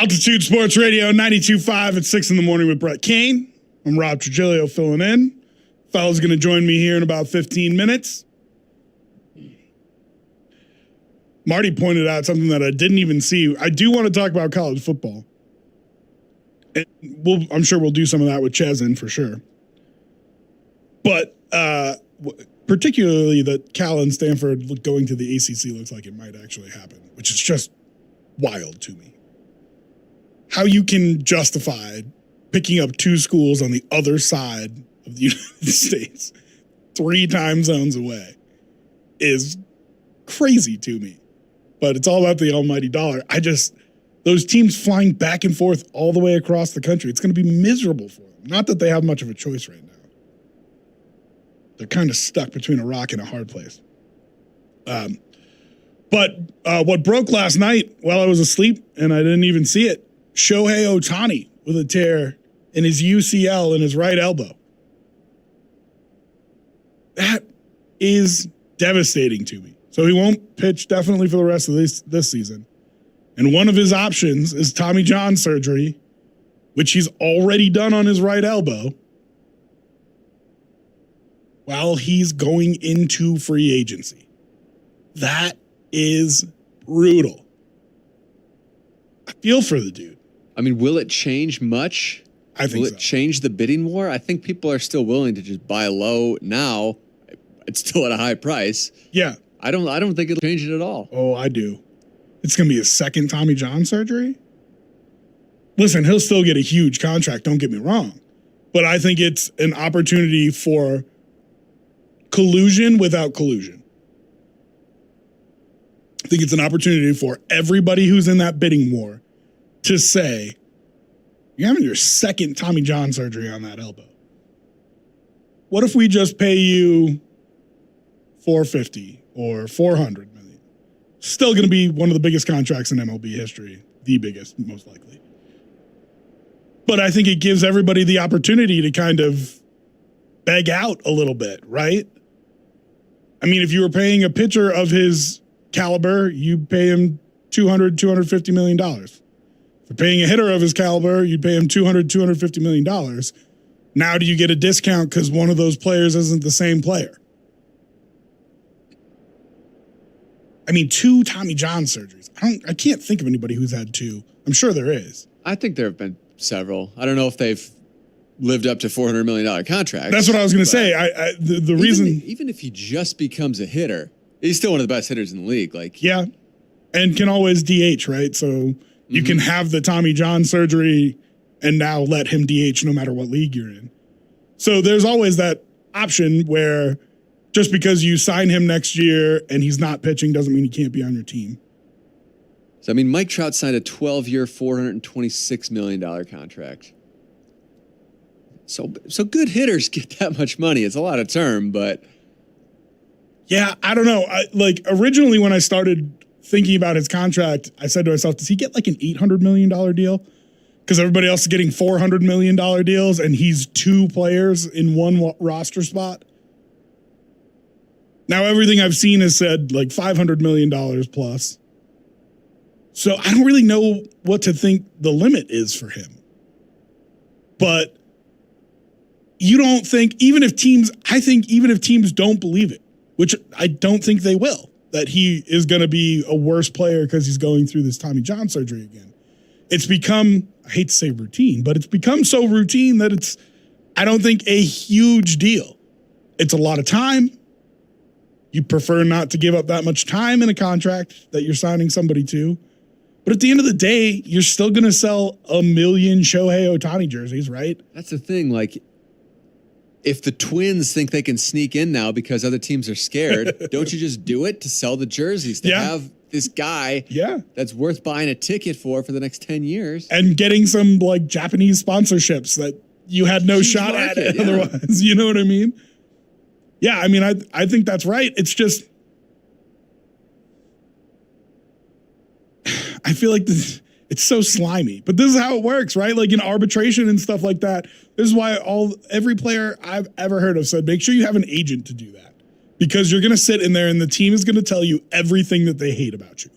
Altitude Sports Radio 92.5 at 6 in the morning with Brett Kane. I'm Rob Trujillo filling in. Fella's going to join me here in about 15 minutes. Marty pointed out something that I didn't even see. I do want to talk about college football. And I'm sure we'll do some of that with Chesn for sure. But particularly that Cal and Stanford going to the ACC looks like it might actually happen, which is just wild to me. How you can justify picking up two schools on the other side of the United States, 3 time zones away, is crazy to me. But it's all about the almighty dollar. Those teams flying back and forth all the way across the country, it's going to be miserable for them. Not that they have much of a choice right now. They're kind of stuck between a rock and a hard place. But what broke last night while I was asleep, and I didn't even see it, Shohei Ohtani with a tear in his UCL in his right elbow. That is devastating to me. So he won't pitch definitely for the rest of this season. And one of his options is Tommy John surgery, which he's already done on his right elbow, while he's going into free agency. That is brutal. I feel for the dude. I mean, will it change much? I think Will it change the bidding war? I think people are still willing to just buy low now. It's still at a high price. Yeah. I don't think it'll change it at all. Oh, I do. It's going to be his second Tommy John surgery. Listen, he'll still get a huge contract, don't get me wrong. But I think it's an opportunity for collusion without collusion. I think it's an opportunity for everybody who's in that bidding war to say, you're having your second Tommy John surgery on that elbow. What if we just pay you $450 or $400 million? Still going to be one of the biggest contracts in MLB history, the biggest, most likely. But I think it gives everybody the opportunity to kind of beg out a little bit, right? I mean, if you were paying a pitcher of his caliber, you pay him $250 million. If you're paying a hitter of his caliber, you'd pay him $250 million. Now do you get a discount because one of those players isn't the same player? I mean, 2 Tommy John surgeries. I can't think of anybody who's had 2. I'm sure there is. I think there have been several. I don't know if they've lived up to $400 million contracts. That's what I was going to say. The reason... Even if he just becomes a hitter, he's still one of the best hitters in the league. Yeah, and can always DH, right? So you can have the Tommy John surgery and now let him DH no matter what league you're in. So there's always that option where just because you sign him next year and he's not pitching doesn't mean he can't be on your team. So, I mean, Mike Trout signed a 12-year, $426 million contract. So good hitters get that much money. It's a lot of term, but... Yeah, I don't know. Originally when I started thinking about his contract, I said to myself, does he get like an $800 million deal? Because everybody else is getting $400 million deals and he's 2 players in one roster spot. Now everything I've seen has said like $500 million plus. So I don't really know what to think the limit is for him. But you don't think, even if teams don't believe it, which I don't think they will, that he is going to be a worse player because he's going through this Tommy John surgery again. It's become, I hate to say routine, but it's become so routine that it's, I don't think, a huge deal. It's a lot of time. You prefer not to give up that much time in a contract that you're signing somebody to. But at the end of the day, you're still going to sell 1 million Shohei Ohtani jerseys, right? That's the thing. Like, if the Twins think they can sneak in now because other teams are scared, don't you just do it to sell the jerseys, to have this guy that's worth buying a ticket for the next 10 years? And getting some like Japanese sponsorships that you had no shot at it otherwise. You know what I mean? Yeah, I mean, I think that's right. It's just, I feel like it's so slimy, but this is how it works, right? Like in arbitration and stuff like that. This is why every player I've ever heard of said, make sure you have an agent to do that, because you're going to sit in there and the team is going to tell you everything that they hate about you,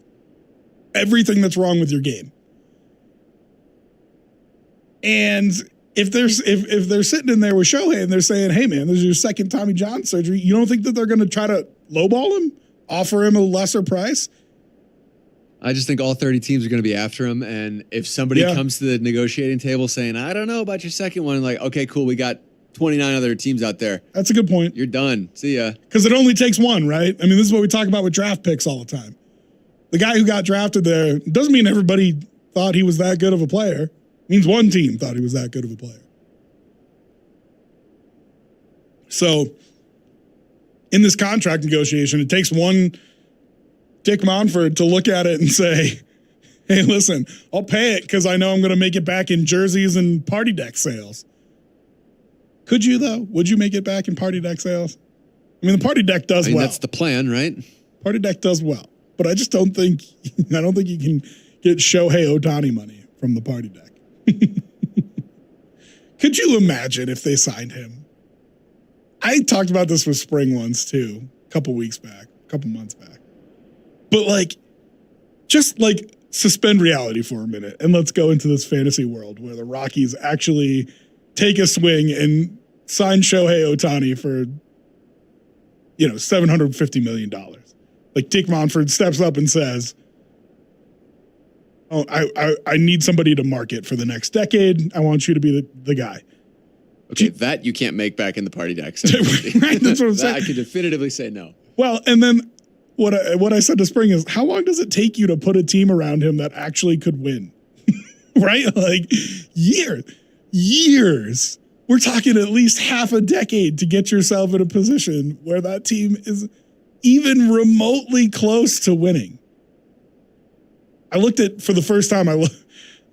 everything that's wrong with your game. And if they're sitting in there with Shohei and they're saying, hey, man, this is your second Tommy John surgery, you don't think that they're going to try to lowball him, offer him a lesser price? I just think all 30 teams are going to be after him. And if somebody comes to the negotiating table saying, I don't know about your second one, like, okay, cool, we got 29 other teams out there. That's a good point. You're done. See ya. Because it only takes one, right? I mean, this is what we talk about with draft picks all the time. The guy who got drafted there doesn't mean everybody thought he was that good of a player. It means one team thought he was that good of a player. So in this contract negotiation, it takes one Dick Monfort to look at it and say, hey, listen, I'll pay it because I know I'm going to make it back in jerseys and party deck sales. Could you, though? Would you make it back in party deck sales? I mean, the party deck does well. That's the plan, right? Party deck does well. But I just don't think you can get Shohei Ohtani money from the party deck. Could you imagine if they signed him? I talked about this with Spring once, too, a couple months back. But, just suspend reality for a minute and let's go into this fantasy world where the Rockies actually take a swing and sign Shohei Ohtani for, $750 million. Dick Monfort steps up and says, oh, I need somebody to market for the next decade. I want you to be the guy. Okay, that you can't make back in the party deck. Right, that's what I'm saying. I can definitively say no. Well, and then what I said to Spring is, how long does it take you to put a team around him that actually could win? Right? Years. We're talking at least half a decade to get yourself in a position where that team is even remotely close to winning. I looked at, for the first time,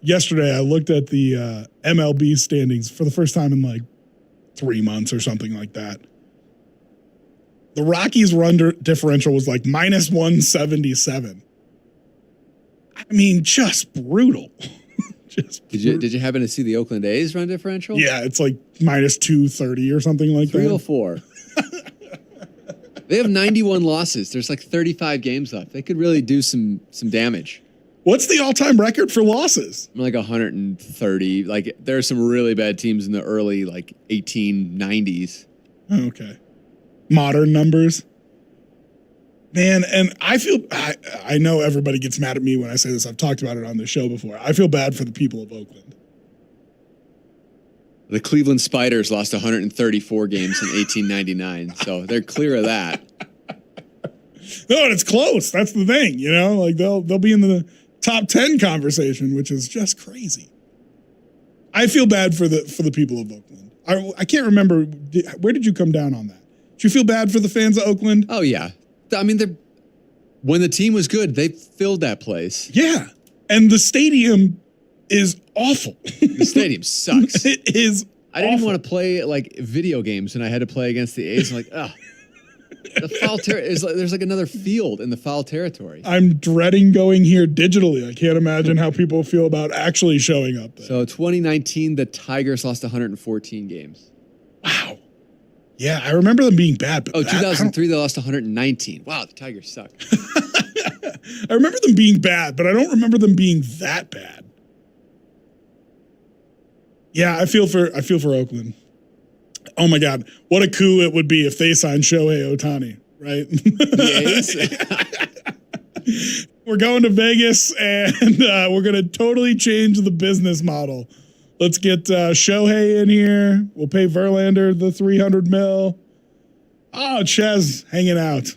yesterday, I looked at the MLB standings for the first time in 3 months or something like that. The Rockies' run differential was minus 177. I mean, just brutal. Did you happen to see the Oakland A's run differential? Yeah, it's minus 230 or something like 304. They have 91 losses. There's 35 games left. They could really do some damage. What's the all-time record for losses? 130. There are some really bad teams in the early 1890s. Okay. Modern numbers. Man, and I know everybody gets mad at me when I say this. I've talked about it on the show before. I feel bad for the people of Oakland. The Cleveland Spiders lost 134 games in 1899, so they're clear of that. No, and it's close. That's the thing, they'll be in the top 10 conversation, which is just crazy. I feel bad for the people of Oakland. I can't remember, where did you come down on that? Did you feel bad for the fans of Oakland? Oh yeah, I mean when the team was good, they filled that place. Yeah, and the stadium is awful. The stadium sucks. It is. I didn't even want to play video games, and I had to play against the A's. I'm the foul territory is there's another field in the foul territory. I'm dreading going here digitally. I can't imagine how people feel about actually showing up there. So 2019, the Tigers lost 114 games. Wow. Yeah, I remember them being bad. But 2003, they lost 119. Wow, the Tigers suck. I remember them being bad, but I don't remember them being that bad. Yeah, I feel for Oakland. Oh my God, what a coup it would be if they signed Shohei Ohtani, right? Yes. We're going to Vegas, and we're going to totally change the business model. Let's get Shohei in here. We'll pay Verlander the $300 million. Oh, Ches hanging out.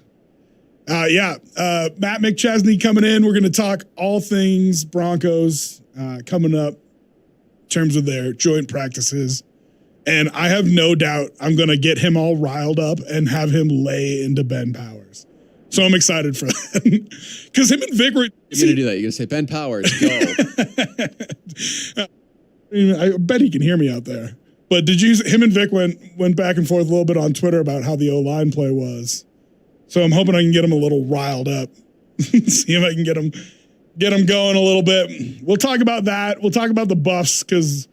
Matt McChesney coming in. We're going to talk all things Broncos coming up in terms of their joint practices. And I have no doubt I'm going to get him all riled up and have him lay into Ben Powers. So I'm excited for that. Because him and Vic were... You're going to do that. You're going to say, Ben Powers, go. I bet he can hear me out there. But him and Vic went back and forth a little bit on Twitter about how the O-line play was. So I'm hoping I can get him a little riled up. See if I can get him going a little bit. We'll talk about that. We'll talk about the Buffs because,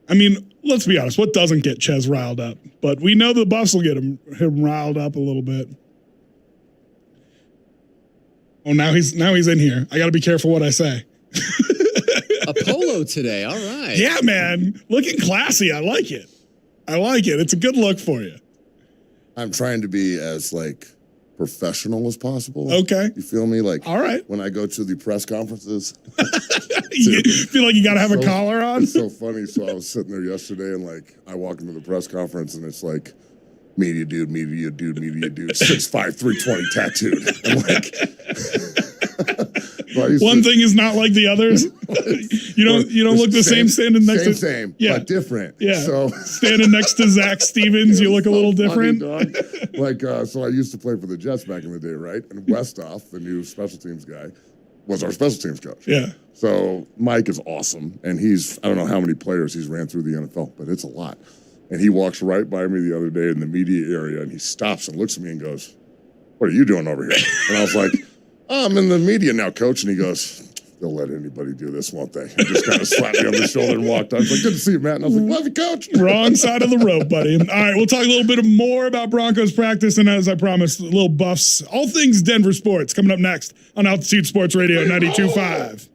let's be honest, what doesn't get Ches riled up? But we know the Buffs will get him riled up a little bit. Oh, now he's in here. I got to be careful what I say. A polo today. All right. Yeah, man. Looking classy. I like it. It's a good look for you. I'm trying to be as like professional as possible. Okay. You feel me? Like, all right. When I go to the press conferences, you feel like you got to have a collar on? It's so funny. So I was sitting there yesterday and like, I walk into the press conference and it's like, media dude, 6'5", 320 tattooed. I'm like, one thing is not like the others. you don't look the same standing next to same, yeah, but different. Yeah. So standing next to Zach Stevens, you look a little different. Like, so I used to play for the Jets back in the day, right? And Westhoff, the new special teams guy, was our special teams coach. Yeah. So Mike is awesome, and I don't know how many players he's ran through the NFL, but it's a lot. And he walks right by me the other day in the media area, and he stops and looks at me and goes, "What are you doing over here?" And I was like, "Oh, I'm in the media now, coach." And he goes, "They'll let anybody do this, won't they?" He just kind of slapped me on the shoulder and walked on. I was like, "Good to see you, Matt." And I was like, "Love you, coach." Wrong side of the road, buddy. All right, we'll talk a little bit more about Broncos practice, and as I promised, little buffs, all things Denver sports, coming up next on Altitude Sports Radio 92.5.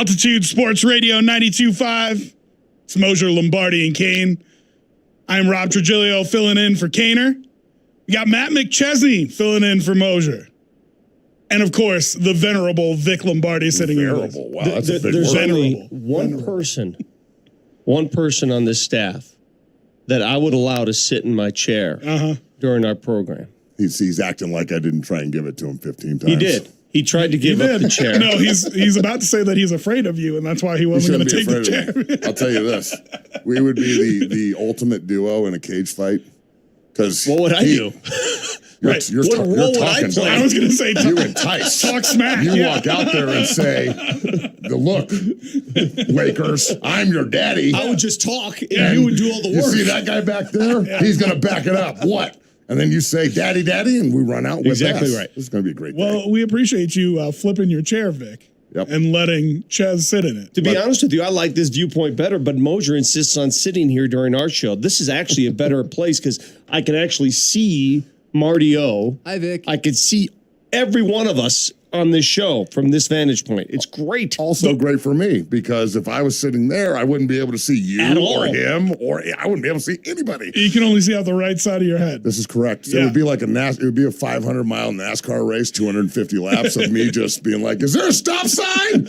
Altitude Sports Radio 92.5. It's Moser, Lombardi, and Kane. I'm Rob Trigilio filling in for Kaner. We got Matt McChesney filling in for Moser. And of course, the venerable Vic Lombardi sitting here. Venerable. Wow, that's a big There's word. only Venerable. one person on this staff that I would allow to sit in my chair during our program. He's acting like I didn't try and give it to him 15 times. He did. He tried to give up the chair. No, he's about to say that he's afraid of you, and that's why he wasn't going to take the chair. I'll tell you this: we would be the ultimate duo in a cage fight. Because what would I do? You're, Right. you're, What ta- role you're would I talking. play? I was going to say, You entice. talk smack. You walk out there and say, "Look, Lakers, I'm your daddy." I would just talk, and And you would do all the You work. see that guy back there? He's going to back it up. What? And then you say, "Daddy, daddy," and we run out with Exactly this. right. This is going to be a great day. Well, we appreciate you flipping your chair, Vic, and letting Ches sit in it. To be honest with you, I like this viewpoint better, but Moser insists on sitting here during our show. This is actually a better place because I can actually see Marty O. Hi, Vic. I could see every one of us on this show from this vantage point. It's great. Also great for me because if I was sitting there, I wouldn't be able to see you At all. or him, or I wouldn't be able to see anybody. You can only see out the right side of your head. This is correct. Yeah. It would be like it would be a 500-mile NASCAR race, 250 laps of me just being like, "Is there a stop sign?"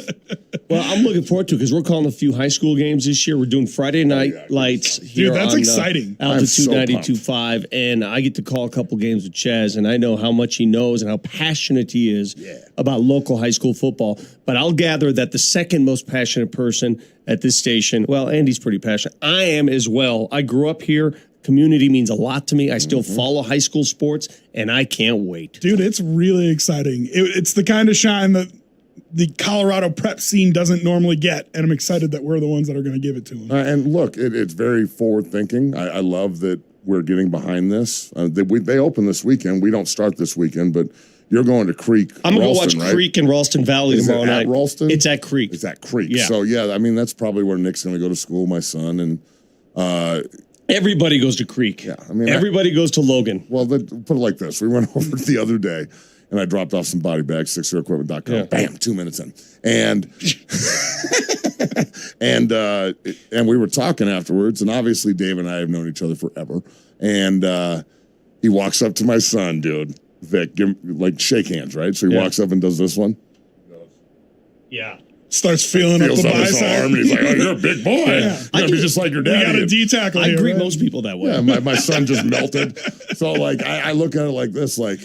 Well, I'm looking forward to it because we're calling a few high school games this year. We're doing Friday night yeah. lights here that's on exciting. Altitude so 92.5, and I get to call a couple games with Chaz, and I know how much he knows and how passionate he is about local high school football. But I'll gather that the second most passionate person at this station, well, Andy's pretty passionate. I am as well. I grew up here. Community means a lot to me. I still follow high school sports, and I can't wait. Dude, it's really exciting. It's the kind of shine that the Colorado prep scene doesn't normally get, and I'm excited that we're the ones that are going to give it to them. And look, it's very forward thinking. I love that we're getting behind this. They open this weekend. We don't start this weekend, but you're going to Creek. I'm going to go watch Ralston, right? Creek and Ralston Valley Is it tomorrow at night. Ralston? It's at Creek. It's at Creek. Yeah. So yeah, I mean that's probably where Nick's going to go to school. My son and Everybody goes to Creek. Yeah, I mean, everybody goes to Logan. well, put it like this: we went over the other day, and I dropped off some body bags, 6yearequipment.com. Yeah. Bam, 2 minutes in, and and we were talking afterwards, and obviously Dave and I have known each other forever, and he walks up to my son, dude, Vic, shake hands, right? So he walks up and does this one. Yeah. Starts feeling up Feels the up his arm, bicep. and he's like, "Oh, you're a big boy. Yeah. You're gonna be just like your We daddy." got a D-tackle I here, greet right? most people that way. Yeah, my son just melted. So like I look at it like this, like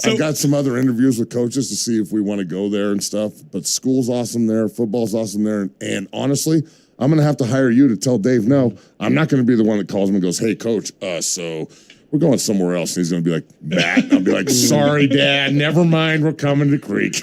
I've got some other interviews with coaches to see if we want to go there and stuff. But school's awesome there, football's awesome there, and honestly, I'm gonna have to hire you to tell Dave no. I'm not gonna be the one that calls him and goes, "Hey, coach, so we're going somewhere else." And he's gonna be like, "Matt," and I'll be like, "Sorry, Dad, never mind. We're coming to Creek."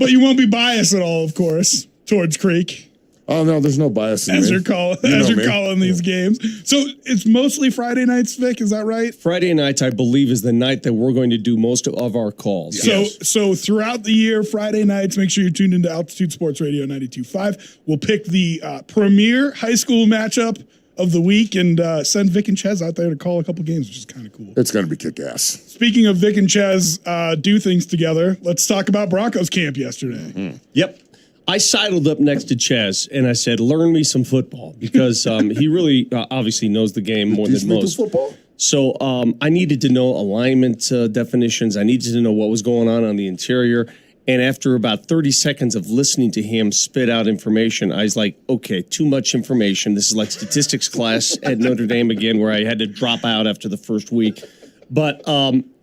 But you won't be biased at all, of course, towards Creek. Oh no, there's no bias in As me. you're calling, You know as you're me. calling these games. So it's mostly Friday nights, Vic. Is that right? Friday nights, I believe, is the night that we're going to do most of our calls. So throughout the year, Friday nights, make sure you're tuned into Altitude Sports Radio 92.5. We'll pick the premier high school matchup of the week and send Vic and Ches out there to call a couple games, which is kind of cool. It's gonna be kick ass. Speaking of Vic and Ches do things together, let's talk about Broncos camp yesterday. Yep. I sidled up next to Chaz and I said, "Learn me some football," because he really obviously knows the game more than most. Football? So I needed to know alignment definitions. I needed to know what was going on the interior. And after about 30 seconds of listening to him spit out information, I was like, okay, too much information. This is like statistics class at Notre Dame again, where I had to drop out after the first week. But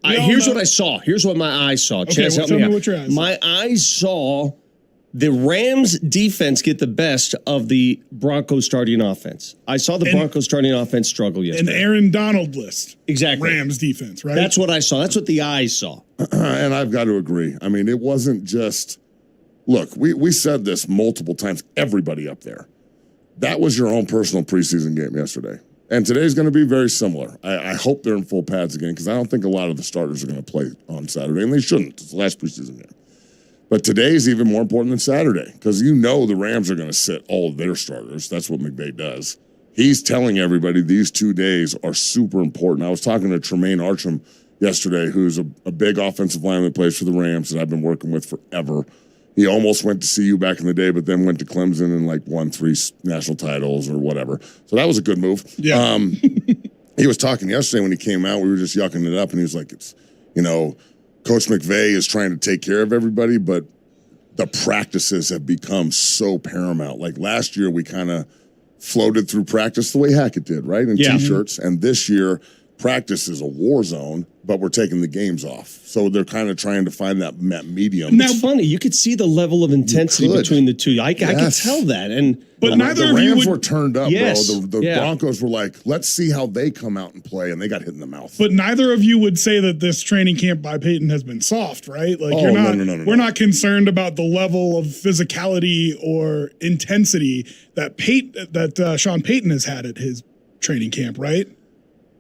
here's what I saw. Here's what my eyes saw. Okay, Chaz, help tell me me out. what your eyes saw. My eyes saw the Rams defense get the best of the Broncos starting offense. I saw the Broncos starting offense struggle An yesterday. Aaron Donald list. Exactly. Rams defense, right? That's what I saw. That's what the eyes saw. And I've got to agree. I mean, it wasn't just, look, we said this multiple times, everybody up there. That was your own personal preseason game yesterday. And today's going to be very similar. I hope they're in full pads again because I don't think a lot of the starters are going to play on Saturday, and they shouldn't. It's the last preseason game. But today's even more important than Saturday because you know the Rams are going to sit all of their starters. That's what McVay does. He's telling everybody these 2 days are super important. I was talking to Tremaine Archam yesterday, who's a big offensive lineman that plays for the Rams that I've been working with forever. He almost went to CU back in the day, but then went to Clemson and like won 3 national titles or whatever. So that was a good move. Yeah. He was talking yesterday when he came out. We were just yucking it up, and he was like, "It's, Coach McVay is trying to take care of everybody, but the practices have become so paramount. Like last year, we kind of floated through practice the way Hackett did, right? In T-shirts. And this year, practice is a war zone, but we're taking the games off. So they're kind of trying to find that medium. Now, it's funny. You could see the level of intensity between the two. I could tell that. But neither of you Rams were turned up, bro. The Yeah. Broncos were like, let's see how they come out and play, and they got hit in the mouth. But neither of you would say that this training camp by Peyton has been soft, right? Like you're not. No. We're not concerned about the level of physicality or intensity that Sean Payton has had at his training camp, right?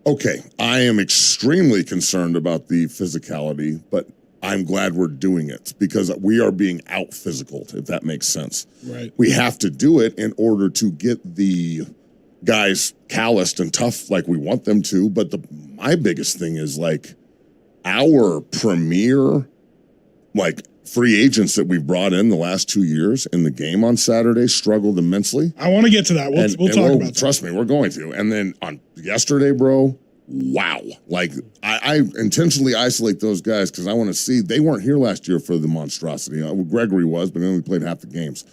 Okay, I am extremely concerned about the physicality, but I'm glad we're doing it because we are being out physical, if that makes sense. Right. We have to do it in order to get the guys calloused and tough like we want them to. But my biggest thing is like our premier, like free agents that we've brought in the last 2 years in the game on Saturday struggled immensely. I want to get to that. We'll talk about that. Trust me, we're going to. And then on yesterday, bro, wow. Like, I intentionally isolate those guys because I want to see. They weren't here last year for the monstrosity. Gregory was, but he only played half the games.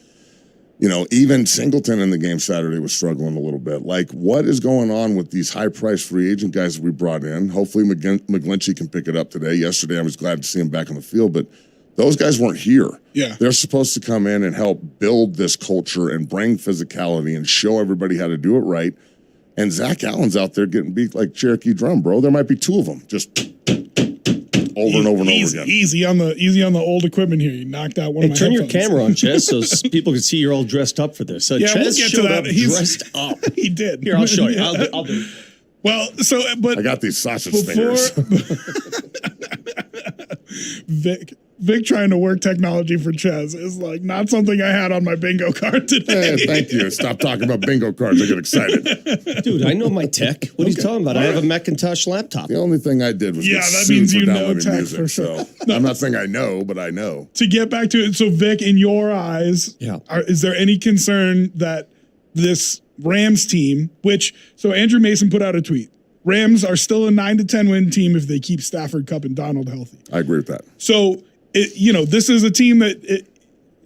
Even Singleton in the game Saturday was struggling a little bit. Like, what is going on with these high-priced free agent guys that we brought in? Hopefully McGlinchey can pick it up today. Yesterday, I was glad to see him back on the field, but those guys weren't here. Yeah. They're supposed to come in and help build this culture and bring physicality and show everybody how to do it right. And Zach Allen's out there getting beat like Cherokee drum, bro. There might be 2 of them just over and over and over again. Easy on the old equipment here. You knocked out one of my turn your headphones. camera on, Ches, so people can see you're all dressed up for this. So Yeah, we'll Ches get to showed that. up He's dressed up. He did. Here, I'll show you. I'll do it. Well, but I got these sausage fingers. Vic trying to work technology for Ches is like not something I had on my bingo card today. Thank you. Stop talking about bingo cards. I get excited. Dude, I know my tech. What are you talking about? I have a Macintosh laptop. The only thing I did was get that sued means for you know downloading tech music. for sure. So I'm not saying I know, but I know. To get back to it, so Vic, in your eyes, is there any concern that this Rams team, so Andrew Mason put out a tweet, Rams are still a 9 to 10 win team if they keep Stafford, Kupp, and Donald healthy. I agree with that. So, this is a team that,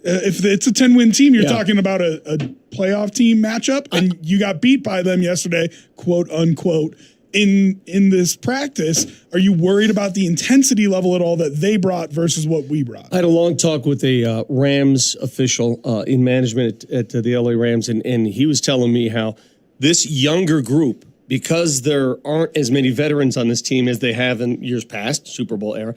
if it's a 10-win team, you're talking about a playoff team matchup, and you got beat by them yesterday, quote unquote, in this practice. Are you worried about the intensity level at all that they brought versus what we brought? I had a long talk with a Rams official in management at the LA Rams, and he was telling me how this younger group, because there aren't as many veterans on this team as they have in years past, Super Bowl era,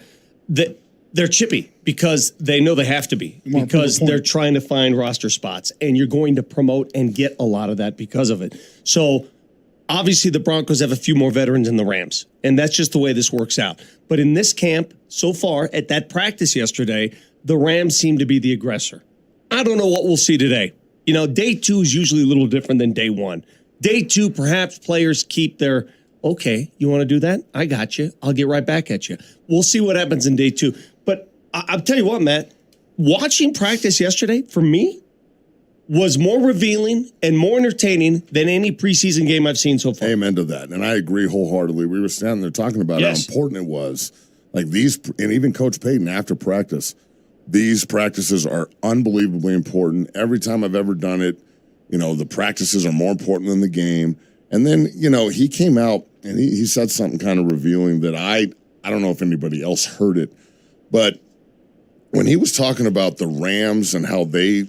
that they're chippy because they know they have to be, because they're trying to find roster spots, and you're going to promote and get a lot of that because of it. So obviously the Broncos have a few more veterans than the Rams, and that's just the way this works out. But in this camp, so far, at that practice yesterday, the Rams seem to be the aggressor. I don't know what we'll see today. Day 2 is usually a little different than day 1. Day 2, perhaps players keep their, okay, you want to do that? I got you. I'll get right back at you. We'll see what happens in day 2. But I'll tell you what, Matt, watching practice yesterday, for me, was more revealing and more entertaining than any preseason game I've seen so far. Amen to that. And I agree wholeheartedly. We were standing there talking about how important it was. Like and even Coach Payton after practice, these practices are unbelievably important. Every time I've ever done it, the practices are more important than the game. And then, he came out and he said something kind of revealing that I don't know if anybody else heard it, but when he was talking about the Rams and how they,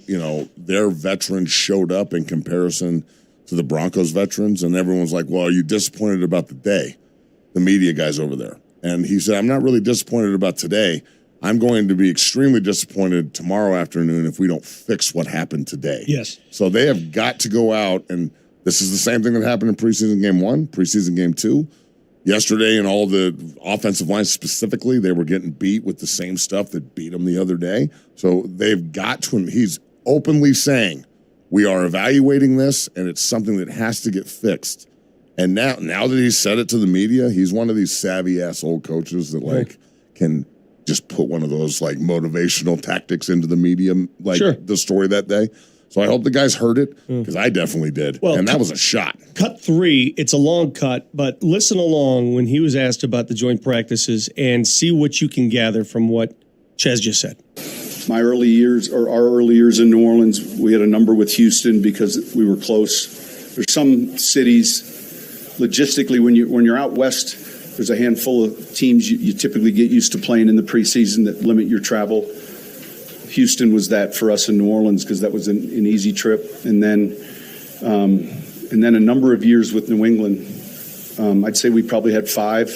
their veterans showed up in comparison to the Broncos veterans, and everyone was like, well, are you disappointed about the day? The media guys over there. And he said, I'm not really disappointed about today. I'm going to be extremely disappointed tomorrow afternoon if we don't fix what happened today. Yes. So they have got to go out, and this is the same thing that happened in preseason game 1, preseason game 2. Yesterday, and all the offensive lines specifically, they were getting beat with the same stuff that beat them the other day. So they've got to, he's openly saying, we are evaluating this, and it's something that has to get fixed. And now that he's said it to the media, he's one of these savvy-ass old coaches that, can just put one of those like motivational tactics into the medium, like the story that day. So I hope the guys heard it because I definitely did. Well, and that was a shot. Cut 3, it's a long cut, but listen along when he was asked about the joint practices and see what you can gather from what Ches just said. My early years, or our early years in New Orleans, we had a number with Houston because we were close. There's some cities, logistically, when you're out west, there's a handful of teams you typically get used to playing in the preseason that limit your travel. Houston was that for us in New Orleans because that was an easy trip. And then a number of years with New England. I'd say we probably had 5,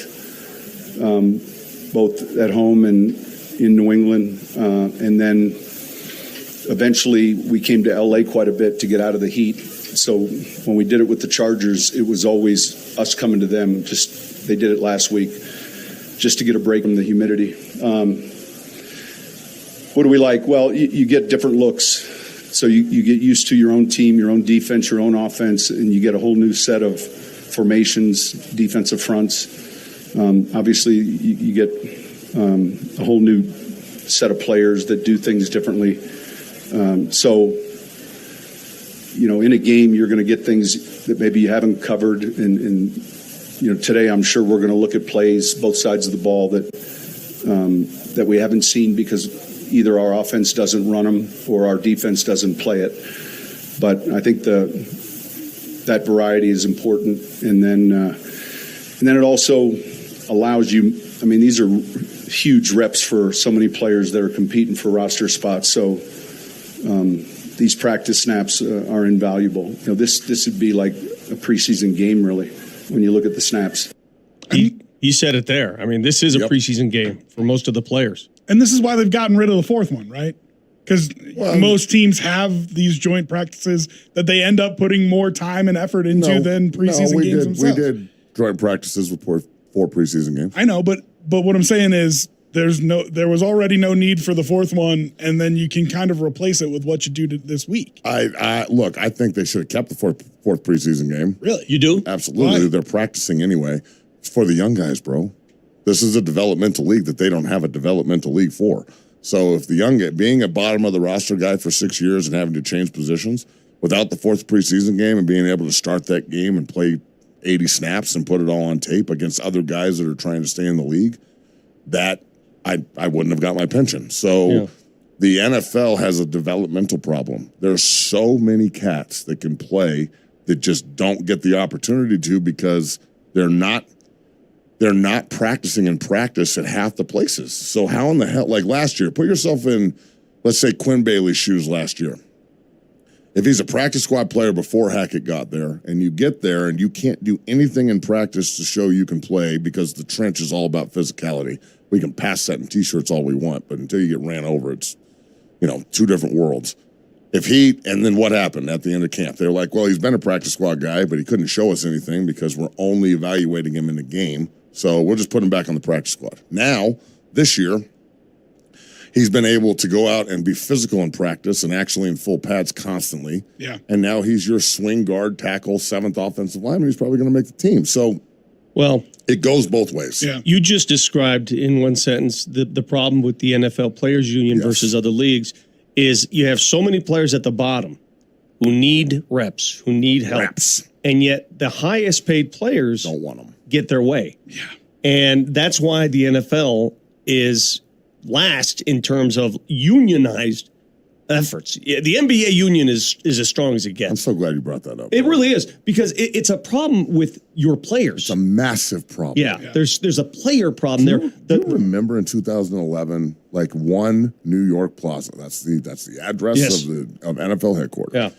both at home and in New England. And then eventually we came to LA quite a bit to get out of the heat. So when we did it with the Chargers, it was always us coming to them. Just they did it last week just to get a break from the humidity. What do we like? Well, you get different looks. So you get used to your own team, your own defense, your own offense, and you get a whole new set of formations, defensive fronts. Obviously, you get a whole new set of players that do things differently. So, in a game, you're going to get things that maybe you haven't covered. And today I'm sure we're going to look at plays, both sides of the ball that we haven't seen because either our offense doesn't run them or our defense doesn't play it. But I think that variety is important. And then it also allows you, these are huge reps for so many players that are competing for roster spots. So these practice snaps are invaluable. This would be like a preseason game, really, when you look at the snaps. You said it there. This is a preseason game for most of the players. And this is why they've gotten rid of the 4th one, right? Because most teams have these joint practices that they end up putting more time and effort into than preseason games themselves. We did joint practices with 4 preseason games. I know, but what I'm saying is there was already no need for the 4th one, and then you can kind of replace it with what you do this week. I think they should have kept the fourth preseason game. Really? You do? Absolutely. Why? They're practicing anyway. It's for the young guys, bro. This is a developmental league that they don't have a developmental league for. So if being a bottom of the roster guy for 6 years and having to change positions without the 4th preseason game and being able to start that game and play 80 snaps and put it all on tape against other guys that are trying to stay in the league, that I wouldn't have got my pension. So the NFL has a developmental problem. There's so many cats that can play that just don't get the opportunity to because they're not practicing in practice at half the places. So how in the hell, like last year, put yourself in, let's say, Quinn Bailey's shoes last year. If he's a practice squad player before Hackett got there, and you get there and you can't do anything in practice to show you can play because the trench is all about physicality. We can pass that in T-shirts all we want, but until you get ran over, it's, 2 different worlds. And then what happened at the end of camp? They were like, well, he's been a practice squad guy, but he couldn't show us anything because we're only evaluating him in the game. So we'll just put him back on the practice squad. Now, this year, he's been able to go out and be physical in practice and actually in full pads constantly. Yeah. And now he's your swing guard, tackle, 7th offensive lineman. He's probably going to make the team. So, it goes both ways. Yeah. You just described in one sentence the problem with the NFL Players Union versus other leagues is you have so many players at the bottom who need reps, who need help. And yet the highest paid players don't want them. Get their way. Yeah. And that's why the NFL is last in terms of unionized efforts. The NBA union is as strong as it gets. I'm so glad you brought that up. It really is because it's a problem with your players. It's a massive problem. Yeah. There's a player problem there. Do you remember in 2011, like One New York Plaza? That's the address of NFL headquarters. Yeah.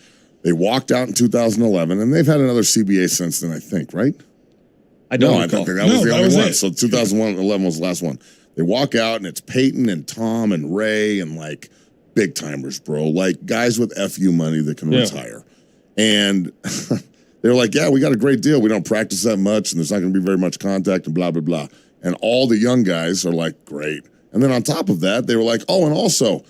They walked out in 2011, and they've had another CBA since then, I think, right? I don't I think that was the only one. So 2011 was the last one. They walk out, and it's Peyton and Tom and Ray and, like, big timers, bro. Like, guys with FU money that can retire. And they're like, yeah, we got a great deal. We don't practice that much, and there's not going to be very much contact and blah, blah, blah. And all the young guys are like, great. And then on top of that, they were like, oh, and also,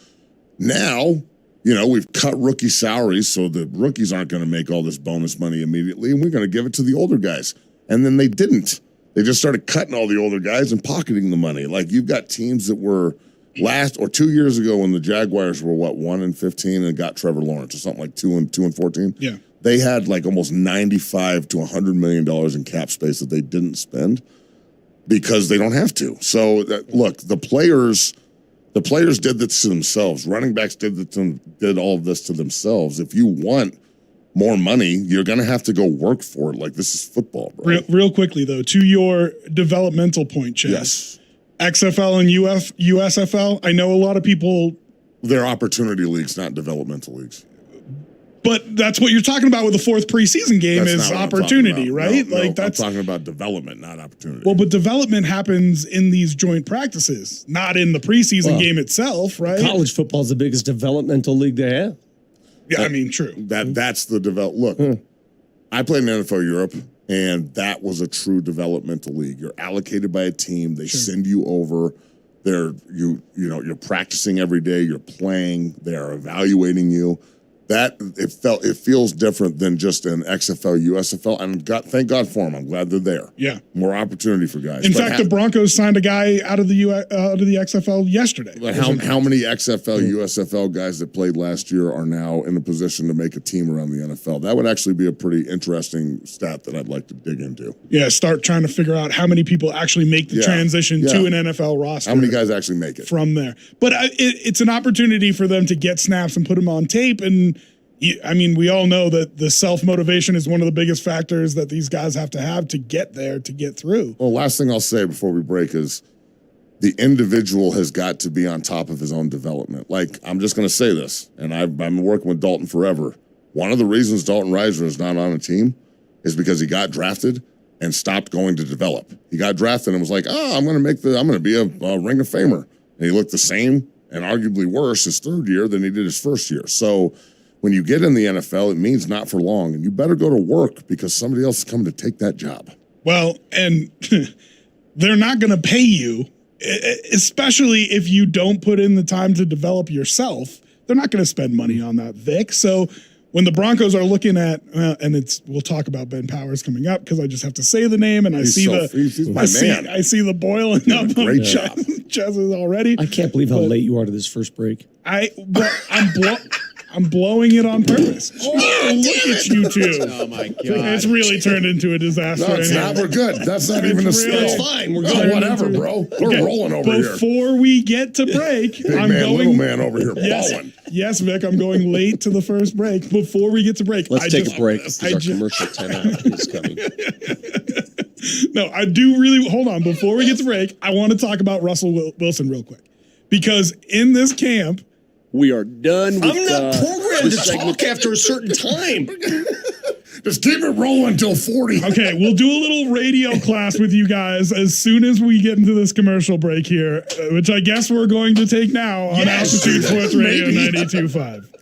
now, we've cut rookie salaries, so the rookies aren't going to make all this bonus money immediately, and we're going to give it to the older guys. And then they didn't. They just started cutting all the older guys and pocketing the money. Like you've got teams that were last or 2 years ago when the Jaguars were 1-15 and got Trevor Lawrence or something like 2-14. Yeah. They had like almost $95 to $100 million in cap space that they didn't spend because they don't have to. So look, the players did this to themselves. Running backs did all of this to themselves. If you want more money, you're going to have to go work for it. Like, this is football, bro. Real quickly, though, to your developmental point, Chad. Yes. XFL and USFL, I know a lot of people... They're opportunity leagues, not developmental leagues. But that's what you're talking about with the fourth preseason game is opportunity, right? No, that's I'm talking about development, not opportunity. Well, but development happens in these joint practices, not in the preseason game itself, right? College football is the biggest developmental league they have. Yeah, I mean, true. That's the Look, I played in NFL Europe, and that was a true developmental league. You're allocated by a team. They send you over. You're practicing every day. You're playing. They are evaluating you. It feels different than just an XFL, USFL, and thank God for them. I'm glad they're there. Yeah, more opportunity for guys. In fact, the Broncos signed a guy out of the XFL yesterday. But how many XFL, USFL guys that played last year are now in a position to make a team around the NFL? That would actually be a pretty interesting stat that I'd like to dig into. Yeah, start trying to figure out how many people actually make the transition to an NFL roster. How many guys actually make it from there? But it's an opportunity for them to get snaps and put them on tape. And I mean, we all know that the self-motivation is one of the biggest factors that these guys have to get there, to get through. Well, last thing I'll say before we break is the individual has got to be on top of his own development. Like, I'm just going to say this, and I've been working with Dalton forever. One of the reasons Dalton Reiser is not on a team is because he got drafted and stopped going to develop. He got drafted and was like, I'm going to be a Ring of Famer. And he looked the same and arguably worse his third year than he did his first year. So when you get in the NFL, it means not for long, and you better go to work because somebody else is coming to take that job. Well, and they're not going to pay you, especially if you don't put in the time to develop yourself. They're not going to spend money on that, Vic. So when the Broncos are looking at, we'll talk about Ben Powers coming up because I just have to say the name, and I see the boiling up. Great job, Ches's already. I can't believe how late you are to this first break. I'm blowing it on purpose. Look at you two. Oh, my God. It's really turned into a disaster. No, it's not. We're good. That's not even a skill. It's fine. We're good. Whatever, bro. We're rolling over here. Before we get to break, little man over here balling. Yes, Vic, I'm going late to the first break. Before we get to break, let's take a break because our commercial timeout is coming. No, I do really. Hold on. Before we get to break, I want to talk about Russell Wilson real quick. Because in this camp, we are done with I'm not programmed to talk after a certain time. Just keep it rolling till 40. Okay, we'll do a little radio class with you guys as soon as we get into this commercial break here, which I guess we're going to take now on Altitude Sports Radio 92.5.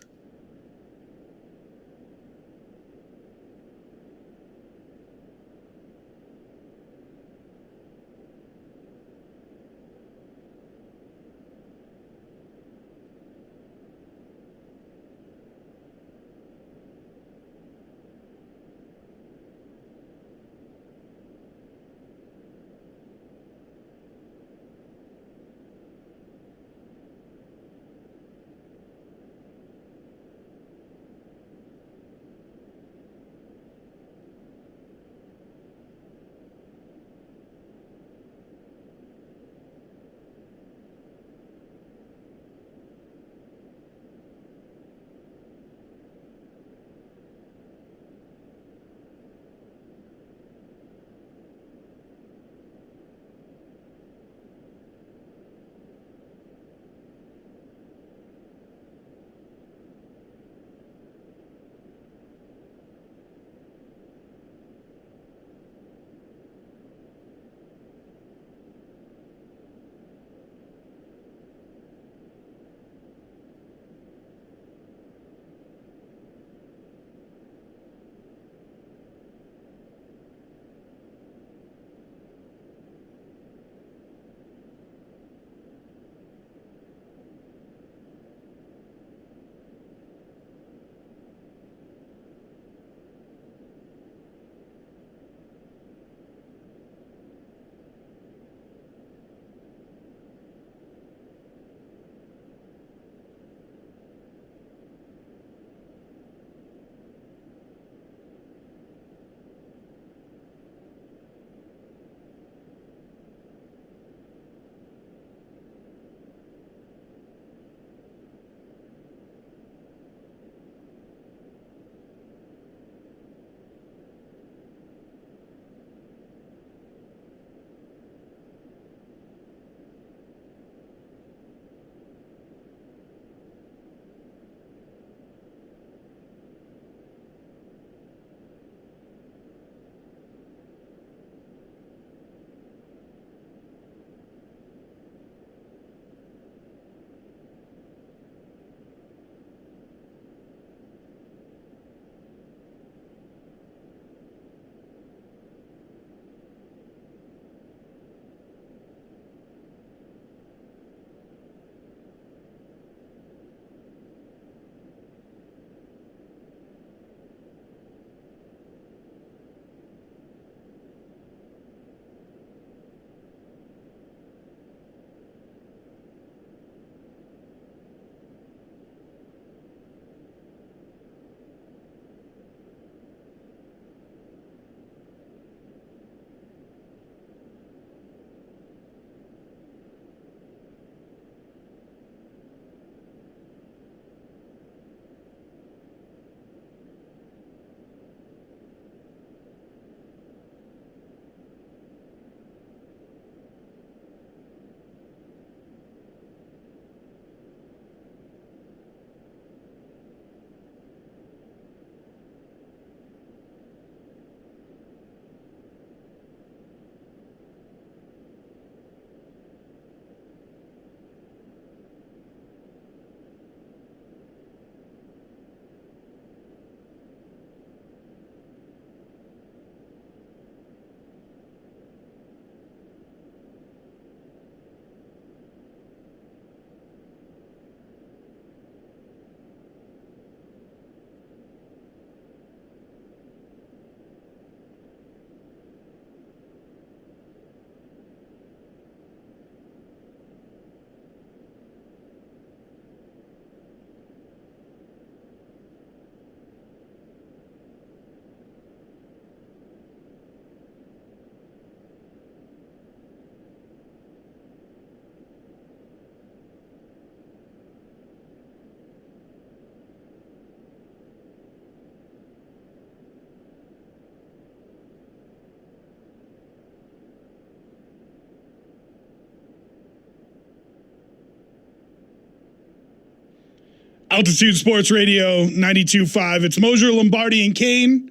Altitude Sports Radio 92.5. It's Moser, Lombardi, and Kane.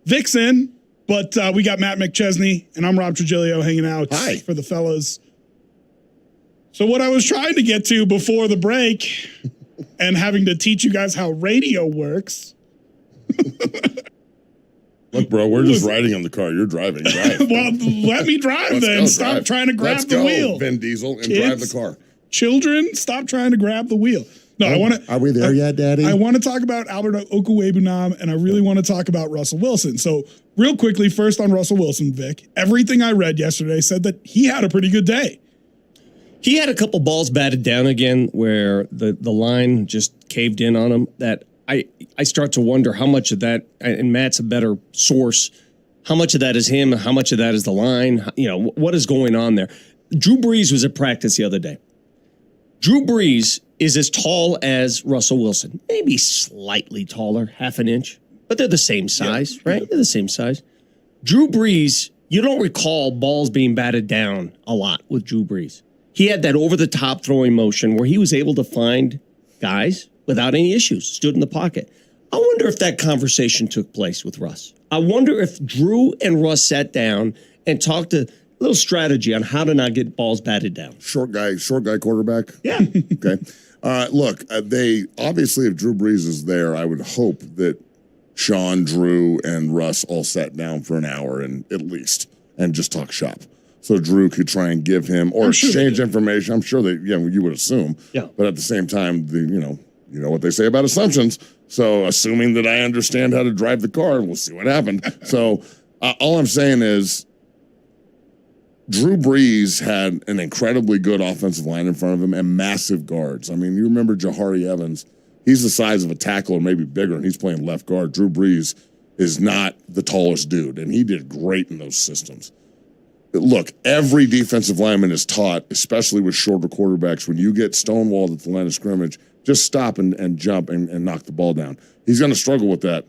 Vic's in, but we got Matt McChesney, and I'm Rob Trigilio hanging out for the fellas. So what I was trying to get to before the break and having to teach you guys how radio works. Look, bro, we're just riding in the car. You're driving. Drive. Well, let me drive then. Stop trying to grab the wheel. Vin Diesel, and Kids, drive the car. Children, stop trying to grab the wheel. No, I want to. Are we there yet, Daddy? I want to talk about Albert Okwuegbunam, and I really want to talk about Russell Wilson. So, real quickly, first on Russell Wilson, Vic. Everything I read yesterday said that he had a pretty good day. He had a couple balls batted down again where the line just caved in on him. That I start to wonder how much of that, and Matt's a better source, how much of that is him, how much of that is the line, what is going on there. Drew Brees was at practice the other day. Drew Brees is as tall as Russell Wilson, maybe slightly taller, half an inch, but they're the same size, right? They're the same size. Drew Brees, you don't recall balls being batted down a lot with Drew Brees. He had that over-the-top throwing motion where he was able to find guys without any issues, stood in the pocket. I wonder if that conversation took place with Russ. I wonder if Drew and Russ sat down and talked a little strategy on how to not get balls batted down. Short guy quarterback. Yeah. Okay. Look, they obviously, if Drew Brees is there, I would hope that Sean, Drew, and Russ all sat down for an hour and at least and just talk shop. So Drew could try and give him or exchange information. I'm sure that you would assume. Yeah. But at the same time, you know what they say about assumptions. So assuming that I understand how to drive the car, we'll see what happened. So all I'm saying is Drew Brees had an incredibly good offensive line in front of him and massive guards. I mean, you remember Jahari Evans. He's the size of a tackle or maybe bigger, and he's playing left guard. Drew Brees is not the tallest dude, and he did great in those systems. Look, every defensive lineman is taught, especially with shorter quarterbacks, when you get stonewalled at the line of scrimmage, just stop and jump and knock the ball down. He's going to struggle with that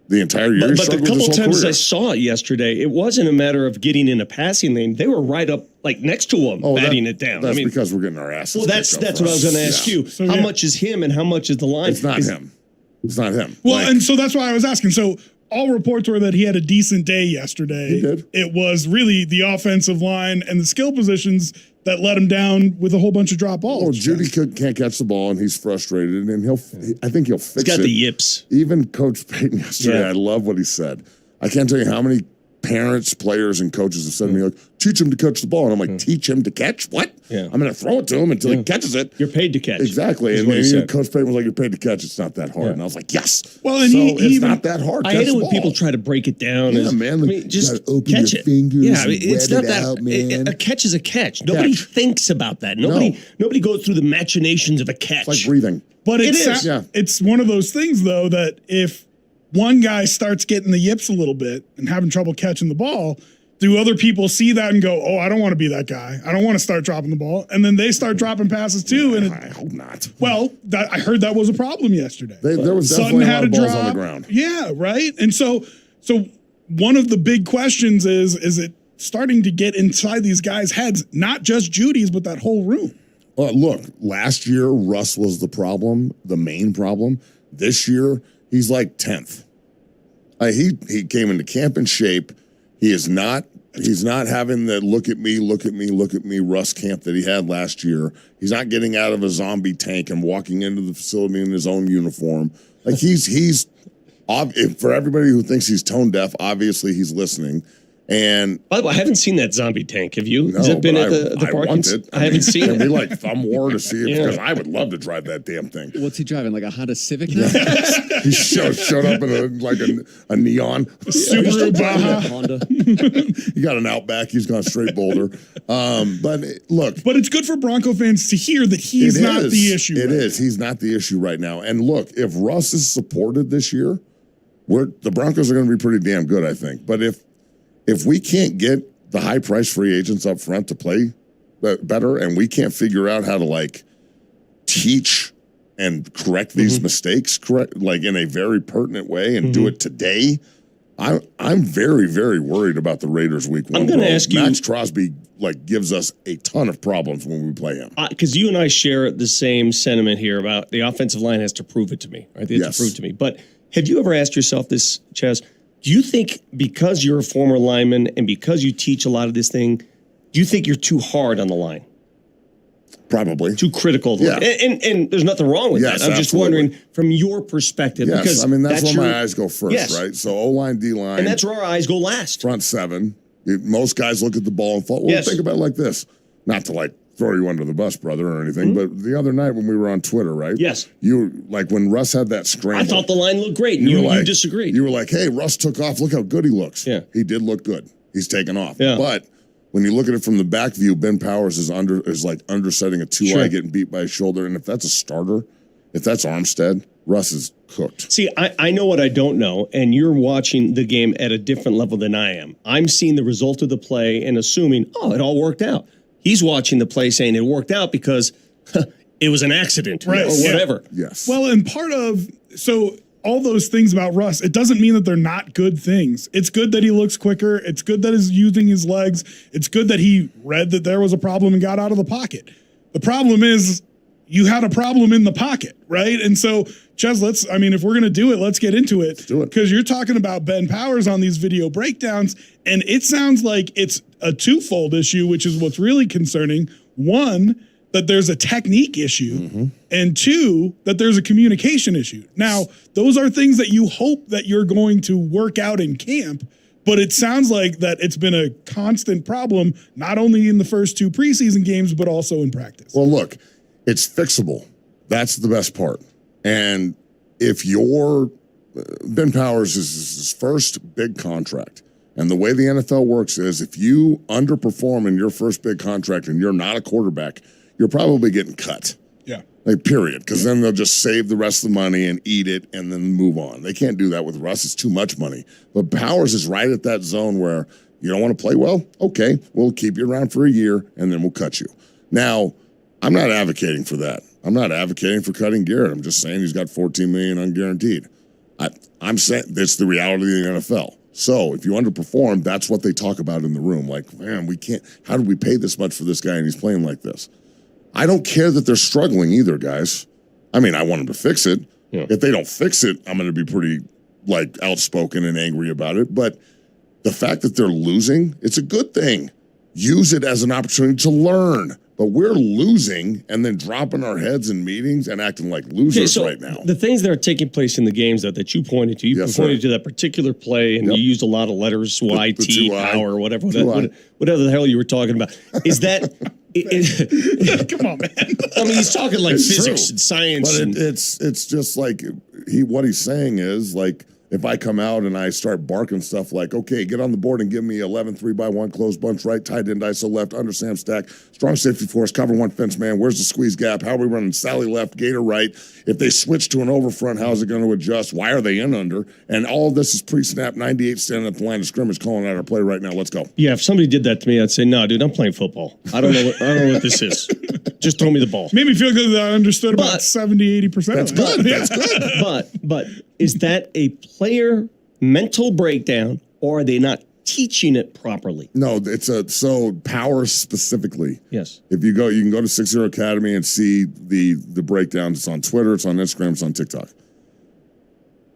the entire year. But the couple times I saw it yesterday, it wasn't a matter of getting in a passing lane. They were right up, like next to him, batting it down. That's because we're getting our asses. Well, that's what I was going to ask you. So, how much is him and how much is the line? It's not him. It's not him. Well, and so that's why I was asking. So all reports were that he had a decent day yesterday. He did. It was really the offensive line and the skill positions that let him down with a whole bunch of drop balls. Well, Judy can't catch the ball, and he's frustrated, and I think he'll fix it. He's got the yips. Even Coach Payton yesterday, I love what he said. I can't tell you how many parents, players, and coaches have said to me, like, teach him to catch the ball. And I'm like, teach him to catch? What? Yeah. I'm going to throw it to him until he catches it. You're paid to catch. Exactly. And then Coach Payton was like, you're paid to catch. It's not that hard. Yeah. And I was like, yes. Well, and it's not that hard. I hate it when people try to break it down. Yeah, man. Just open catch your it. fingers. Yeah, it's not that. Out, man. A catch is a catch. Nobody thinks about that. Nobody goes through the machinations of a catch. It's like breathing. But it's one of those things, though, that if one guy starts getting the yips a little bit and having trouble catching the ball, do other people see that and go, oh, I don't want to be that guy. I don't want to start dropping the ball. And then they start dropping passes too. And I hope not. Well, I heard that was a problem yesterday. There was definitely a lot of balls on the ground. Yeah, right? And so one of the big questions is it starting to get inside these guys' heads, not just Judy's, but that whole room? Look, last year, Russ was the problem, the main problem. This year, he's like 10th. He came into camp in shape. He's not having the look at me Russ camp that he had last year. He's not getting out of a zombie tank and walking into the facility in his own uniform. Like he's for everybody who thinks he's tone deaf, obviously he's listening. And by the way, I haven't seen that zombie tank. Have you? No, has it been at the I parking? want it. I haven't seen it. We like thumb war to see it because I would love to drive that damn thing. What's he driving? Like a Honda Civic now? He showed up in a neon Subaru Baja. Honda. He got an Outback. He's gone straight Boulder. But it's good for Bronco fans to hear that he's not the issue. It is. He's not the issue right now. And look, if Russ is supported this year, the Broncos are going to be pretty damn good, I think. But if we can't get the high price free agents up front to play better, and we can't figure out how to teach and correct these mistakes in a very pertinent way and do it today, I'm very, very worried about the Raiders week 1. I'm going to ask you. Max Crosby gives us a ton of problems when we play him. Because you and I share the same sentiment here about the offensive line has to prove it to me, right? They have to prove it to me. But have you ever asked yourself this, Chaz? Do you think because you're a former lineman and because you teach a lot of this thing, do you think you're too hard on the line? Probably. Too critical of the line. And there's nothing wrong with that. I'm just wondering from your perspective. Yes, because I mean, that's where my eyes go first, right? So O-line, D-line. And that's where our eyes go last. Front 7. Most guys look at the ball and fall, think about it like this. Not to throw you under the bus, brother, or anything, but the other night when we were on Twitter, right? Yes. You, when Russ had that scramble. I thought the line looked great, and you disagreed. You were like, hey, Russ took off. Look how good he looks. Yeah. He did look good. He's taken off. Yeah. But when you look at it from the back view, Ben Powers is undersetting a 2-eye, getting beat by his shoulder. And if that's a starter, if that's Armstead, Russ is cooked. See, I know what I don't know, and you're watching the game at a different level than I am. I'm seeing the result of the play and assuming, it all worked out. He's watching the play saying it worked out because it was an accident or whatever. Yes. Well, and so all those things about Russ, it doesn't mean that they're not good things. It's good that he looks quicker. It's good that he's using his legs. It's good that he read that there was a problem and got out of the pocket. The problem is you had a problem in the pocket, right? And so, Ches, if we're going to do it, let's get into it. Let's do it. Because you're talking about Ben Powers on these video breakdowns, and it sounds like it's a twofold issue, which is what's really concerning. One, that there's a technique issue, and 2, that there's a communication issue. Now, those are things that you hope that you're going to work out in camp, but it sounds like that it's been a constant problem, not only in the first 2 preseason games, but also in practice. Well, look, it's fixable. That's the best part. And if Ben Powers is his first big contract, and the way the NFL works is if you underperform in your first big contract and you're not a quarterback, you're probably getting cut. Yeah. Period. Because then they'll just save the rest of the money and eat it and then move on. They can't do that with Russ. It's too much money. But Powers is right at that zone where you don't want to play well? Okay, we'll keep you around for a year and then we'll cut you. Now, I'm not advocating for that. I'm not advocating for cutting Garrett. I'm just saying he's got $14 million unguaranteed. I'm saying that's the reality of the NFL. So if you underperform, that's what they talk about in the room. Man, we can't. How do we pay this much for this guy and he's playing like this? I don't care that they're struggling either, guys. I want them to fix it. Yeah. If they don't fix it, I'm going to be pretty outspoken and angry about it. But the fact that they're losing, it's a good thing. Use it as an opportunity to learn. But we're losing and then dropping our heads in meetings and acting like losers right now. The things that are taking place in the games that you pointed to, pointed to that particular play and you used a lot of letters, YT, power, whatever the hell you were talking about. Is that... Come on, man. He's talking physics and science. But it's just what he's saying is if I come out and I start barking stuff okay, get on the board and give me 11 3x1 close bunch right, tight end ISO left, under Sam stack, strong safety force, cover 1 fence man, where's the squeeze gap, how are we running Sally left, Gator right, if they switch to an over front, how's it going to adjust, why are they in under, and all of this is pre-snap, 98 standing at the line of scrimmage calling out our play right now, let's go. Yeah, if somebody did that to me, I'd say, no, dude, I'm playing football. I don't know what this is. Just throw me the ball. Made me feel good that I understood about 70, 80% That's of it. good, that's good. But is that a player mental breakdown, or are they not teaching it properly? No, so Power specifically. Yes. If you can go to 60 Academy and see the breakdowns. It's on Twitter, it's on Instagram, it's on TikTok.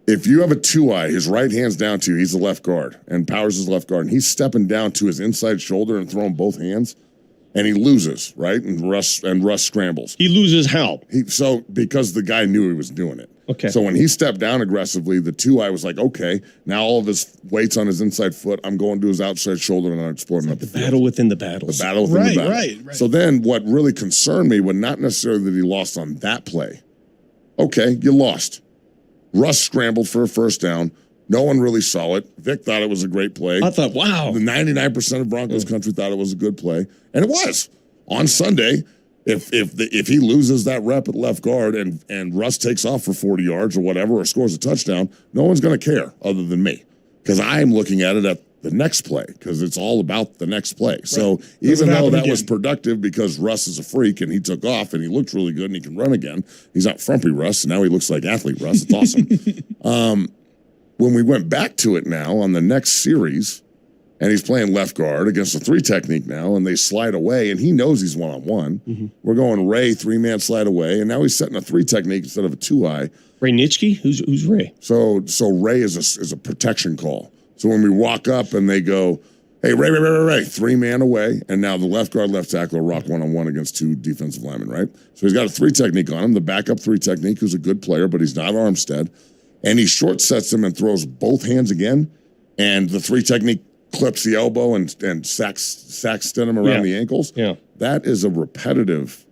If you have a 2-eye, his right hand's down to you, he's the left guard, and Powers is left guard, and he's stepping down to his inside shoulder and throwing both hands, and he loses, right? And Russ scrambles. He loses how? Because the guy knew he was doing it. Okay. So when he stepped down aggressively, the 2-eye was okay, now all of his weight's on his inside foot. I'm going to his outside shoulder and I'm exploring up the field. Battle within the battles. The battle within the battle. Right. So then what really concerned me was not necessarily that he lost on that play. Okay, you lost. Russ scrambled for a first down. No one really saw it. Vic thought it was a great play. I thought, wow. The 99% of Broncos country thought it was a good play. And it was. On Sunday, if he loses that rep at left guard and Russ takes off for 40 yards or whatever or scores a touchdown, no one's going to care other than me. Because I'm looking at it at the next play because it's all about the next play. Right. So even though that was productive because Russ is a freak and he took off and he looked really good and he can run again, he's not frumpy Russ, and now he looks like athlete Russ. It's awesome. when we went back to it now on the next series, and he's playing left guard against a 3 technique now, and they slide away, and he knows he's one-on-one. Mm-hmm. We're going Ray 3-man slide away, and now he's setting a 3 technique instead of a 2-eye. Ray Nitschke? Who's Ray? So Ray is a protection call. So when we walk up and they go, hey, Ray, 3-man away, and now the left guard, left tackle rock one-on-one against 2 defensive linemen, right? So he's got a 3 technique on him, the backup 3 technique, who's a good player, but he's not Armstead. And he short sets him and throws both hands again, and the 3 technique clips the elbow and sacks Stenham around the ankles. Yeah. That is a repetitive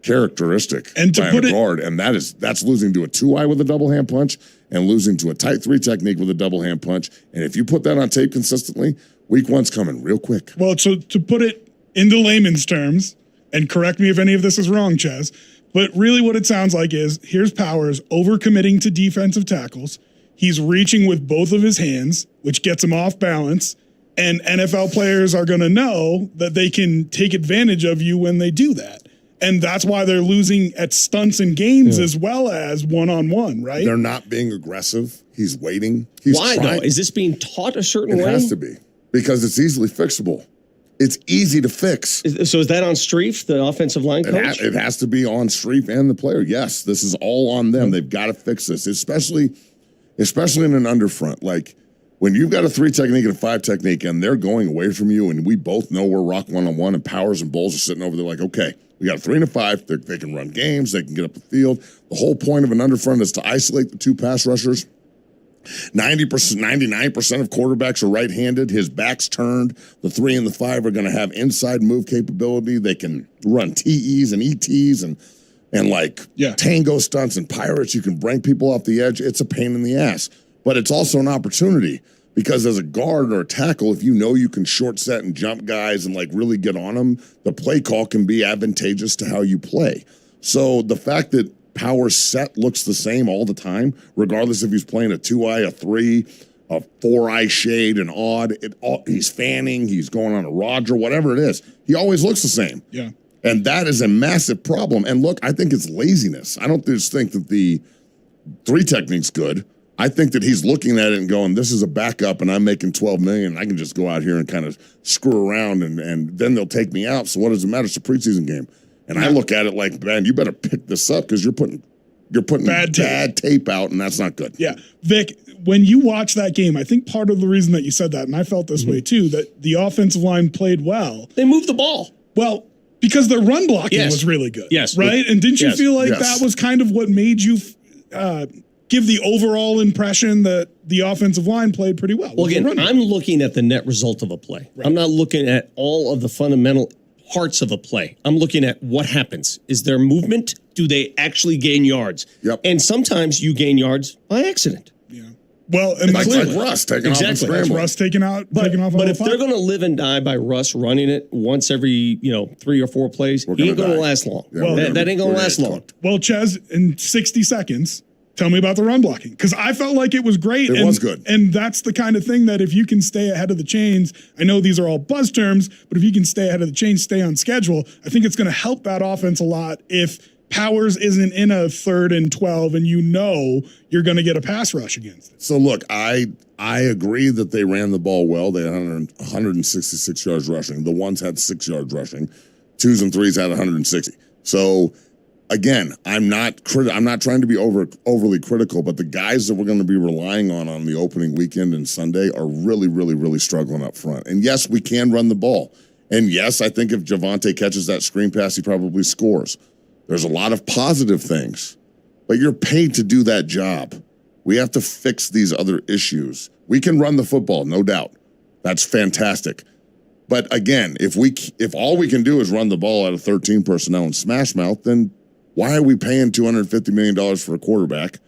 characteristic and to by put a guard, and that's losing to a 2-eye with a double hand punch and losing to a tight 3 technique with a double hand punch. And if you put that on tape consistently, week 1's coming real quick. Well, so to put it into layman's terms, and correct me if any of this is wrong, Ches, but really what it sounds like is here's Powers overcommitting to defensive tackles. He's reaching with both of his hands, which gets him off balance. And NFL players are going to know that they can take advantage of you when they do that. And that's why they're losing at stunts and games as well as one-on-one, right? They're not being aggressive. He's waiting. He's why, trying. though? Is this being taught a certain way? It has to be, because it's easily fixable. It's easy to fix. So is that on Streif, the offensive line coach? It has to be on Streif and the player. Yes, this is all on them. They've got to fix this, especially in an underfront. Like, when you've got a 3 technique and a 5 technique and they're going away from you, and we both know we're rock one-on-one, and Powers and Bowles are sitting over there like, okay, we got a 3 and a 5. They can run games. They can get up the field. The whole point of an underfront is to isolate the 2 pass rushers. 90%, 99% of quarterbacks are right-handed. His back's turned. The 3 and the 5 are going to have inside move capability. They can run TEs and ETs and tango stunts and pirates. You can bring people off the edge. It's a pain in the ass. But it's also an opportunity, because as a guard or a tackle, if you know you can short set and jump guys and really get on them, the play call can be advantageous to how you play. So the fact that Powers' set looks the same all the time, regardless if he's playing a 2-eye, a 3, a 4-eye shade, an odd, he's fanning, he's going on a Roger, whatever it is, he always looks the same. Yeah. And that is a massive problem. And look, I think it's laziness. I don't just think that the 3 technique's good. I think that he's looking at it and going, this is a backup and I'm making $12 million. I can just go out here and kind of screw around and then they'll take me out. So what does it matter? It's a preseason game. And I look at it like, man, you better pick this up, because you're putting bad tape out, and that's not good. Yeah. Vic, when you watch that game, I think part of the reason that you said that, and I felt this way too, that the offensive line played well. They moved the ball. Well, because their run blocking was really good. Yes. Right? And didn't you feel like that was kind of what made you give the overall impression that the offensive line played pretty well? Well, again, I'm looking at the net result of a play. Right. I'm not looking at all of the fundamental parts of a play. I'm looking at what happens. Is there movement? Do they actually gain yards? Yep. And sometimes you gain yards by accident. Yeah. Well, and like Russ taking off and scrambling. Russ taking off. But if they're going to live and die by Russ running it once every 3 or 4 plays, he ain't going to last long. Yeah, well, that ain't going to last long. Well, Ches, in 60 seconds, tell me about the run blocking, because I felt like it was great. It was good. And that's the kind of thing that if you can stay ahead of the chains, I know these are all buzz terms, but if you can stay ahead of the chains, stay on schedule, I think it's going to help that offense a lot if Powers isn't in a 3rd and 12 and you're going to get a pass rush against it. So look, I agree that they ran the ball well. They had 166 yards rushing. The ones had 6 yards rushing. 2s and 3s had 160. So again, I'm not trying to be overly critical, but the guys that we're going to be relying on the opening weekend and Sunday are really, really, really struggling up front. And yes, we can run the ball. And yes, I think if Javonte catches that screen pass, he probably scores. There's a lot of positive things, but you're paid to do that job. We have to fix these other issues. We can run the football, no doubt. That's fantastic. But again, if all we can do is run the ball out of 13 personnel and smash mouth, then why are we paying $250 million for a quarterback?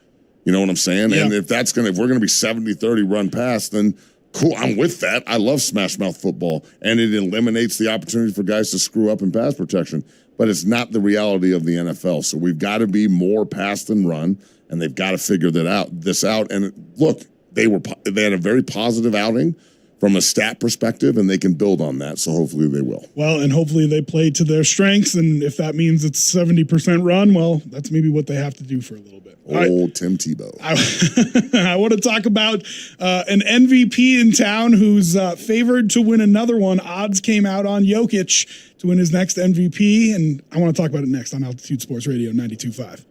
You know what I'm saying? Yeah. And if we're going to be 70-30 run pass, then cool, I'm with that. I love smash mouth football, and it eliminates the opportunity for guys to screw up in pass protection. But it's not the reality of the NFL. So we've got to be more pass than run, and they've got to figure this out. And look, they had a very positive outing from a stat perspective, and they can build on that. So hopefully they will. Well, and hopefully they play to their strengths. And if that means it's 70% run, well, that's maybe what they have to do for a little bit. Old Tim Tebow. I want to talk about an MVP in town who's favored to win another one. Odds came out on Jokic to win his next MVP, and I want to talk about it next on Altitude Sports Radio 92.5.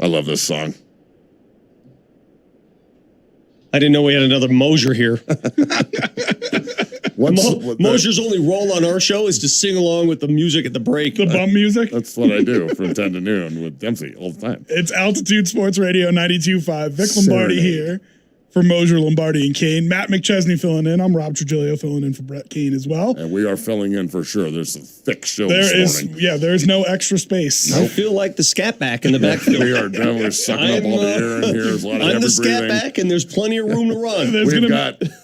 love this song. I didn't know we had another Moser here. Moser's only role on our show is to sing along with the music at the break. The bump music? That's what I do from 10 to noon with Dempsey all the time. It's Altitude Sports Radio 92.5. Vic Lombardi here for Moser, Lombardi, and Kane. Matt McChesney filling in. I'm Rob Trujillo filling in for Brett Kane as well. And we are filling in for sure. There's a thick show this morning. Yeah, there's no extra space. I feel like the scat back in the backfield. We are definitely sucking up all the air in here. There's a lot of I'm the heavy breathing. scat back, and there's plenty of room to run.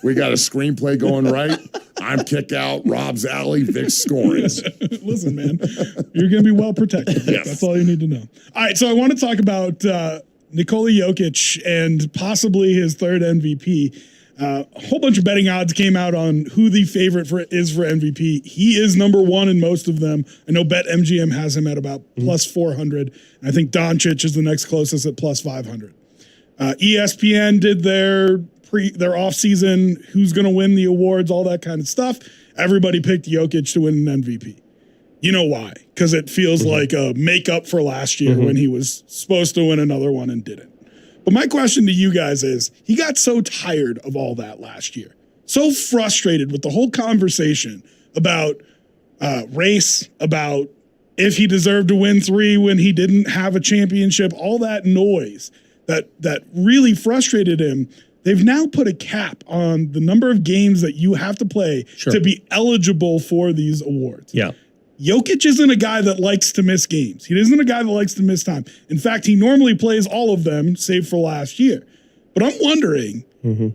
We got a screenplay going right. I'm kick out, Rob's alley, Vic's scoring. Listen, man, you're going to be well protected. Yes. That's all you need to know. All right, so I want to talk about Nikola Jokic and possibly his third MVP. A whole bunch of betting odds came out on who the favorite is for MVP. He is number one in most of them. I know BetMGM has him at about plus 400. And I think Doncic is the next closest at plus 500. ESPN did their offseason, who's going to win the awards, all that kind of stuff. Everybody picked Jokic to win an MVP. You know why? Because it feels like a make-up for last year when he was supposed to win another one and didn't. But my question to you guys is, he got so tired of all that last year, so frustrated with the whole conversation about race, about if he deserved to win 3 when he didn't have a championship, all that noise that really frustrated him. They've now put a cap on the number of games that you have to play to be eligible for these awards. Yeah. Jokic isn't a guy that likes to miss games. He isn't a guy that likes to miss time. In fact, he normally plays all of them, save for last year. But I'm wondering,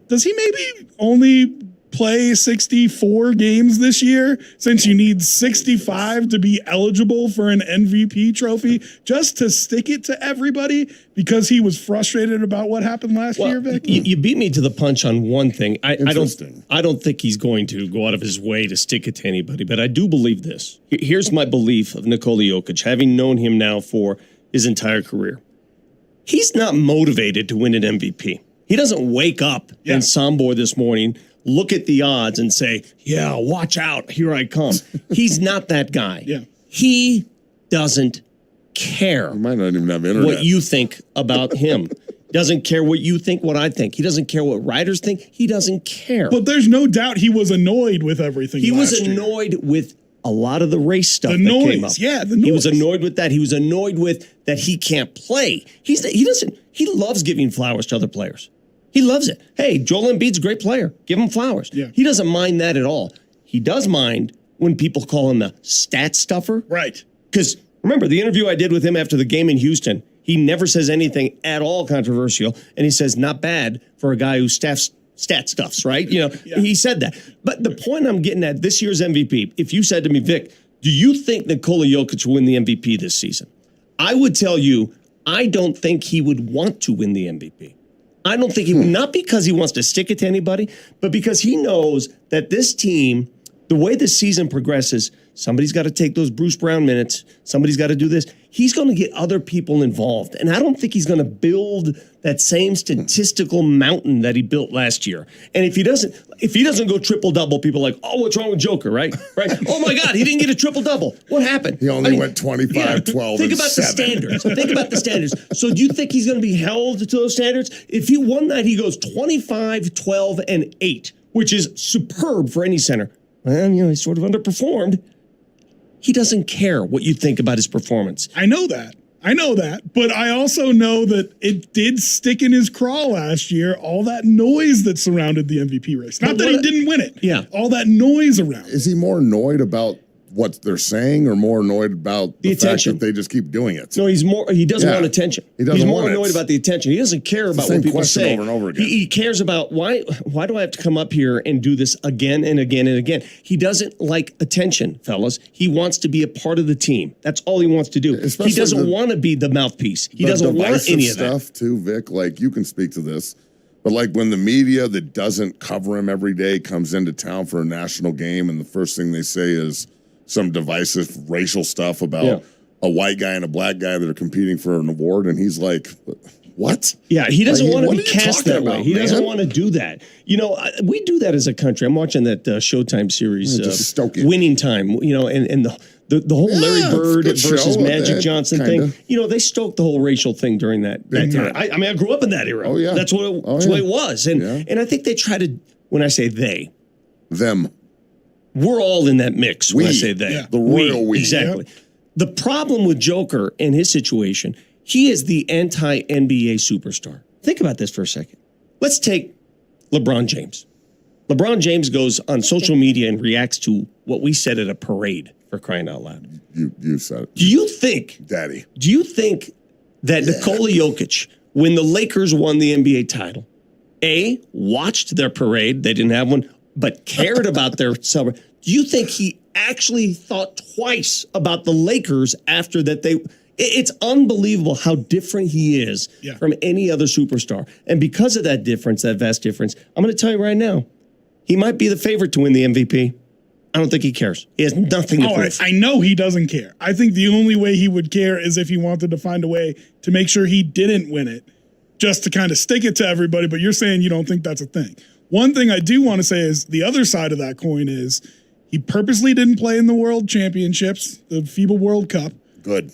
does he maybe only play 64 games this year, since you need 65 to be eligible for an MVP trophy, just to stick it to everybody because he was frustrated about what happened last year, Vic? You beat me to the punch on one thing. I don't think he's going to go out of his way to stick it to anybody, but I do believe this. Here's my belief of Nikola Jokic, having known him now for his entire career. He's not motivated to win an MVP. He doesn't wake up in Sombor this morning, look at the odds and say, yeah, watch out, here I come. He's not that guy. Yeah. He doesn't care. He might not even have internet. What you think about him. Doesn't care what you think, what I think. He doesn't care what writers think. He doesn't care. But there's no doubt he was annoyed with everything. He was annoyed with a lot of the race stuff the that noise. Came up. Yeah, the noise. He was annoyed with that. He was annoyed with that he can't play. He loves giving flowers to other players. He loves it. Hey, Joel Embiid's a great player. Give him flowers. Yeah. He doesn't mind that at all. He does mind when people call him the stat stuffer. Right. Because remember, the interview I did with him after the game in Houston, he never says anything at all controversial. And he says, not bad for a guy who stat stuffs, right? You know, he said that. But the point I'm getting at, this year's MVP, if you said to me, Vic, do you think Nikola Jokic will win the MVP this season? I would tell you, I don't think he would want to win the MVP. I don't think he would, not because he wants to stick it to anybody, but because he knows that this team, the way this season progresses, somebody's got to take those Bruce Brown minutes. Somebody's got to do this. He's going to get other people involved. And I don't think he's going to build that same statistical mountain that he built last year. And if he doesn't go triple-double, people are like, oh, what's wrong with Joker, right? Oh, my God, he didn't get a triple-double. What happened? He only went 25, 12, Think and about 7. the standards. Think about the standards. So do you think he's going to be held to those standards? If he won that, he goes 25, 12, and 8, which is superb for any center. Well, he sort of underperformed. He doesn't care what you think about his performance. I know that. But I also know that it did stick in his craw last year, all that noise that surrounded the MVP race. Not that he didn't win it. Yeah. All that noise around. Is he more annoyed about what they're saying or more annoyed about the fact that they just keep doing it? No, he doesn't want attention. He's more annoyed about the attention. He doesn't care about what people say. Over and over again. He cares about why do I have to come up here and do this again and again and again? He doesn't like attention, fellas. He wants to be a part of the team. That's all he wants to do. He doesn't want to be the mouthpiece. He doesn't want any of that stuff too, Vic. Like, you can speak to this. But like when the media that doesn't cover him every day comes into town for a national game and the first thing they say is some divisive racial stuff about a white guy and a black guy that are competing for an award. And he's like, what? Yeah, he doesn't want to be cast that way. He doesn't want to do that. You know, we do that as a country. I'm watching that Showtime series, Just stoke it. Winning Time, you know, and The whole Larry Bird good versus show. Magic Johnson Kinda. thing, they stoked the whole racial thing during that time. I mean, I grew up in that era. Oh, yeah. That's what it was. And I think they try to, when I say they, them. we're all in that mix when I say they. Yeah. The royal we. Exactly. Yep. The problem with Joker and his situation, he is the anti-NBA superstar. Think about this for a second. Let's take LeBron James. LeBron James goes on social media and reacts to what we said at a parade, for crying out loud. You said it. Do you think that Nikola Jokic, when the Lakers won the NBA title, A, watched their parade, they didn't have one, but cared about their celebration? Do you think he actually thought twice about the Lakers after that? It's unbelievable how different he is from any other superstar. And because of that difference, that vast difference, I'm going to tell you right now, he might be the favorite to win the MVP. I don't think he cares. He has nothing to prove. I know he doesn't care. I think the only way he would care is if he wanted to find a way to make sure he didn't win it, just to kind of stick it to everybody. But you're saying you don't think that's a thing. One thing I do want to say is the other side of that coin is he purposely didn't play in the World Championships, the FIBA World Cup. Good.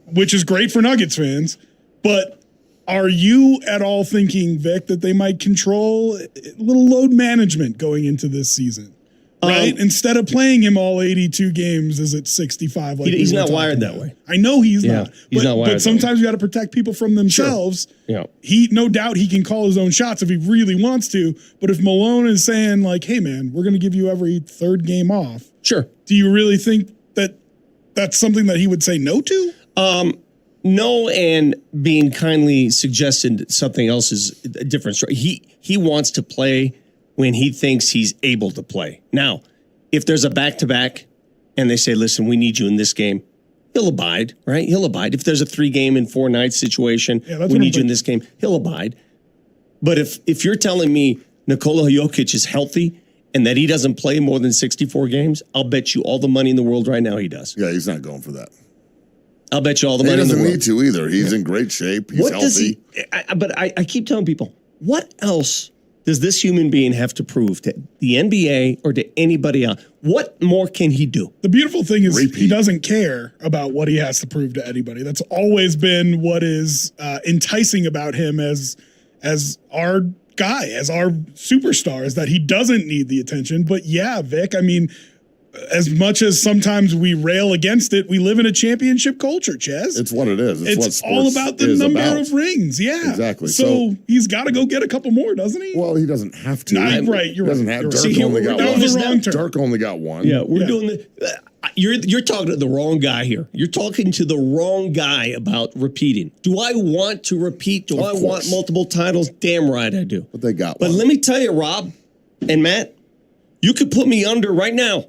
Which is great for Nuggets fans. But are you at all thinking, Vic, that they might control a little load management going into this season? Right? Instead of playing him all 82 games, is it 65? Like he's not wired that way. I know he's not. He's not wired. But sometimes you got to protect people from themselves. Sure. No doubt he can call his own shots if he really wants to. But if Malone is saying like, "Hey man, we're going to give you every third game off," sure. Do you really think that that's something that he would say no to? No, and being kindly suggested something else is a different story. He wants to play when he thinks he's able to play. Now, if there's a back-to-back and they say, listen, we need you in this game, he'll abide, right? He'll abide. If there's a 3-game in 4 nights situation, we need you in this game, he'll abide. But if you're telling me Nikola Jokic is healthy and that he doesn't play more than 64 games, I'll bet you all the money in the world right now he does. Yeah, he's not going for that. I'll bet you all the money in the world. He doesn't need to either. He's in great shape. He's healthy. But I keep telling people, what else does this human being have to prove to the NBA or to anybody else? What more can he do? The beautiful thing is he doesn't care about what he has to prove to anybody. That's always been what is enticing about him as our guy, as our superstar, is that he doesn't need the attention. But yeah, Vic, I mean, as much as sometimes we rail against it, we live in a championship culture, Chaz. It's what it is. It's all about the number of rings. Yeah. Exactly. So he's got to go get a couple more, doesn't he? Well, he doesn't have to. Right. You're doesn't right. Have, Dirk only got one. Dirk only got one. Yeah, we're doing the. You're talking to the wrong guy here. You're talking to the wrong guy about repeating. Do I want to repeat? Do I want multiple titles? Damn right I do. But they got one. But let me tell you, Rob and Matt, you could put me under right now.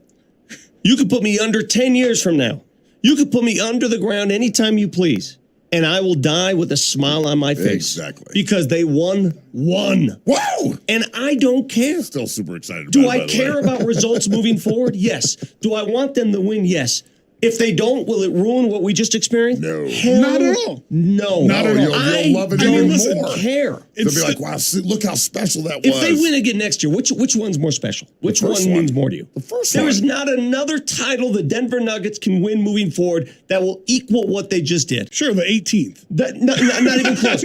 You could put me under 10 years from now. You could put me under the ground anytime you please. And I will die with a smile on my face. Exactly. Because they won. Whoa! And I don't care. Still super excited about Do it, I care about results moving forward? Yes. Do I want them to win? Yes. If they don't, will it ruin what we just experienced? No. Hell not at all. No. Not at all. You'll love it don't more. care. They'll be like, wow, look how special that was. If they win again next year, which one's more special? Which one means more to you? The first one. There is not another title the Denver Nuggets can win moving forward that will equal what they just did. Sure, the 18th. Not even close.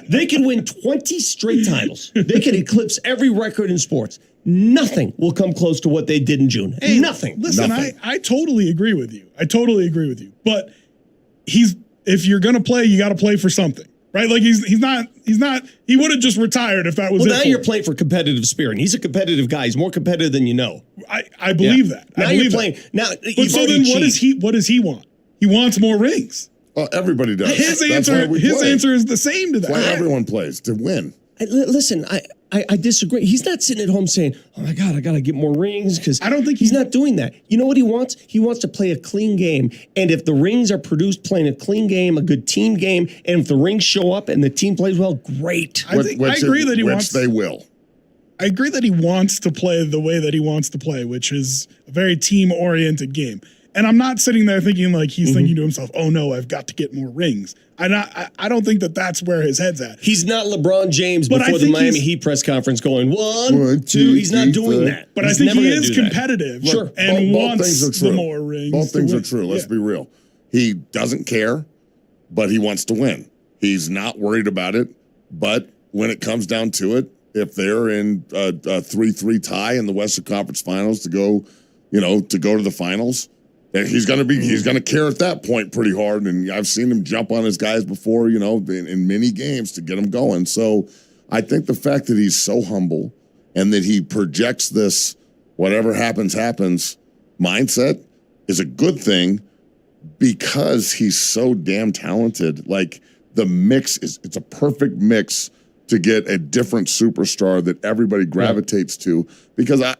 They can win 20 straight titles. They can eclipse every record in sports. Nothing will come close to what they did in June. Hey, Nothing. Listen, Nothing. I totally agree with you. But if you're going to play, you got to play for something, right? Like he would have just retired if that was it. Well, now you're playing for competitive spirit. And he's a competitive guy. He's more competitive than you know. I believe that. Now you're playing. Now, but so then what does he want? He wants more rings. Everybody does. His answer is the same to that. Why everyone plays to win. Listen, I disagree. He's not sitting at home saying, "Oh my God, I got to get more rings," because I don't think he's not doing that. You know what he wants? He wants to play a clean game. And if the rings are produced playing a clean game, a good team game, and if the rings show up and the team plays well, great. I agree that he wants. They will. I agree that he wants to play the way that he wants to play, which is a very team-oriented game. And I'm not sitting there thinking like he's thinking to himself, "Oh no, I've got to get more rings." I don't think that that's where his head's at. He's not LeBron James before the Miami Heat press conference going one, two. He's not doing that. But I think he is competitive, sure, and wants the more rings. Both things are true. Let's be real. He doesn't care, but he wants to win. He's not worried about it. But when it comes down to it, if they're in a 3-3 tie in the Western Conference Finals to go to the finals, then he's going to care at that point pretty hard. And I've seen him jump on his guys before, in many games to get them going. So I think the fact that he's so humble and that he projects this whatever happens mindset is a good thing because he's so damn talented. Like the mix it's a perfect mix to get a different superstar that everybody gravitates to. Because I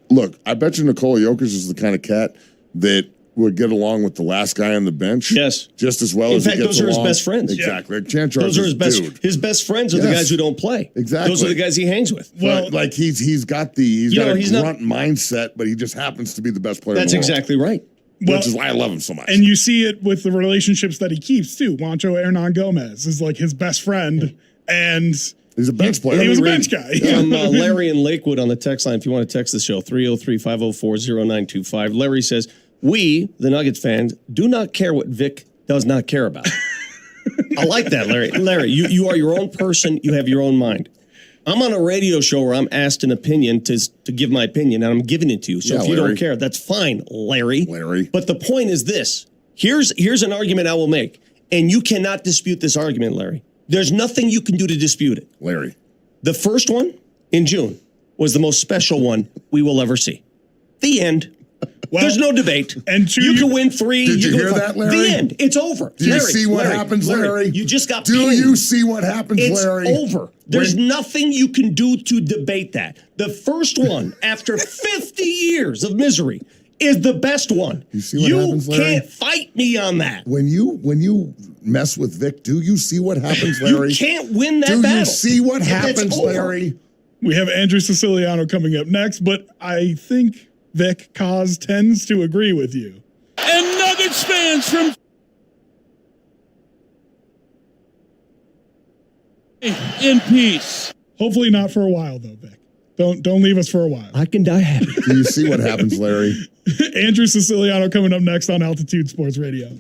bet you Nikola Jokic is the kind of cat that would get along with the last guy on the bench. Yes. Just as well as he gets along. In fact, those are his best friends. Exactly. Yeah. Those are his best friends are the guys who don't play. Exactly. Those are the guys he hangs with. Well, like he's got a grunt mindset, but he just happens to be the best player in the world. That's exactly right. Which is why I love him so much. And you see it with the relationships that he keeps too. Juancho Hernan Gomez is like his best friend, and he's a bench player. He was a bench guy. From Larry in Lakewood on the text line, if you want to text the show, 303-504-0925. Larry says, we, the Nuggets fans, do not care what Vic does not care about. I like that, Larry. Larry, you are your own person. You have your own mind. I'm on a radio show where I'm asked an opinion to give my opinion, and I'm giving it to you. So if you don't care, that's fine, Larry. But the point is this. Here's an argument I will make, and you cannot dispute this argument, Larry. There's nothing you can do to dispute it. Larry. The first one in June was the most special one we will ever see. The end. Well, there's no debate. And you can win 3. Did you hear that, Larry? The end. It's over. Do you see what happens, Larry? You just got pinned. Do you see what happens, Larry? It's over. There's nothing you can do to debate that. The first one, after 50 years of misery, is the best one. You see what happens, Larry? You can't fight me on that. When you mess with Vic, do you see what happens, Larry? You can't win that battle. Do you see what happens, Larry? We have Andrew Siciliano coming up next, but I think Vic Cause tends to agree with you. And Nuggets fans from in peace. Hopefully not for a while, though, Vic. Don't leave us for a while. I can die happy. Do you see what happens, Larry? Andrew Siciliano coming up next on Altitude Sports Radio.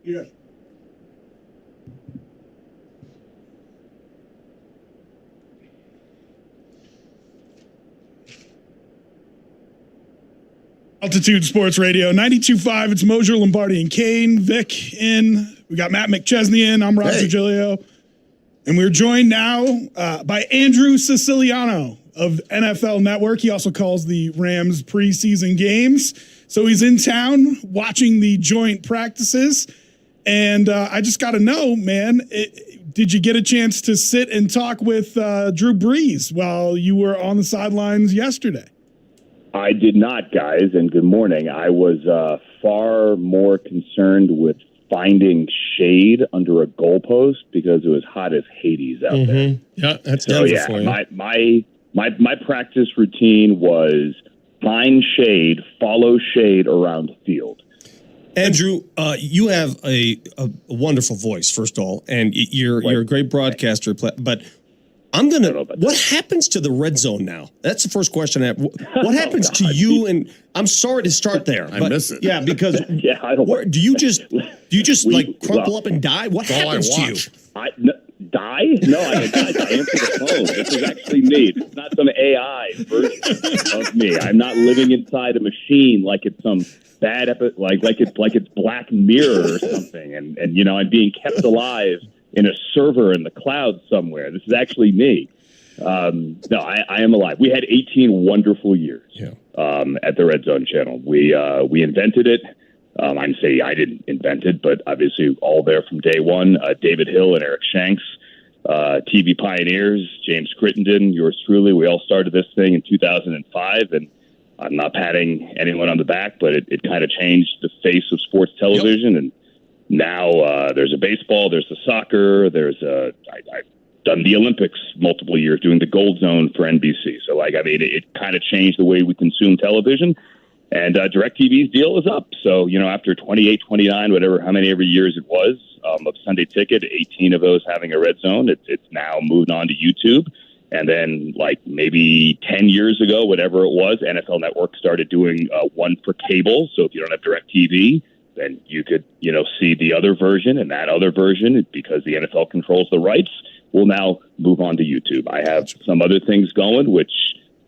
Yeah. Altitude Sports Radio, 92.5. It's Moser, Lombardi, and Kane. Vic in. We got Matt McChesney in. I'm Rob Virgilio. And we're joined now by Andrew Siciliano of NFL Network. He also calls the Rams preseason games. So he's in town watching the joint practices. And I just got to know, man, did you get a chance to sit and talk with Drew Brees while you were on the sidelines yesterday? I did not, guys, and good morning. I was far more concerned with finding shade under a goalpost because it was hot as Hades out there. Yeah, that's Denver for you. My practice routine was find shade, follow shade around the field. Andrew, you have a wonderful voice, first of all, and you're a great broadcaster, but what happens to the red zone now? That's the first question I have. What happens to you? And I'm sorry to start there. I miss it. Yeah, because I don't. Do you just crumple up and die? What happens to you? Die? No, I answer the phone. This is actually me. It's not some AI version of me. I'm not living inside a machine like it's some bad like it's Black Mirror or something. And I'm being kept alive in a server in the cloud somewhere. This is actually me. No, I am alive. We had 18 wonderful years at the Red Zone Channel. We invented it. I'd say I didn't invent it, but obviously all there from day one. David Hill and Eric Shanks, TV pioneers, James Crittenden, yours truly. We all started this thing in 2005, and I'm not patting anyone on the back, but it kind of changed the face of sports television. And now there's a baseball, there's a soccer, I've done the Olympics multiple years doing the Gold Zone for NBC. So it kind of changed the way we consume television. And DirecTV's deal is up. So, after 28, 29, how many every years it was of Sunday Ticket, 18 of those having a red zone, it's now moved on to YouTube. And then maybe 10 years ago, whatever it was, NFL Network started doing one for cable. So if you don't have DirecTV, then you could, see the other version, and that other version, because the NFL controls the rights, will now move on to YouTube. I have some other things going, which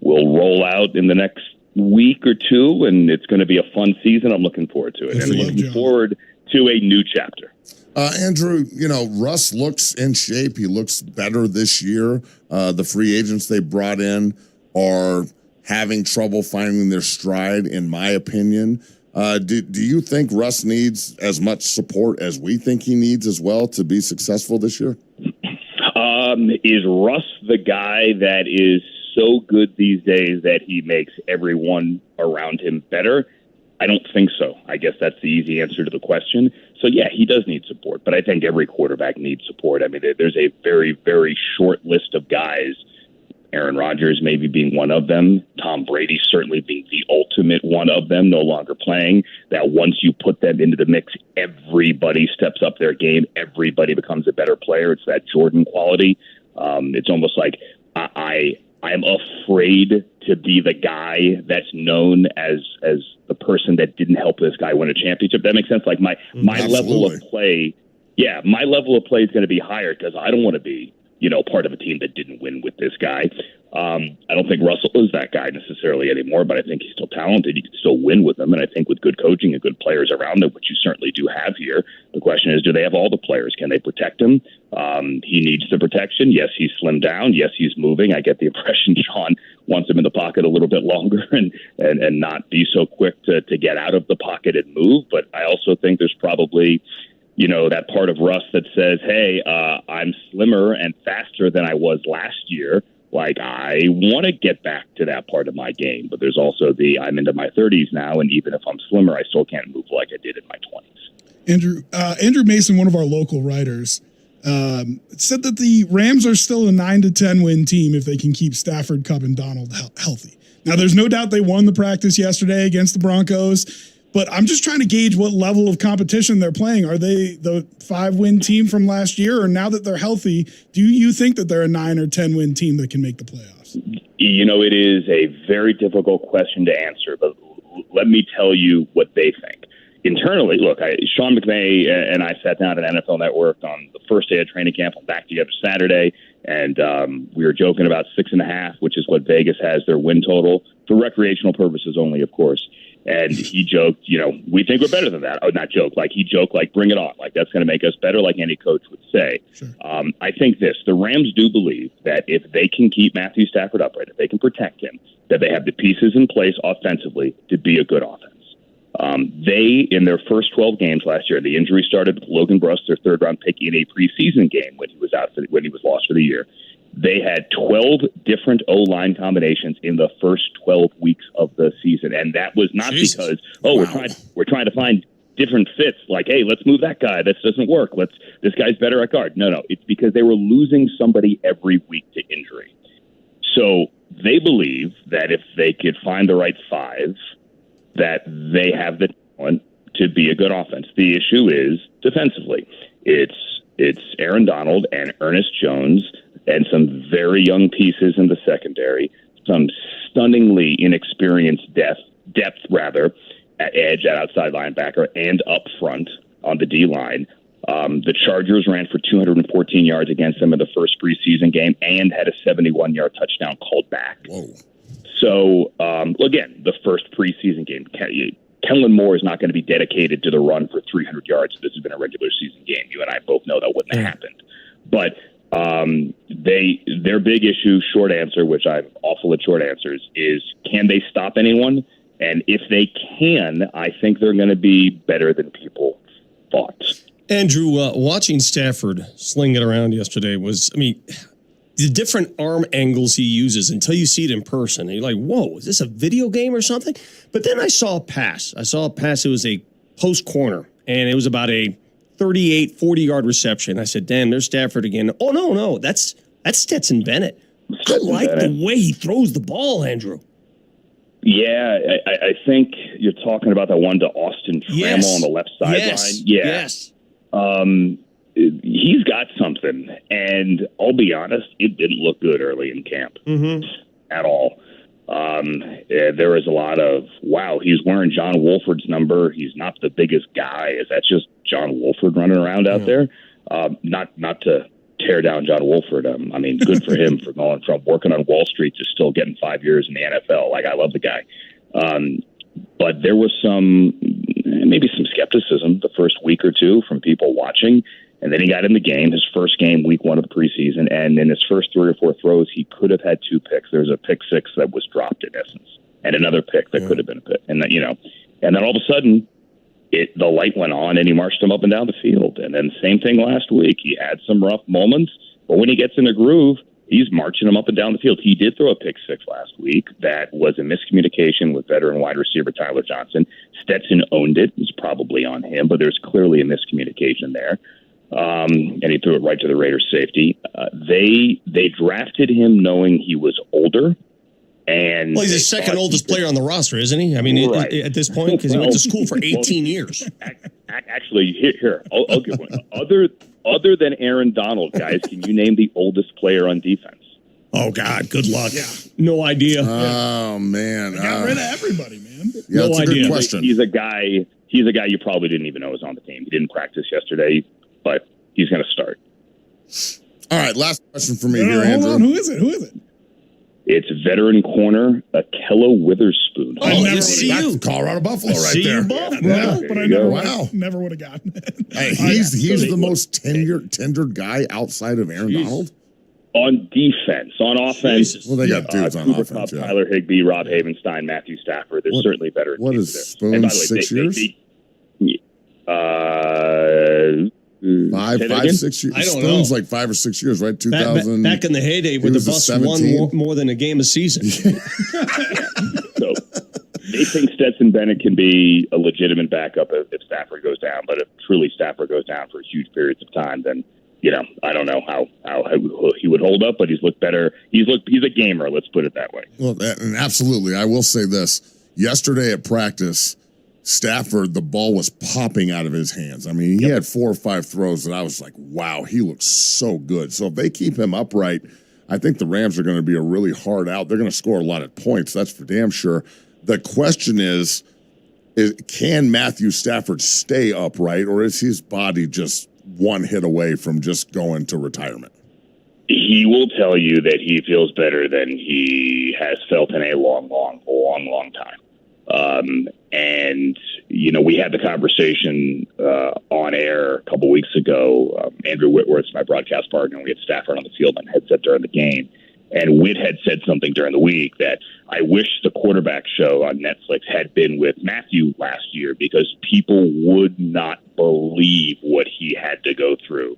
will roll out in the next week or two, and it's going to be a fun season. I'm looking forward to it. And looking forward to a new chapter. Andrew, Russ looks in shape. He looks better this year. The free agents they brought in are having trouble finding their stride, in my opinion. Do you think Russ needs as much support as we think he needs as well to be successful this year? Is Russ the guy that is so good these days that he makes everyone around him better? I don't think so. I guess that's the easy answer to the question. So, yeah, he does need support, but I think every quarterback needs support. I mean, there's a very, very short list of guys, Aaron Rodgers maybe being one of them, Tom Brady certainly being the ultimate one of them, no longer playing, that once you put them into the mix, everybody steps up their game, everybody becomes a better player. It's that Jordan quality. It's almost like I'm afraid to be the guy that's known as the person that didn't help this guy win a championship. That makes sense? Like my level of play, my level of play is going to be higher because I don't want to be, part of a team that didn't win with this guy. I don't think Russell is that guy necessarily anymore, but I think he's still talented. You can still win with him. And I think with good coaching and good players around them, which you certainly do have here, the question is, do they have all the players? Can they protect him? He needs the protection. Yes, he's slimmed down. Yes, he's moving. I get the impression Sean wants him in the pocket a little bit longer and not be so quick to get out of the pocket and move. But I also think there's probably, that part of Russ that says, hey, I'm slimmer and faster than I was last year. Like, I want to get back to that part of my game. But there's also I'm into my 30s now, and even if I'm slimmer, I still can't move like I did in my 20s. Andrew Mason, one of our local writers, said that the Rams are still a 9 to 10 win team if they can keep Stafford, Kupp, and Donald healthy. Now, there's no doubt they won the practice yesterday against the Broncos, but I'm just trying to gauge what level of competition they're playing. Are they the 5-win team from last year, or now that they're healthy, do you think that they're a 9 or 10 win team that can make the playoffs? It is a very difficult question to answer, but let me tell you what they think. internally, look, Sean McVay and I sat down at NFL Network on the first day of training camp. I'm back together Saturday, and we were joking about 6.5, which is what Vegas has their win total for recreational purposes only, of course. And he joked, we think we're better than that. Oh, not joke. Like he joked, like bring it on. Like that's going to make us better, like any coach would say. Sure. I think the Rams do believe that if they can keep Matthew Stafford upright, if they can protect him, that they have the pieces in place offensively to be a good offense. They, in their first 12 games last year, the injury started with Logan Bruss, their third-round pick, in a preseason game when he was lost for the year. They had 12 different O-line combinations in the first 12 weeks of the season, and that was not because we're trying to find different fits. Like, hey, let's move that guy. This doesn't work. This guy's better at guard. No, it's because they were losing somebody every week to injury. So they believe that if they could find the right 5, that they have the talent to be a good offense. The issue is defensively. It's Aaron Donald and Ernest Jones and some very young pieces in the secondary, some stunningly inexperienced depth at edge, at outside linebacker, and up front on the D-line. The Chargers ran for 214 yards against them in the first preseason game and had a 71-yard touchdown called back. Whoa. So, again, the first preseason game, Kellen Moore is not going to be dedicated to the run for 300 yards. This has been a regular season game. You and I both know that wouldn't have happened. But their big issue, short answer, which I'm awful at short answers, is can they stop anyone? And if they can, I think they're going to be better than people thought. Andrew, watching Stafford sling it around yesterday the different arm angles he uses until you see it in person. And you're like, whoa, is this a video game or something? But then I saw a pass. It was a post corner, and it was about a 38, 40-yard reception. I said, damn, there's Stafford again. Oh, no, that's Stetson Bennett. I like the way he throws the ball, Andrew. Yeah, I think you're talking about that one to Austin Trammell on the left sideline. Yes. He's got something, and I'll be honest, it didn't look good early in camp at all. There was a lot of, wow, he's wearing John Wolford's number. He's not the biggest guy. Is that just John Wolford running around out there? Not to tear down John Wolford. Good for him for going from working on Wall Street to still getting 5 years in the NFL. Like, I love the guy. But there was maybe some skepticism the first week or two from people watching. And then he got in the game, his first game, week 1 of the preseason. And in his first 3 or 4 throws, he could have had 2 picks. There was a pick 6 that was dropped in essence, and another pick that could have been a pick. And then all of a sudden, the light went on, and he marched him up and down the field. And then same thing last week. He had some rough moments, but when he gets in a groove, he's marching him up and down the field. He did throw a pick 6 last week. That was a miscommunication with veteran wide receiver Tyler Johnson. Stetson owned it. It was probably on him, but there's clearly a miscommunication there. And he threw it right to the Raiders' safety. They drafted him knowing he was older. And he's the second oldest player on the roster, isn't he? Right. At this point, because he went to school for 18 years. Actually, here, I'll give one. Other than Aaron Donald, guys, can you name the oldest player on defense? Oh, God, good luck. Yeah. No idea. Oh, man. They got rid of everybody, man. Yeah, that's a good question. He's a guy you probably didn't even know was on the team. He didn't practice yesterday, but he's going to start. All right, last question for me here, Andrew. Hold on. Who is it? It's veteran corner Akello Witherspoon. That's Colorado Buffalo right there. But I never would have gotten it. Hey, he's the most tenured guy outside of Aaron Donald? On defense. On offense. Well, they got dudes on Cooper offense. Kupp, Tyler Higbee, Rob Havenstein, Matthew Stafford. There's certainly better. What is Spoon, 6 years? 5, 6 years. I don't Spoon's know. like 5 or 6 years, right? 2000. Back in the heyday where the Buffs won more than a game a season. So they think Stetson Bennett can be a legitimate backup if Stafford goes down. But if truly Stafford goes down for huge periods of time, then I don't know how he would hold up. But he's looked better. He's a gamer. Let's put it that way. Well, and absolutely, I will say this: yesterday at practice, Stafford, the ball was popping out of his hands. He had 4 or 5 throws that I was like, wow, he looks so good. So if they keep him upright, I think the Rams are going to be a really hard out. They're going to score a lot of points. That's for damn sure. The question is, Can Matthew Stafford stay upright, or is his body just one hit away from just going to retirement? He will tell you that he feels better than he has felt in a long time. And, you know, we had the conversation on air a couple weeks ago. Andrew Whitworth's my broadcast partner, and we had Stafford on the field on headset during the game. And Whit had said something during the week that I wish the quarterback show on Netflix had been with Matthew last year, because people would not believe what he had to go through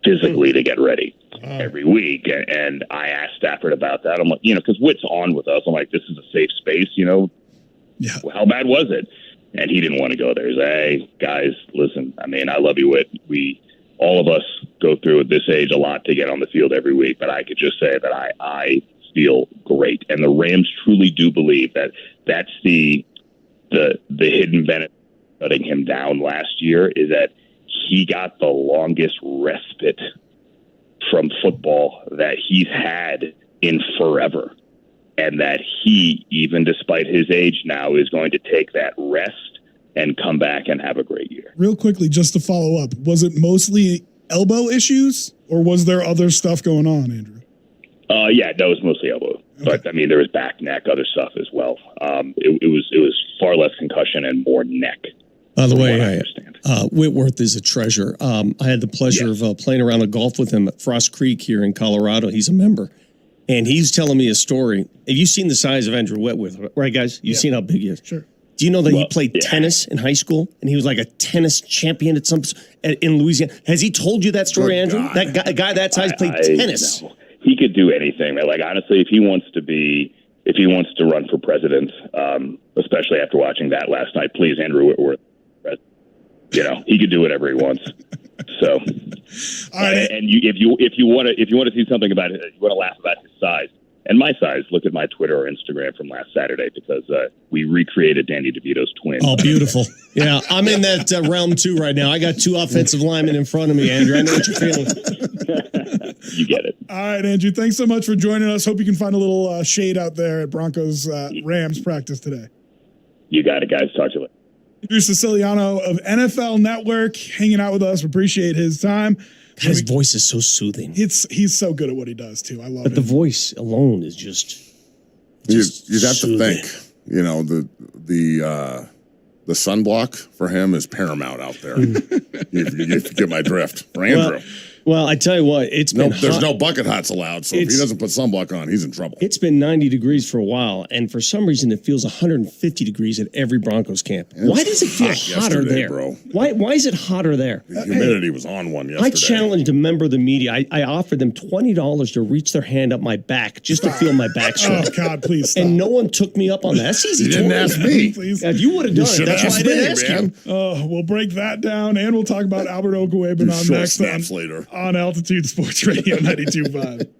physically to get ready every week. And I asked Stafford about that. I'm like, you know, because Whit's on with us. I'm like, this is a safe space, you know. Yeah. Well, how bad was it? And he didn't want to go there. He's like, hey, guys, listen, I mean, I love you, Whit. All of us go through at this age a lot to get on the field every week, but I could just say that I feel great. And the Rams truly do believe that that's the hidden benefit of shutting him down last year, is that he got the longest respite from football that he's had in forever. And that he, even despite his age now, is going to take that rest and come back and have a great year. Real quickly, just to follow up, was it mostly elbow issues, or was there other stuff going on, Andrew? Yeah, no, it was mostly elbow. Okay. But I mean, there was back, neck, other stuff as well. It was far less concussion and more neck. By the way, Whitworth is a treasure. I had the pleasure of playing around a golf with him at Frost Creek here in Colorado. He's a member. And he's telling me a story. Have you seen the size of Andrew Whitworth, right, guys? You've seen how big he is. Sure. Do you know that he played tennis in high school, and he was like a tennis champion in Louisiana? Has he told you that story, Andrew? That guy that size played tennis. No. He could do anything. Like, honestly, if he wants to run for president, especially after watching that last night, please, Andrew Whitworth. You know, he could do whatever he wants. So, and if you want to see something about it, you want to laugh about his size and my size, look at my Twitter or Instagram from last Saturday, because we recreated Danny DeVito's twins. Oh, beautiful. Yeah, I'm in that realm too right now. I got two offensive linemen in front of me, Andrew. I know what you're feeling. You get it. All right, Andrew, thanks so much for joining us. Hope you can find a little shade out there at Broncos Rams practice today. You got it, guys. Talk to you later. Andrew Siciliano of NFL Network hanging out with us. Appreciate his time. God, his voice is so soothing. He's so good at what he does too. I love it. But the voice alone is just you'd have to think, you know, the sunblock for him is paramount out there. you get my drift. For Andrew. Well, I tell you what, there's no bucket hats allowed, so if he doesn't put sunblock on, he's in trouble. It's been 90 degrees for a while, and for some reason it feels 150 degrees at every Broncos camp. Why does it feel hotter there? Bro. Why is it hotter there? The humidity was on one yesterday. I challenged a member of the media. I offered them $20 to reach their hand up my back just to feel my back sweat. Oh, God, please stop. And no one took me up on that. That's easy. You didn't ask me. Please. If you would have done it, that's why I didn't ask you. Oh, we'll break that down, and we'll talk about Albert Okwuegbunam next later on Altitude Sports Radio 92.5.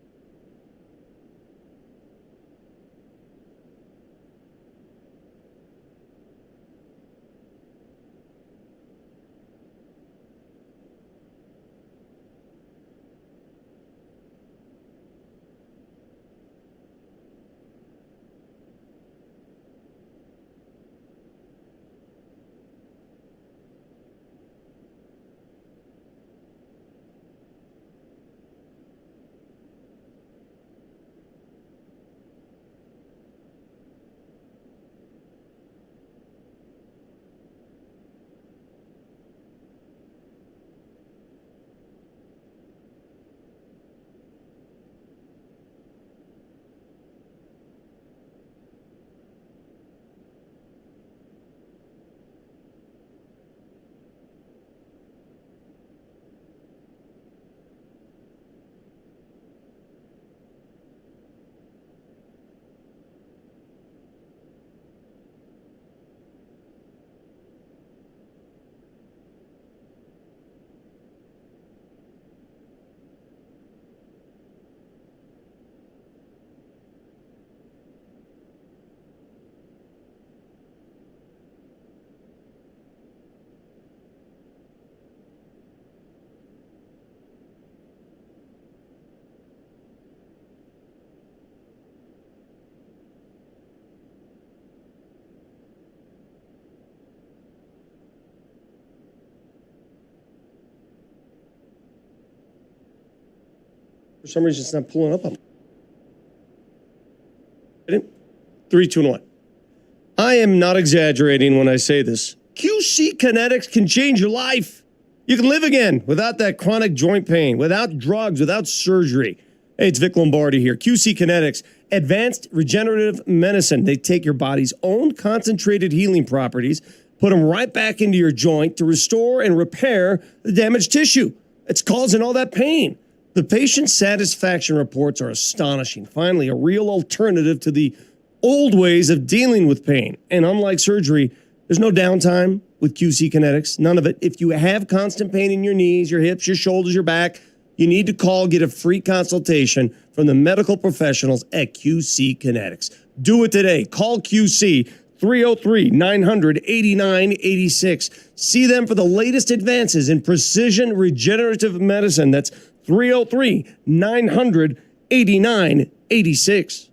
For some reason, it's not pulling up on me. 3, 2, and 1. I am not exaggerating when I say this. QC Kinetics can change your life. You can live again without that chronic joint pain, without drugs, without surgery. Hey, it's Vic Lombardi here. QC Kinetics, advanced regenerative medicine. They take your body's own concentrated healing properties, put them right back into your joint to restore and repair the damaged tissue. It's causing all that pain. The patient satisfaction reports are astonishing. Finally, a real alternative to the old ways of dealing with pain. And unlike surgery, there's no downtime with QC Kinetics. None of it. If you have constant pain in your knees, your hips, your shoulders, your back, you need to get a free consultation from the medical professionals at QC Kinetics. Do it today. Call QC 303-900-8986. See them for the latest advances in precision regenerative medicine. That's 303-900-8986.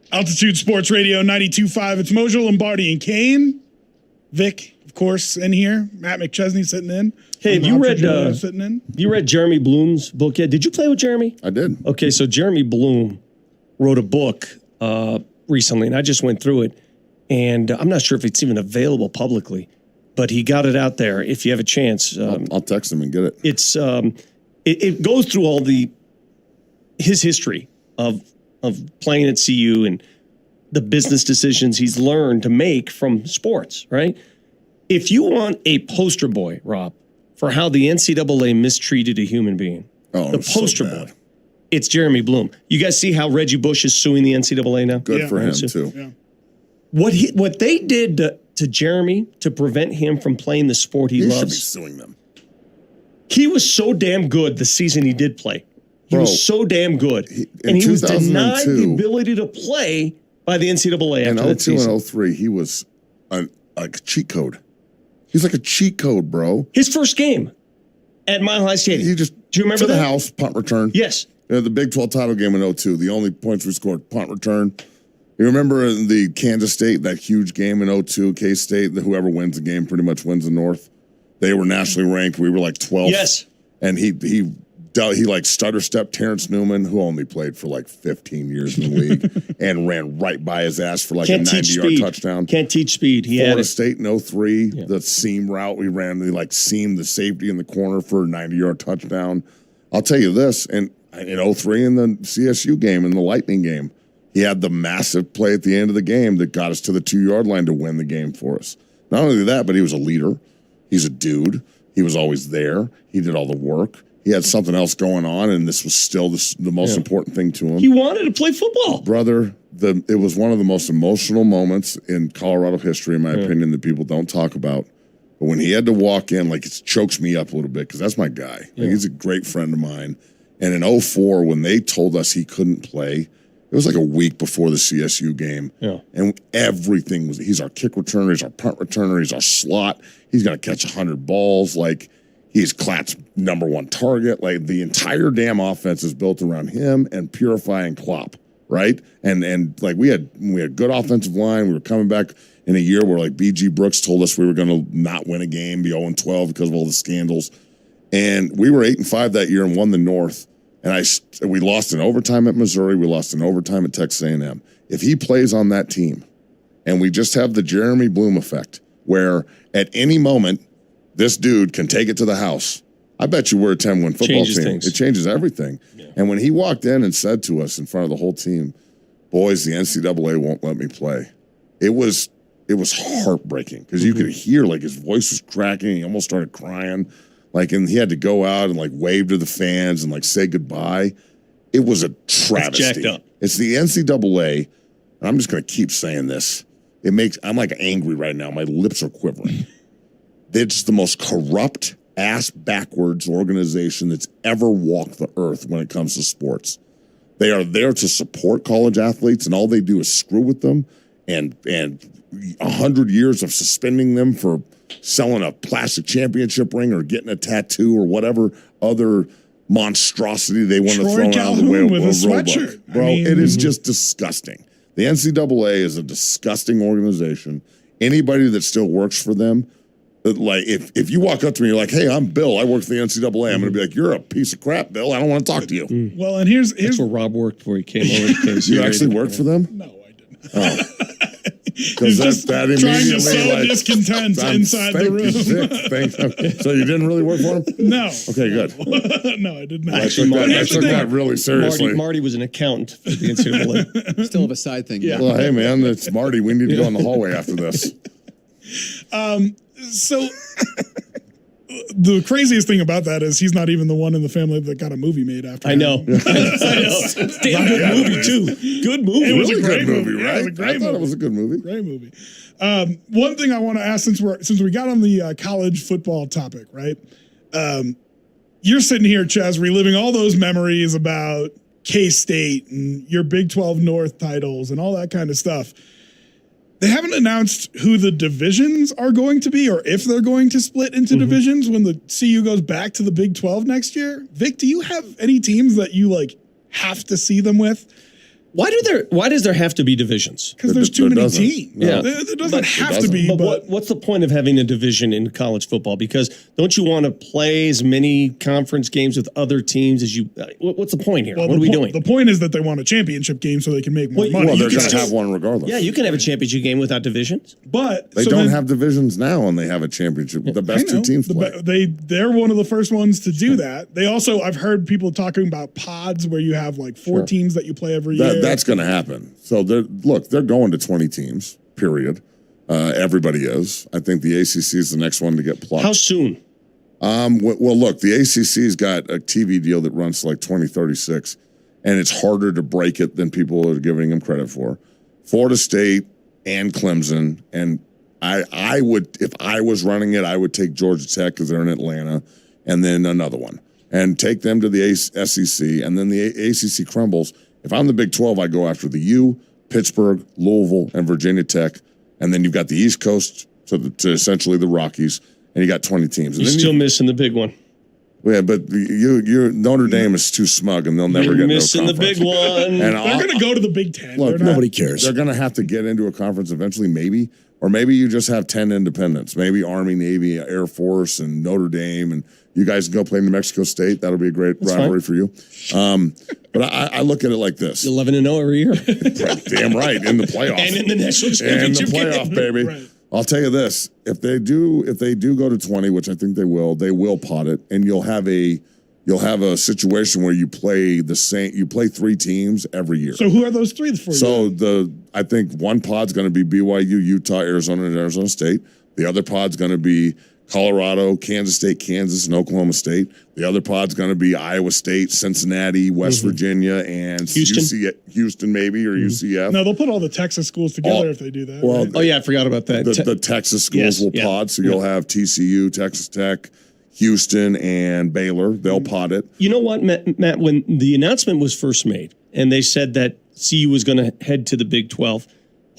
Altitude Sports Radio 92.5. It's Moser, Lombardi, and Kane. Vic, of course, in here. Matt McChesney sitting in. Hey, have you read Jeremy Bloom's book yet? Did you play with Jeremy? I did. Okay, so Jeremy Bloom wrote a book recently, and I just went through it, and I'm not sure if it's even available publicly, but he got it out there. If you have a chance, I'll text him and get it. It's it goes through all his history of playing at CU and the business decisions he's learned to make from sports, right? If you want a poster boy, Rob, for how the NCAA mistreated a human being, the poster boy, it's Jeremy Bloom. You guys see how Reggie Bush is suing the NCAA now? Good for him, too. Yeah. What they did to Jeremy to prevent him from playing the sport he loves. Should be suing them. He was so damn good the season he did play He was so damn good. And he was denied the ability to play by the NCAA after that season. In 02 and 03, he was a cheat code. He's like a cheat code, bro. His first game at Mile High Stadium. Do you remember to that? the house, punt return. Yes. The Big 12 title game in 02, the only points we scored, punt return. You remember in the Kansas State, that huge game in 02, K-State, whoever wins the game pretty much wins the North. They were nationally ranked. We were like 12th. Yes. And he like stutter stepped Terrence Newman, who only played for like 15 years in the league, and ran right by his ass for like a 90-yard touchdown. Can't teach speed. Florida State in 03, the seam route we ran, they like seamed the safety in the corner for a 90-yard touchdown. I'll tell you this, and in 03 in the CSU game, in the Lightning game, he had the massive play at the end of the game that got us to the 2-yard line to win the game for us. Not only that, but he was a leader. He's a dude. He was always there. He did all the work. He had something else going on, and this was still the most important thing to him. He wanted to play football. Brother, it was one of the most emotional moments in Colorado history, in my opinion, that people don't talk about. But when he had to walk in, like, it chokes me up a little bit because that's my guy. Like, he's a great friend of mine. And in 04, when they told us he couldn't play, it was like a week before the CSU game. Yeah. And everything was, he's our kick returner, he's our punt returner, he's our slot. He's going to catch 100 balls. Like, he's Klatt's number one target. Like, the entire damn offense is built around him and Purify and Klopp, right? And like, we had good offensive line. We were coming back in a year where, like, B.G. Brooks told us we were going to not win a game, be 0-12 because of all the scandals. And we were 8-5 that year and won the North. And we lost in overtime at Missouri. We lost in overtime at Texas A&M. If he plays on that team, and we just have the Jeremy Bloom effect, where at any moment this dude can take it to the house, I bet you we're a 10-win football team. Things. It changes everything. Yeah. And when he walked in and said to us in front of the whole team, "Boys, the NCAA won't let me play," it was heartbreaking because you could hear, like, his voice was cracking. He almost started crying. Like, and he had to go out and, like, wave to the fans and, like, say goodbye. It was a travesty. It's jacked up. It's the NCAA, and I'm just going to keep saying this. I'm, like, angry right now. My lips are quivering. It's the most corrupt, ass-backwards organization that's ever walked the earth when it comes to sports. They are there to support college athletes, and all they do is screw with them and 100 years of suspending them for selling a plastic championship ring or getting a tattoo or whatever other monstrosity they want to throw around the way with a sweatshirt. Bro, it is just disgusting. The NCAA is a disgusting organization. Anybody that still works for them, like, if you walk up to me, you're like, "Hey, I'm Bill. I work for the NCAA." I'm going to be like, "You're a piece of crap, Bill. I don't want to talk to you." Well, and here's That's where Rob worked before he came over to KC. You actually worked for them? No, I didn't. Oh. He's just trying to sow discontent inside the room. So you didn't really work for him? No. Okay, good. No, I did not. I took that really seriously. Marty was an accountant for the NCAA. Still have a side thing. Yeah. Well, hey, man, it's Marty. We need to go in the hallway after this. So the craziest thing about that is he's not even the one in the family that got a movie made after. I know. I know. Damn good movie too. Good movie. It was really a great good movie, right? Yeah, it was a great movie. It was a good movie. Great movie. One thing I want to ask, since we got on the college football topic, right? You're sitting here, Chaz, reliving all those memories about K-State and your Big 12 North titles and all that kind of stuff. They haven't announced who the divisions are going to be or if they're going to split into divisions when the CU goes back to the Big 12 next year. Vic, do you have any teams that you, like, have to see them with? Why does there have to be divisions? Because there's too many teams. No. Yeah, there doesn't have to be. But what's the point of having a division in college football? Because don't you want to play as many conference games with other teams as you? What's the point here? Well, what are we doing? The point is that they want a championship game so they can make more money. Well, they're going to have one regardless. Yeah, you can have a championship game without divisions. But they don't have divisions now, and they have a championship. The best two teams play. They're one of the first ones to do that. They also, I've heard people talking about pods where you have like four teams that you play every year. That's going to happen. So they're going to 20 teams, period. Everybody is. I think the ACC is the next one to get plucked. How soon? Well, look, the ACC's got a TV deal that runs to like 2036, and it's harder to break it than people are giving them credit for. Florida State and Clemson, and I would, if I was running it, I would take Georgia Tech because they're in Atlanta, and then another one. and take them to the SEC, and then the ACC crumbles. If I'm the Big 12, I go after the U, Pittsburgh, Louisville, and Virginia Tech, and then you've got the East Coast to essentially the Rockies, and you got 20 teams. And You're then still missing the big one. Yeah, but you're Notre Dame is too smug, and they'll never get missing no the big conference. one. And They're going to go to the Big Ten. Look, nobody cares. They're going to have to get into a conference eventually, maybe. Or maybe you just have 10 independents. Maybe Army, Navy, Air Force, and Notre Dame, and you guys can go play New Mexico State. That'll be a great rivalry for you. But I look at it like this. 11-0 every year. Damn right, in the playoff. And in the national championship And the playoff, game. baby. Right. I'll tell you this. If they do go to 20, which I think they will pot it, and you'll have a situation where you play 3 teams every year. So who are those 3 for you? So I think one pod's going to be BYU, Utah, Arizona, and Arizona State. The other pod's going to be Colorado, Kansas State, Kansas, and Oklahoma State. The other pod's going to be Iowa State, Cincinnati, West Virginia, and Houston maybe, or UCF. No, they'll put all the Texas schools together if they do that. Well, right? Oh, yeah, I forgot about that. The Texas schools will pod, so you'll have TCU, Texas Tech, Houston, and Baylor. They'll pod it. You know what, Matt, when the announcement was first made and they said that CU was going to head to the Big 12,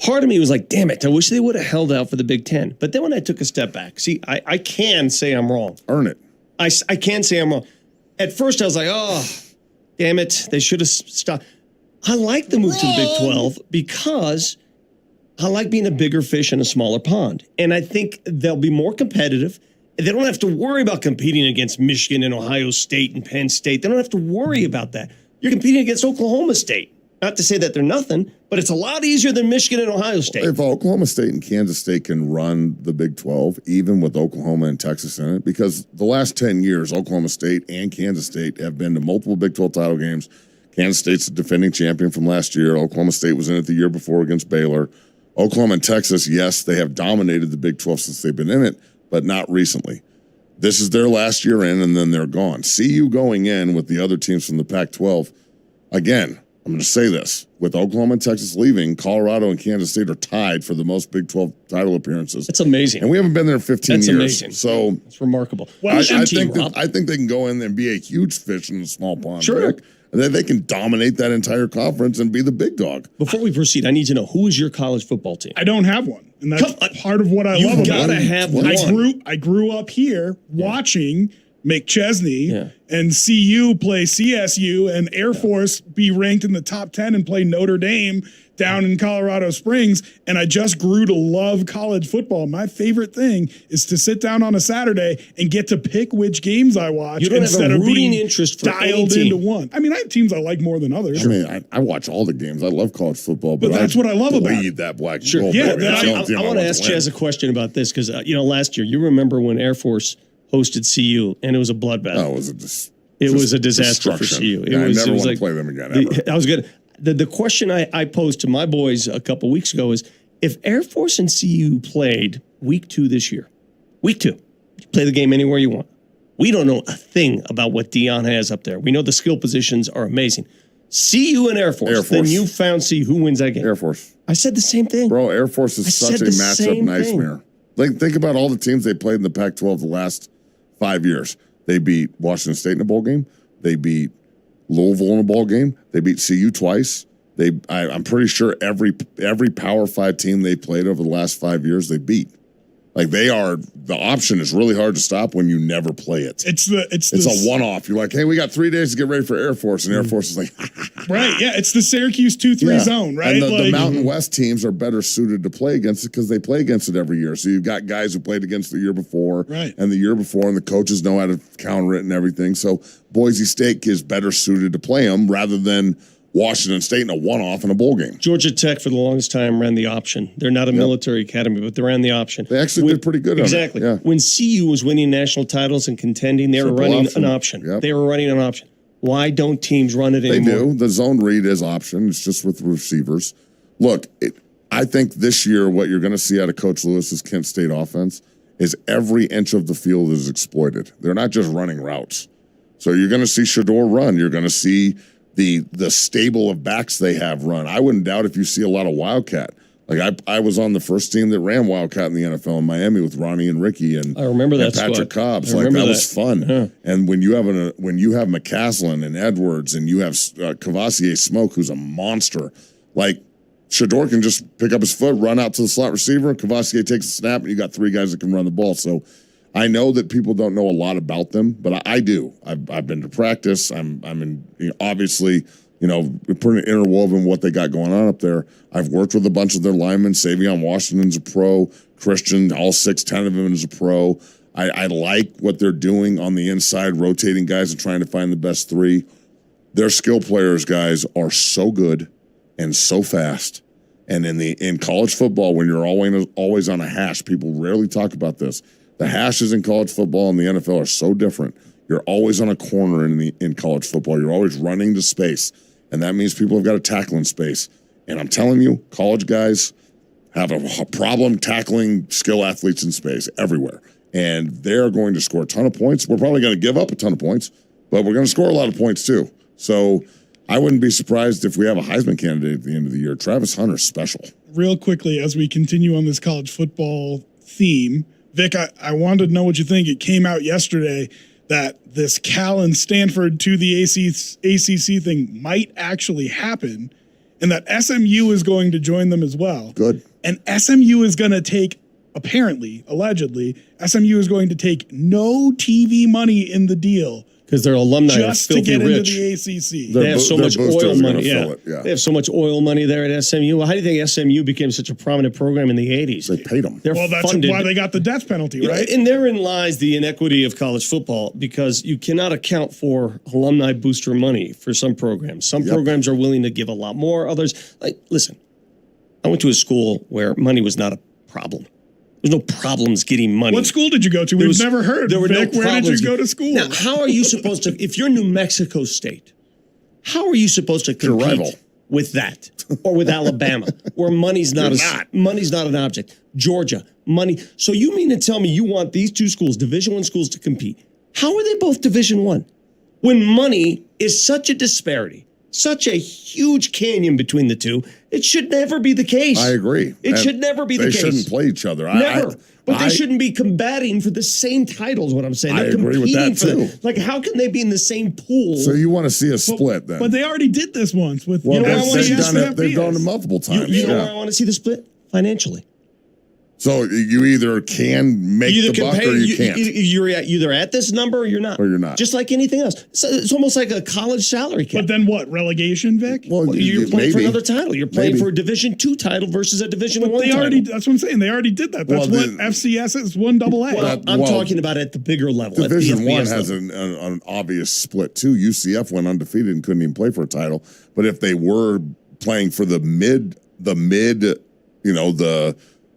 part of me was like, damn it, I wish they would have held out for the Big 10. But then when I took a step back, see, I can say I'm wrong. Earn it. I can say I'm wrong. At first, I was like, oh, damn it, they should have stopped. I like the move to the Big 12 because I like being a bigger fish in a smaller pond. And I think they'll be more competitive. They don't have to worry about competing against Michigan and Ohio State and Penn State. They don't have to worry about that. You're competing against Oklahoma State. Not to say that they're nothing, but it's a lot easier than Michigan and Ohio State. If Oklahoma State and Kansas State can run the Big 12, even with Oklahoma and Texas in it, because the last 10 years, Oklahoma State and Kansas State have been to multiple Big 12 title games. Kansas State's the defending champion from last year. Oklahoma State was in it the year before against Baylor. Oklahoma and Texas, yes, they have dominated the Big 12 since they've been in it, but not recently. This is their last year in, and then they're gone. CU going in with the other teams from the Pac-12, again, I'm going to say this. With Oklahoma and Texas leaving, Colorado and Kansas State are tied for the most Big 12 title appearances. That's amazing. And we haven't been there in 15 years. Amazing. So it's remarkable. I think they can go in and be a huge fish in a small pond. Sure. Rick, and then they can dominate that entire conference and be the big dog. Before we proceed, I need to know, who is your college football team? I don't have one. And that's part of what I love about it. You've got to have one. I grew up here watching McChesney and CU play CSU and Air Force be ranked in the top 10 and play Notre Dame down in Colorado Springs. And I just grew to love college football. My favorite thing is to sit down on a Saturday and get to pick which games I watch instead of being interest for dialed into one. I mean, I have teams I like more than others. I mean, I watch all the games. I love college football, but that's what I love about it. That black and Sure. gold. Yeah, baby. I want to ask Chaz a question about this because, last year, you remember when Air Force hosted CU and it was a bloodbath. Oh, it was a disaster for CU. I never want to play them again, ever. I was good. The question I posed to my boys a couple weeks ago is, if Air Force and CU played week 2 this year, week 2, you play the game anywhere you want. We don't know a thing about what Dion has up there. We know the skill positions are amazing. CU and Air Force. Then you found CU. Who wins that game? Air Force. I said the same thing. Bro, Air Force is such a matchup nightmare. Like, think about all the teams they played in the Pac-12 the last 5 years. They beat Washington State in a bowl game. They beat Louisville in a bowl game. They beat CU twice. I'm pretty sure every Power 5 team they played over the last 5 years, they beat. Like, the option is really hard to stop when you never play it. It's a one-off. You're like, hey, we got 3 days to get ready for Air Force, and Air Force is like, right, yeah, it's the Syracuse 2-3 zone, right? And the Mountain West teams are better suited to play against it because they play against it every year. So you've got guys who played against the year before, and the year before, and the coaches know how to counter it and everything. So Boise State is better suited to play them rather than Washington State in a one-off in a bowl game. Georgia Tech, for the longest time, ran the option. They're not a military academy, but they ran the option. They actually did pretty good exactly. on it. When CU was winning national titles and contending, they were running an option. Yep. They were running an option. Why don't teams run it anymore? They do. The zone read is option. It's just with receivers. Look, I think this year what you're going to see out of Coach Lewis's Kent State offense is every inch of the field is exploited. They're not just running routes. So you're going to see Shador run. You're going to see the stable of backs they have run. I wouldn't doubt if you see a lot of Wildcat. Like I was on the first team that ran Wildcat in the NFL in Miami with Ronnie and Ricky and I remember that Patrick squad. Cobbs. Like that was fun. Yeah. And when you have McCaslin and Edwards and you have Cavassier Smoke, who's a monster, like Shador can just pick up his foot, run out to the slot receiver. Cavassier takes a snap, and you got 3 guys that can run the ball. So I know that people don't know a lot about them, but I do. I've been to practice. I'm in, obviously. Pretty interwoven what they got going on up there. I've worked with a bunch of their linemen. Savion Washington's a pro. Christian, all 6'10" of them is a pro. I like what they're doing on the inside, rotating guys and trying to find the best 3. Their skill players, guys, are so good and so fast. And in college football, when you're always on a hash, people rarely talk about this. The hashes in college football and the NFL are so different. You're always on a corner in college football. You're always running to space. And that means people have got to tackle in space. And I'm telling you, college guys have a problem tackling skill athletes in space everywhere. And they're going to score a ton of points. We're probably going to give up a ton of points, but we're going to score a lot of points too. So I wouldn't be surprised if we have a Heisman candidate at the end of the year. Travis Hunter's special. Real quickly, as we continue on this college football theme, Vic, I wanted to know what you think. It came out yesterday that this Cal and Stanford to the ACC thing might actually happen, and that SMU is going to join them as well. Good. And SMU is going to take, allegedly, SMU is going to take no TV money in the deal. Because their alumni just are filthy to get rich. into the ACC. They have so much oil money. Yeah. Yeah. They have so much oil money there at SMU. Well, how do you think SMU became such a prominent program in the 80s? They paid them. They're That's funded. why they got the death penalty, right? And therein lies the inequity of college football, because you cannot account for alumni booster money for some programs. Some programs are willing to give a lot more. Others, listen, I went to a school where money was not a problem. There's no problems getting money. What school did you go to? We've never heard. There were Vic, no where did problems. you go to school? Now, how are you supposed to, if you're New Mexico State, how are you supposed to compete with that? Or with Alabama, where money's not an object. Georgia, money. So you mean to tell me you want these 2 schools, Division I schools, to compete? How are they both Division I? When money is such a disparity, such a huge canyon between the two, it should never be the case. I agree. It should never be the case. They shouldn't play each other. Never. But they shouldn't be combating for the same titles, what I'm saying. They're agree with that, too. Like, how can they be in the same pool? So you want to see a split then? But they already did this once with. Well, they've done it multiple times. You know where I want to see the split? Financially. So you either can make the buck or you can't. You're either at this number or you're not. Or you're not. Just like anything else. It's almost like a college salary cap. But then what? Relegation, Vic? Well, you're playing for another title. You're playing Maybe. for a Division II title versus a Division I title. That's what I'm saying. They already did that. That's what FCS is, 1AA. Well, I'm talking about at the bigger level. Division I at the has an obvious split too. UCF went undefeated and couldn't even play for a title. But if they were playing for the mid,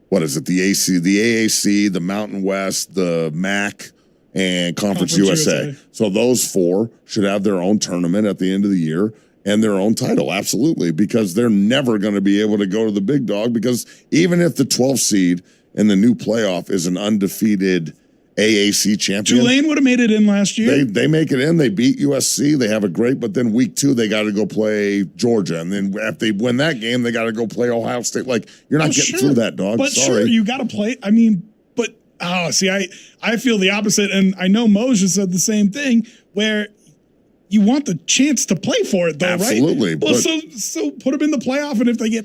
what is it? The AAC, the Mountain West, the MAC, and Conference USA. So those 4 should have their own tournament at the end of the year and their own title, absolutely, because they're never going to be able to go to the big dog, because even if the 12th seed in the new playoff is an undefeated AAC champion. Tulane would have made it in last year. They make it in. They beat USC. They have a great, but then week 2 they got to go play Georgia, and then if they win that game, they got to go play Ohio State. Like, you're not getting through that, dog. But sorry, sure, you got to play. I mean, but I feel the opposite, and I know Moser said the same thing, where you want the chance to play for it, though, absolutely. right? Well, so put them in the playoff, and if they get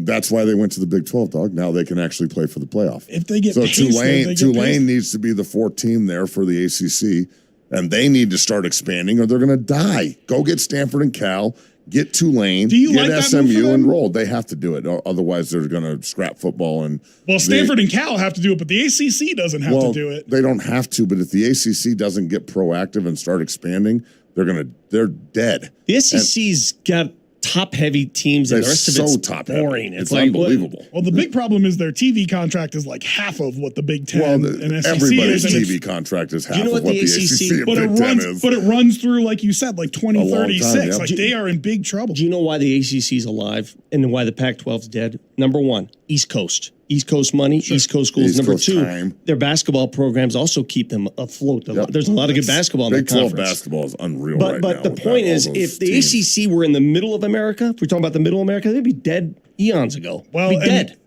that's why they went to the Big 12, dog. Now they can actually play for the playoff. If they get Tulane needs to be the 4th team there for the ACC, and they need to start expanding, or they're going to die. Go get Stanford and Cal, get Tulane, get SMU enrolled. They have to do it, otherwise they're going to scrap football. And Stanford and Cal have to do it, but the ACC doesn't have to do it. They don't have to, but if the ACC doesn't get proactive and start expanding, they're dead. The SEC's got top-heavy teams, and the rest of it's boring. It's like unbelievable. Well, the big problem is their TV contract is like half of what the Big Ten and SEC everybody's is. TV contract is half of what the ACC and but Big Ten is. But it runs through, like you said, like 2036. Yeah. Like, they are in big trouble. Do you know why the ACC's alive and why the Pac-12's dead? Number 1, East Coast. East Coast money, East Coast schools. East Number Coast 2, time. Their basketball programs also keep them afloat. There's a lot of good basketball in that conference. Big 12 basketball is unreal but now. The point is, if the ACC were in the middle of America, if we're talking about the middle of America, they'd be dead eons ago. Well, dead.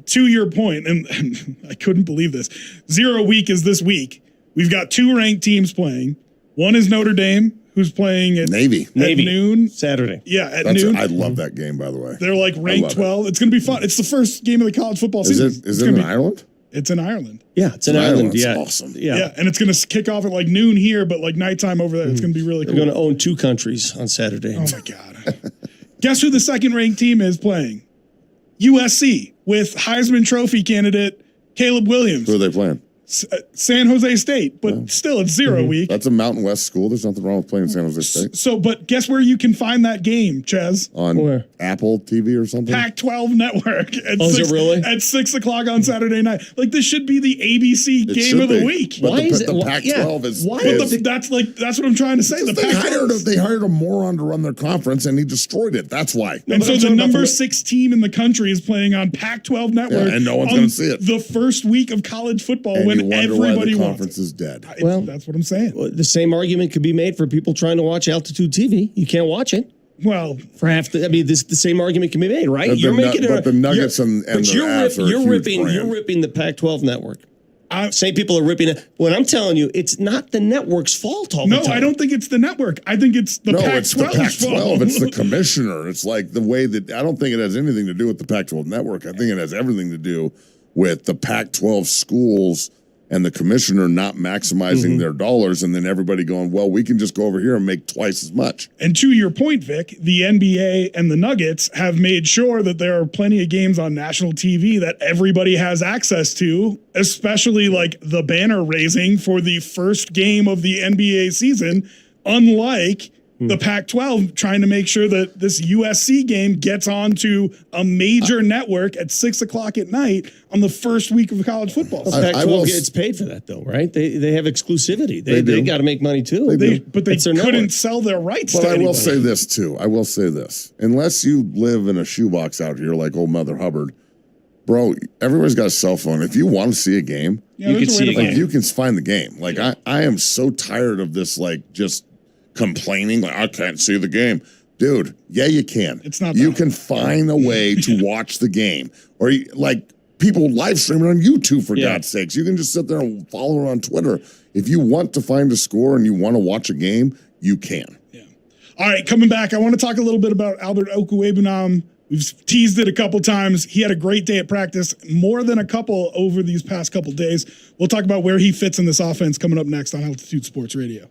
to your point, and I couldn't believe this. 0 week is this week. We've got 2 ranked teams playing. One is Notre Dame, who's playing at Navy noon Saturday. Yeah, at noon. I love that game, by the way. They're like ranked 12. It's going to be fun. It's the first game of the college football season. Is it in Ireland? It's in Ireland. Yeah, it's in Ireland. That's yeah, awesome. Yeah, and it's going to kick off at like noon here, but like nighttime over there. It's going to be really cool. They're going to own 2 countries on Saturday. Oh my God! Guess who the second ranked team is playing? USC with Heisman Trophy candidate Caleb Williams. Who are they playing? San Jose State, but still it's 0 week. That's a Mountain West school. There's nothing wrong with playing San Jose State. So, but guess where you can find that game, Ches? On Where? Apple TV or something? Pac-12 Network. Is it really? At 6 o'clock on Saturday night. Like, this should be the ABC It game should of the be. week. But Why is the it- Pac-12 is. why is- That's what I'm trying to say. The Pac-12. they hired a moron to run their conference, and he destroyed it. That's why. And so the number 6 team in the country is playing on Pac-12 Network. Yeah, and no one's on going to see it. The first week of college football And you when wonder why everybody the wants conference is dead. Well- that's what I'm saying. The same argument could be made for people trying to watch altitude TV. You can't watch it. Well, For half the, the same argument can be made, right? But the Nuggets and but the you're Avs are a you're huge ripping brand. you're ripping the Pac-12 network. Same people are ripping it. When I'm telling you, it's not the network's fault all the no, time. I don't think it's the network. I think it's the Pac-12. It's the Pac-12. It's the commissioner. It's like the way that I don't think it has anything to do with the Pac-12 network. I think it has everything to do with the Pac-12 schools and the commissioner not maximizing their dollars, and then everybody going, well, we can just go over here and make twice as much. And to your point, Vic, the NBA and the Nuggets have made sure that there are plenty of games on national TV that everybody has access to, especially like the banner raising for the first game of the NBA season, unlike the Pac-12 trying to make sure that this USC game gets onto a major network at 6 o'clock at night on the first week of college football. Pac-12 gets paid for that, though, right? They have exclusivity. They got to make money too. But they couldn't sell their rights. But to I will anybody. say this too. I will say this: unless you live in a shoebox out here like old Mother Hubbard, bro, everybody's got a cell phone. If you want to see a game, Yeah, You there's can a way see to a find you can find the game. Like I am so tired of this, like just complaining, like I can't see the game. Dude, yeah, you can. It's not You that can find a way to watch the game, or like people live stream it on YouTube for God's sakes. You can just sit there and follow it on Twitter. If you want to find a score and you want to watch a game, you can. Yeah. All right, coming back, I want to talk a little bit about Albert Okwuegbunam. We've teased it a couple times. He had a great day at practice, more than a couple over these past couple days. We'll talk about where he fits in this offense coming up next on Altitude Sports Radio.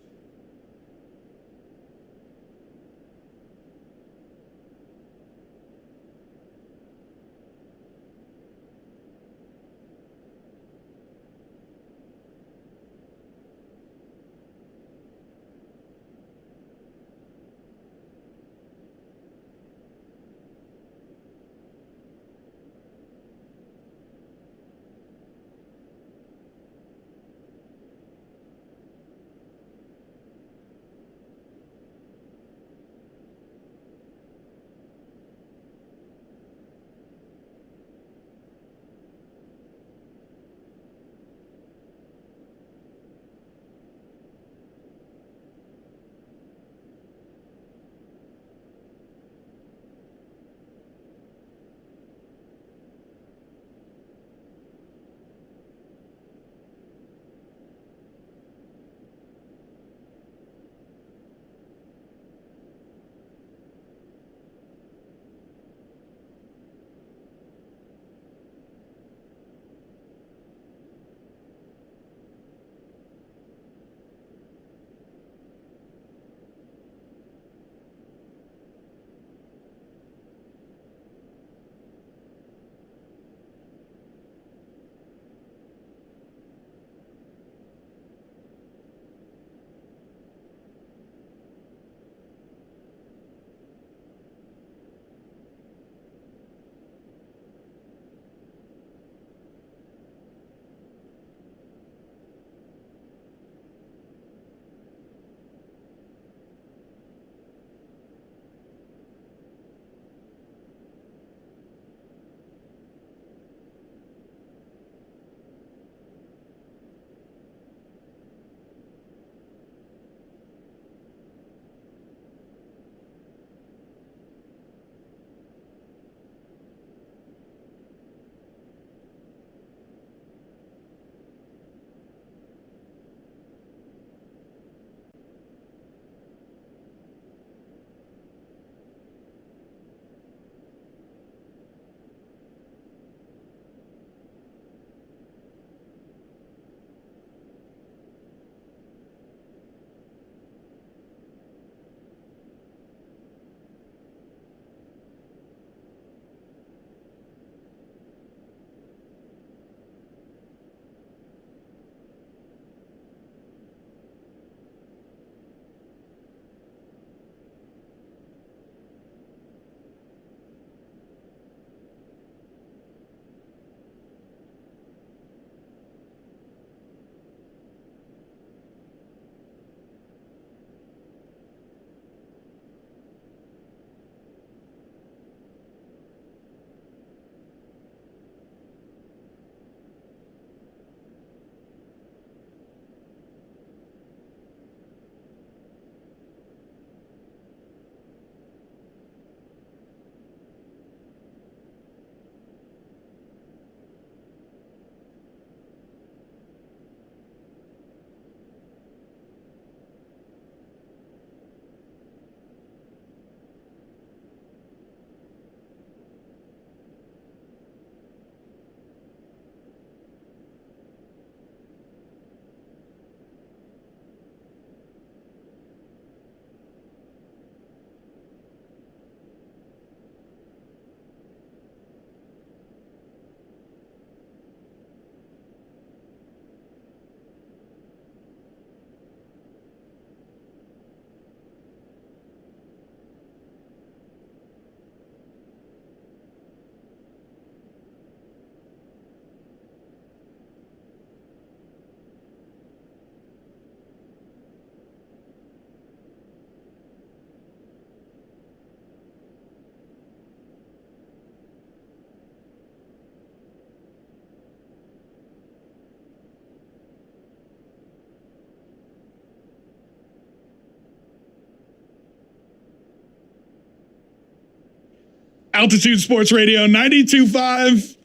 Altitude Sports Radio 92.5.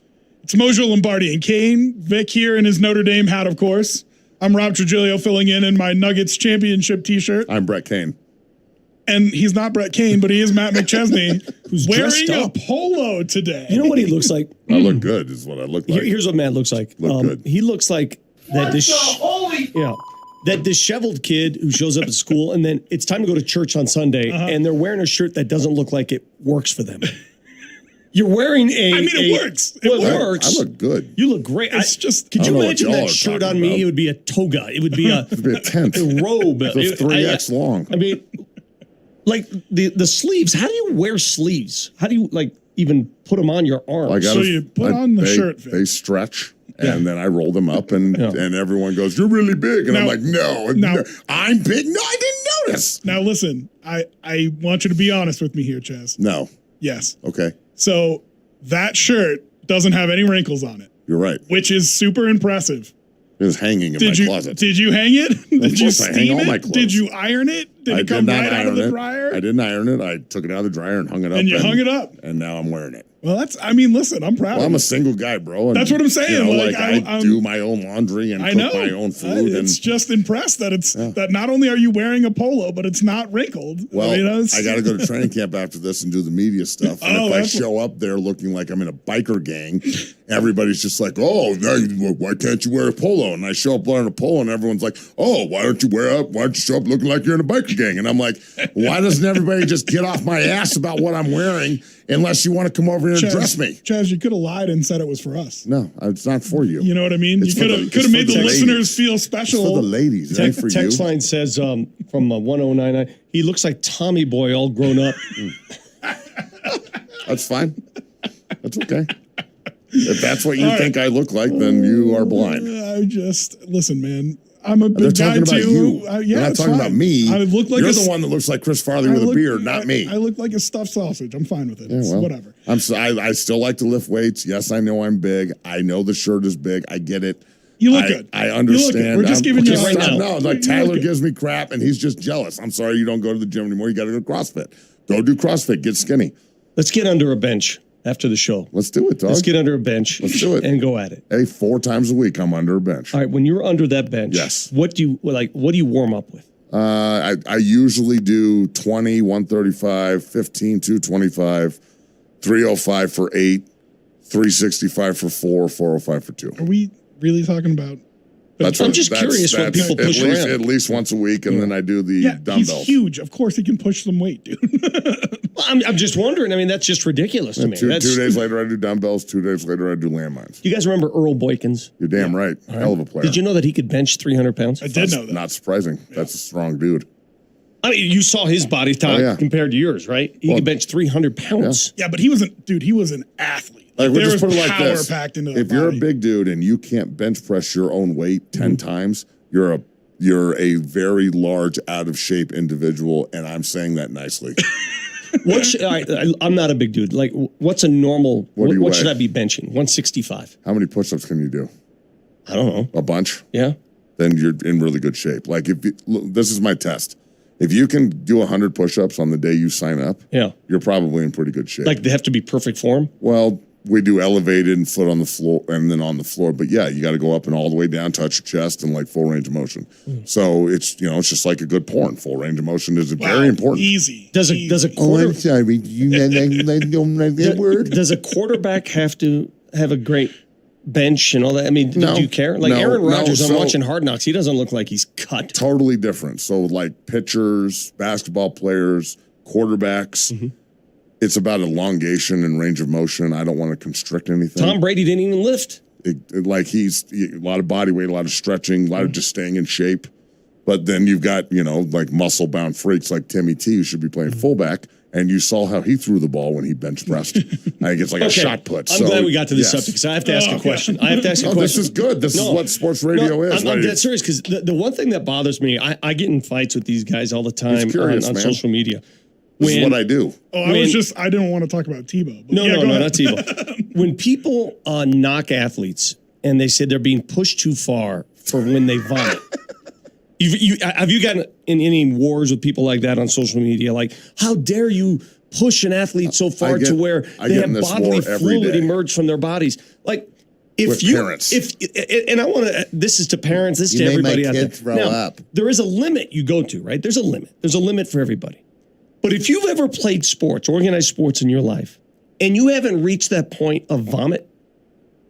It's Moser, Lombardi, and Kane. Vic here in his Notre Dame hat, of course. I'm Rob Trujillo filling in my Nuggets championship T-shirt. I'm Brett Kane. And he's not Brett Kane, but he is Matt McChesney, who's wearing a polo today. You know what he looks like? I look good is what I look like. Here's what Matt looks like. Good. He looks like that that disheveled kid who shows up at school and then it's time to go to church on Sunday and they're wearing a shirt that doesn't look like it works for them. You're wearing it works. It works. I look good. You look great. It's just. Could you know what imagine y'all that are shirt talking on me? about. It would be a toga. It would be a, It'd be a tent. a robe. It's 3X long. I mean, like the sleeves. How do you wear sleeves? How do you even put them on your arms? So you put on the shirt, Vic. They stretch, and then I roll them up, and everyone goes, "You're really big," and I'm like, "No, I'm big. No, I didn't notice." Now listen, I want you to be honest with me here, Chaz. No. Yes. Okay. So that shirt doesn't have any wrinkles on it, You're right. which is super impressive. It was hanging in my closet. Did you hang it? Did you course I hang steam all my it? clothes. Did you iron it? Did it come right out of the dryer? I didn't iron it. I took it out of the dryer and hung it up. And you hung it up. And now I'm wearing it. Well, listen, I'm proud Well, of I'm you. a single guy, bro. And, That's what I'm saying. I do my own laundry and cook my own food. It's just impressed that that not only are you wearing a polo, but it's not wrinkled. Well, I got to go to training camp after this and do the media stuff. And if I show up there looking like I'm in a biker gang, everybody's just like, "Oh, why can't you wear a polo?" And I show up wearing a polo, and everyone's like, "Oh, why don't you show up looking like you're in a biker gang?" And I'm like, "Why doesn't everybody just get off my ass about what I'm wearing unless you want to come over here and dress me?" Chaz, you could have lied and said it was for us. No, it's not for you. You know what I mean? It's you could have made the listeners feel special. It's for the ladies, it ain't for you. Text line says from 1099, he looks like Tommy Boy all grown up. That's fine. That's okay. If that's what you think I look like, then you are blind. Listen, man. I'm a big guy about too. You. They're not talking about me. I look like You're the one that looks like Chris Farley with a beard, not me. I look like a stuffed sausage. I'm fine with it. Whatever. I still like to lift weights. Yes, I know I'm big. I know the shirt is big. I get it. You look good. I understand. We're just giving you right now. No, like Tyler gives me crap, and he's just jealous. I'm sorry you don't go to the gym anymore. You got to go to CrossFit. Go do CrossFit. Get skinny. Let's get under a bench after the show. Let's do it, dog. Let's get under a bench. Let's do it and go at it. Hey, 4 times a week I'm under a bench. All right, when you're under that bench, yes. What do you warm up with? I usually do 20, 135, 15, 225, 305 for 8, 365 for 4, 405 for 2. Are we really talking about? I'm just curious what people push around. At least once a week, and then I do the dumbbells. He's huge. Of course, he can push some weight, dude. Well, I'm just wondering. I mean, that's just ridiculous to me. 2 days later, I do dumbbells. 2 days later, I do landmines. You guys remember Earl Boykins? You're damn right. Hell of a player. Did you know that he could bench 300 pounds? I did know that. Not surprising. That's a strong dude. I mean, you saw his body type compared to yours, right? He could bench 300 pounds. Yeah, but he was an athlete. Like, there just was put it like power this. packed into the If you're a body. big dude and you can't bench press your own weight 10 times, you're a very large, out of shape individual, and I'm saying that nicely. I'm not a big dude. Like, what's a normal? What should weigh? I be benching? 165. How many push-ups can you do? I don't know. A bunch. Yeah. Then you're in really good shape. Like this is my test. If you can do 100 push-ups on the day you sign up, you're probably in pretty good shape. Like they have to be perfect form. Well, we do elevated and foot on the floor and then on the floor. But yeah, you got to go up and all the way down, touch your chest, and like full range of motion. So it's it's just like a good porn. Full range of motion is very important. Easy. Does a quarter? Oh, I'm sorry. You don't like that word. Does a quarterback have to have a great bench and all that? I mean, No. did you care? Like No, Aaron Rodgers, no, I'm so- watching Hard Knocks. He doesn't look like he's cut. Totally different. So like pitchers, basketball players, quarterbacks. It's about elongation and range of motion. I don't want to constrict anything. Tom Brady didn't even lift. He's a lot of body weight, a lot of stretching, a lot of just staying in shape. But then you've got, like muscle bound freaks like Timmy T, who should be playing fullback. And you saw how he threw the ball when he bench pressed. I think it's like a shot put. I'm glad we got to this subject because I have to ask a question. I have to ask a question. This is good. This is what sports radio is. I'm dead serious because the one thing that bothers me, I get in fights with these guys all the time curious, on man. social media. This is what I do. Oh, I didn't want to talk about Tebow. But No, go ahead. not Tebow. When people knock athletes and they say they're being pushed too far for when they vomit. Have you gotten in any wars with people like that on social media? Like, how dare you push an athlete so far to where they have bodily fluid emerge from their bodies. Like, if parents. And I want to, this is to parents, this is to everybody out there. Throw now, up. there is a limit you go to, right? There's a limit. There's a limit for everybody. But if you've ever played sports, organized sports in your life, and you haven't reached that point of vomit,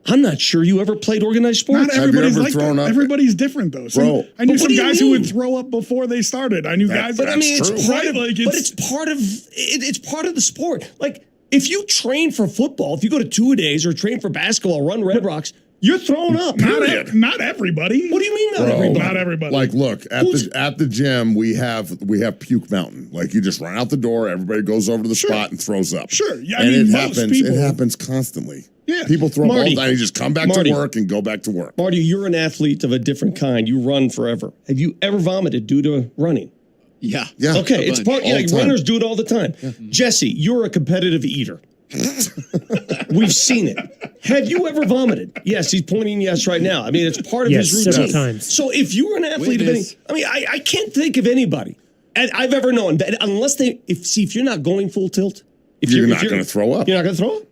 I'm not sure you ever played organized sports. Not everybody's like that. Everybody's different, though. So I knew some guys who would throw up before they started. I knew guys. But I mean, it's part of. But it's part of. It's part of the sport. Like, if you train for football, if you go to two-a-days or train for basketball, run Red Rocks, you're throwing up. Not everybody. What do you mean not everybody? Not everybody. Like, look, at the gym, we have puke mountain. Like, you just run out the door, everybody goes over to the spot and throws up. Sure. Yeah, and it happens constantly. Yeah. People throw up all the time. You just come back to work and go back to work. Marty, you're an athlete of a different kind. You run forever. Have you ever vomited due to running? Yeah. Okay, it's part. Yeah, runners do it all the time. Yeah. Jesse, you're a competitive eater. We've seen it. Have you ever vomited? Yes, he's pointing yes right now. I mean, it's part of his routine. Several times. So if you were an athlete of any, I mean, I can't think of anybody I've ever known that unless if you're not going full tilt, if you're not going to throw up, you're not going to throw up.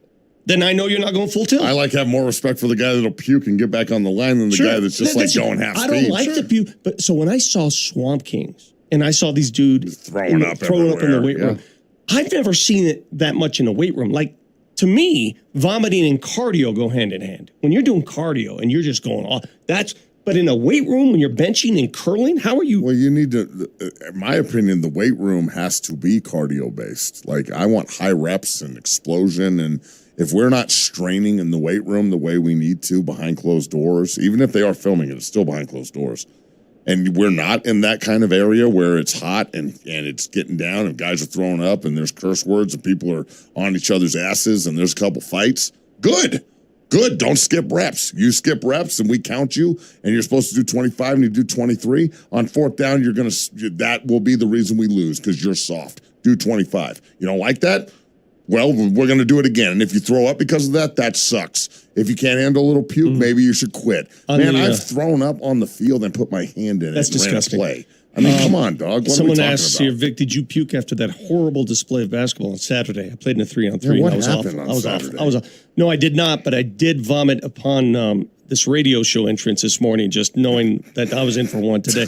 Then I know you're not going full tilt. I like to have more respect for the guy that'll puke and get back on the line than the guy that's just going half speed. I don't like the puke, but so when I saw Swamp Kings and I saw these dudes throwing up in the weight room, I've never seen it that much in a weight room. Like, to me, vomiting and cardio go hand in hand. When you're doing cardio and you're just going off, but in a weight room when you're benching and curling, how are you? Well, you need to, in my opinion, the weight room has to be cardio based. Like, I want high reps and explosion. And if we're not straining in the weight room the way we need to behind closed doors, even if they are filming it, it's still behind closed doors. And we're not in that kind of area where it's hot and it's getting down and guys are throwing up and there's curse words and people are on each other's asses and there's a couple fights. Good. Don't skip reps. You skip reps and we count you and you're supposed to do 25 and you do 23. On fourth down, that will be the reason we lose because you're soft. Do 25. You don't like that? Well, we're going to do it again. And if you throw up because of that, that sucks. If you can't handle a little puke, maybe you should quit. Man, I've thrown up on the field and put my hand in That's it and disgusting. ran a play. I mean, come on, dog. What Someone are we asks talking here, about? Vic, did you puke after that horrible display of basketball on Saturday? I played in a 3-on-3. Yeah, what I was happened off. on I was Saturday? off. I was off. No, I did not, but I did vomit upon this radio show entrance this morning, just knowing that I was in for one today.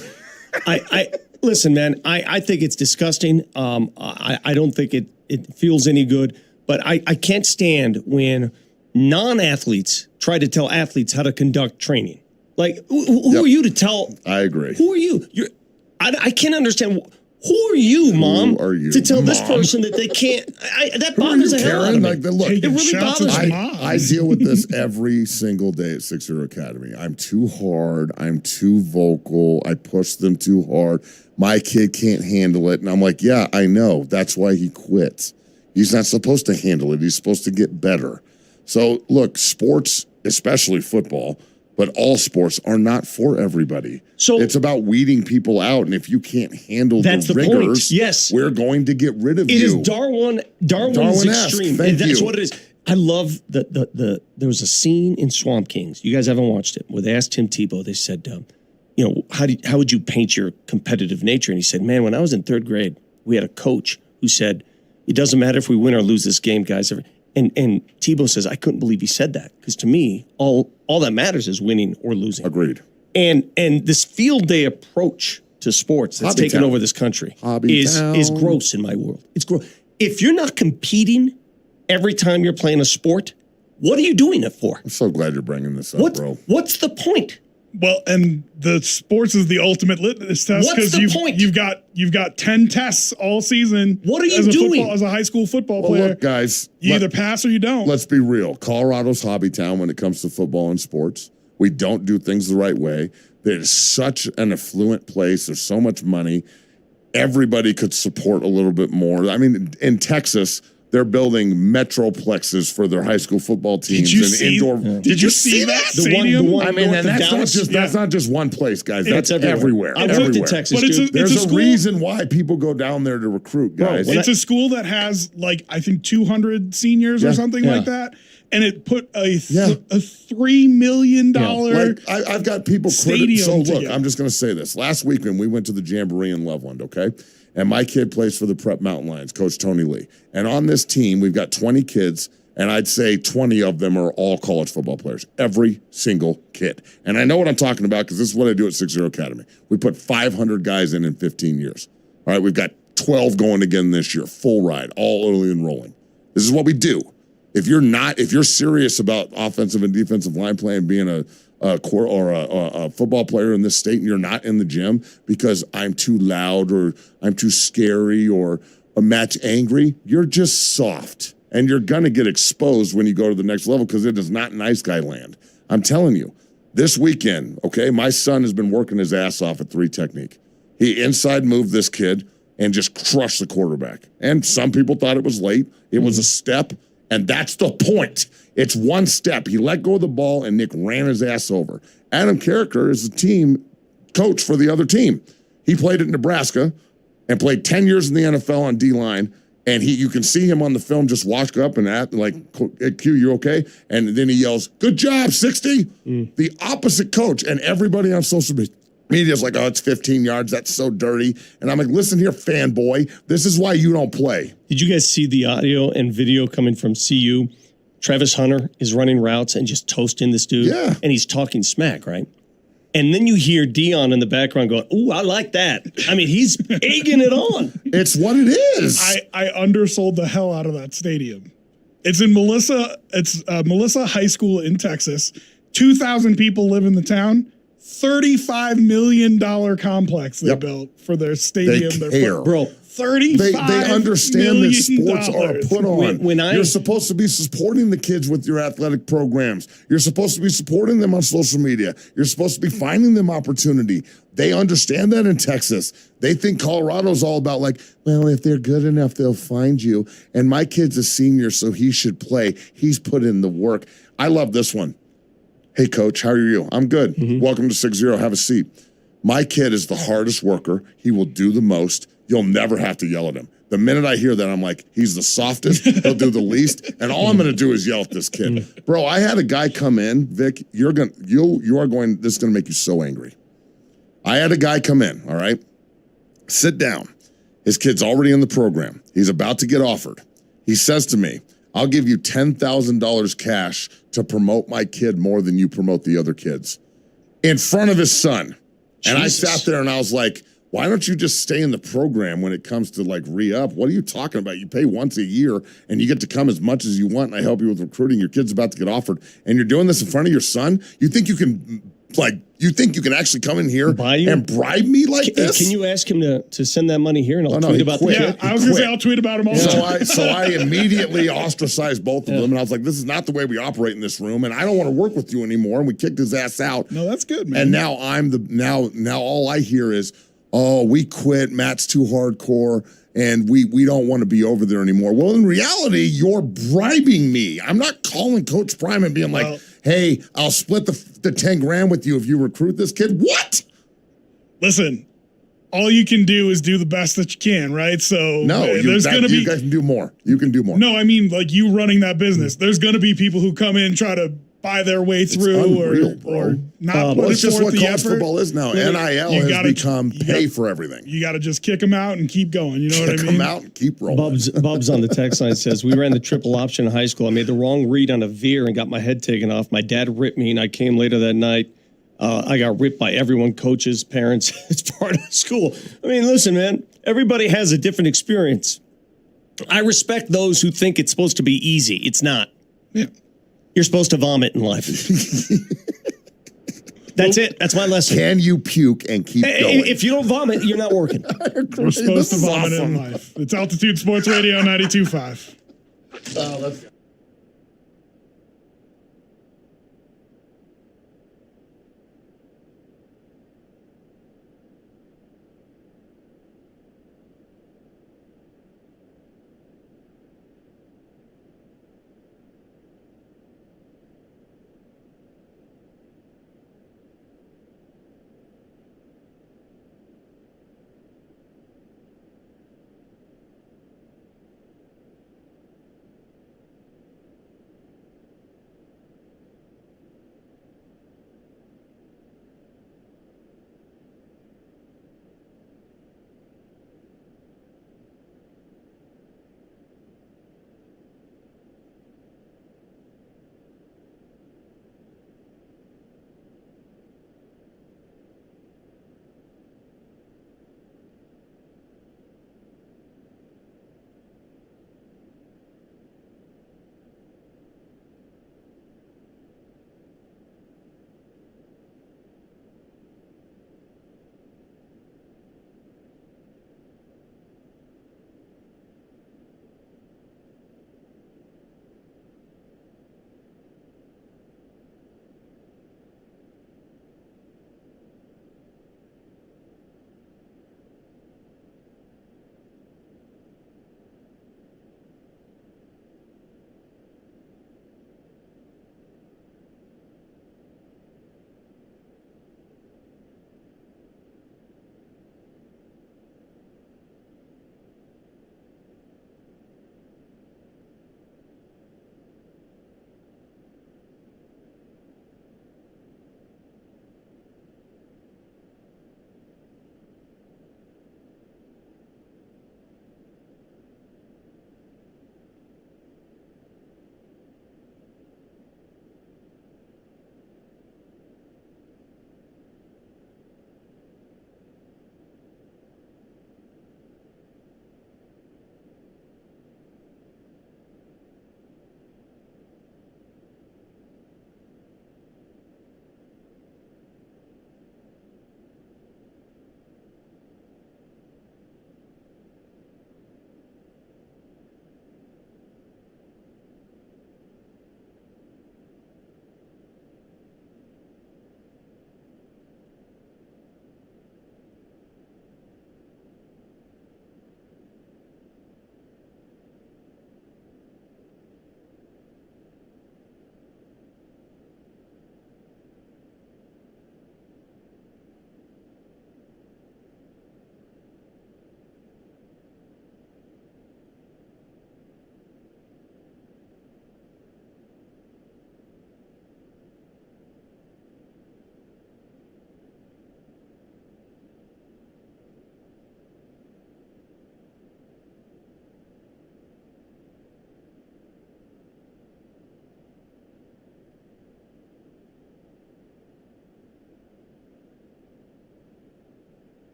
I listen, man. I think it's disgusting. I don't think it feels any good. But I can't stand when non-athletes try to tell athletes how to conduct training. Like, who are you to tell? I agree. Who are you? I can't understand. Who are you, Mom? Who are you, to tell this Mom? person that they can't? That Who are bothers you, the hell out Karen? of me. Like, look, it really bothers me. I deal with this every single day at 6 Year Academy. I'm too hard. I'm too vocal. I push them too hard. My kid can't handle it. And I'm like, yeah, I know. That's why he quits. He's not supposed to handle it. He's supposed to get better. So, look, sports, especially football, but all sports are not for everybody. So it's about weeding people out. And if you can't handle the rigors, yes, we're going to get rid of you. It is Darwin's extreme. That's what it is. I love there was a scene in Swamp Kings. You guys haven't watched it, where they asked Tim Tebow, they said, how would you paint your competitive nature? And he said, man, when I was in third grade, we had a coach who said, it doesn't matter if we win or lose this game, guys. And Tebow says, I couldn't believe he said that. Because to me, all that matters is winning or losing. Agreed. And this field day approach to sports that's taken over this country is gross in my world. It's gross. If you're not competing every time you're playing a sport, what are you doing it for? I'm so glad you're bringing this up, bro. What's the point? Well, and the sports is the ultimate litmus test because you've got 10 tests all season. What are you doing as a high school football player? Look, guys, you either pass or you don't. Let's be real. Colorado's hobby town when it comes to football and sports. We don't do things the right way. There's such an affluent place. There's so much money. Everybody could support a little bit more. I mean, in Texas, they're building metroplexes for their high school football teams. Did you see that stadium? The one I mean, that's not just one place, guys. That's That's everywhere. I've lived in Texas, but There's a reason why people go down there to recruit, guys. It's a school that has, I think 200 seniors or something like that. And it put a $3 million I've got people stadium So look, together. I'm just going to say this. Last weekend we went to the Jamboree in Loveland, okay? And my kid plays for the Prep Mountain Lions, Coach Tony Lee. And on this team, we've got 20 kids, and I'd say 20 of them are all college football players. Every single kid. And I know what I'm talking about because this is what I do at 6-0 Academy. We put 500 guys in 15 years. All right, we've got 12 going again this year, full ride, all early enrolling. This is what we do. If you're serious about offensive and defensive line play and being a football player in this state and you're not in the gym because I'm too loud or I'm too scary or a match angry, you're just soft. And you're going to get exposed when you go to the next level because it is not nice guy land. I'm telling you, this weekend, okay, my son has been working his ass off at 3 technique. He inside moved this kid and just crushed the quarterback. And some people thought it was late. It was a step, and that's the point. It's one step. He let go of the ball, and Nick ran his ass over. Adam Carricker is the team coach for the other team. He played at Nebraska and played 10 years in the NFL on D-line, and you can see him on the film just walk up and act like, Q, you okay? And then he yells, good job, 60. The opposite coach, and everybody on social media is like, oh, it's 15 yards. That's so dirty. And I'm like, listen here, fanboy. This is why you don't play. Did you guys see the audio and video coming from CU? Travis Hunter is running routes and just toasting this dude. Yeah. And he's talking smack, right? And then you hear Dion in the background going, ooh, I like that. I mean, he's egging it on. It's what it is. I undersold the hell out of that stadium. It's in Melissa. It's Melissa High School in Texas. 2,000 people live in the town. $35 million complex they built for their stadium. They care. Bro, They understand that sports are put on. You're supposed to be supporting the kids with your athletic programs. You're supposed to be supporting them on social media. You're supposed to be finding them opportunity. They understand that in Texas. They think Colorado's all about like, well, if they're good enough, they'll find you. And my kid's a senior, so he should play. He's put in the work. I love this one. Hey, coach, how are you? I'm good. Welcome to 6-0. Have a seat. My kid is the hardest worker. He will do the most. You'll never have to yell at him. The minute I hear that, I'm like, he's the softest. He'll do the least. And all I'm going to do is yell at this kid. Bro, I had a guy come in, Vic, this is going to make you so angry. I had a guy come in, all right? Sit down. His kid's already in the program. He's about to get offered. He says to me, I'll give you $10,000 cash to promote my kid more than you promote the other kids. In front of his son. And Jesus. I sat there and I was like, why don't you just stay in the program when it comes to like re-up? What are you talking about? You pay once a year and you get to come as much as you want and I help you with recruiting. Your kid's about to get offered and you're doing this in front of your son? You think you can actually come in here and bribe me like this? Can you ask him to send that money here and I'll tweet about the kid? Yeah, I was going to say I'll tweet about him also. So I immediately ostracized both of them and I was like, this is not the way we operate in this room and I don't want to work with you anymore. And we kicked his ass out. No, that's good, man. And now now all I hear is, oh, we quit. Matt's too hardcore, and we don't want to be over there anymore. Well, in reality, you're bribing me. I'm not calling Coach Prime and being like, hey, I'll split the 10 grand with you if you recruit this kid. What? Listen, all you can do is do the best that you can, right? So you guys can do more. You can do more. No, I mean, like you running that business. There's going to be people who come in, try to buy their way through or not put it's just what college effort. Football is now. NIL has become pay for everything. You got to just kick them out and keep going. You know what I mean? Kick them out and keep rolling. Bubs on the text line says, we ran the triple option in high school. I made the wrong read on a veer and got my head taken off. My dad ripped me and I came later that night. I got ripped by everyone, coaches, parents. It's part of school. I mean, listen, man, everybody has a different experience. I respect those who think it's supposed to be easy. It's not. Yeah. You're supposed to vomit in life. That's it. That's my lesson. Can you puke and keep going? If you don't vomit, you're not working. We're supposed to vomit in life. It's Altitude Sports Radio 92.5. Let's go.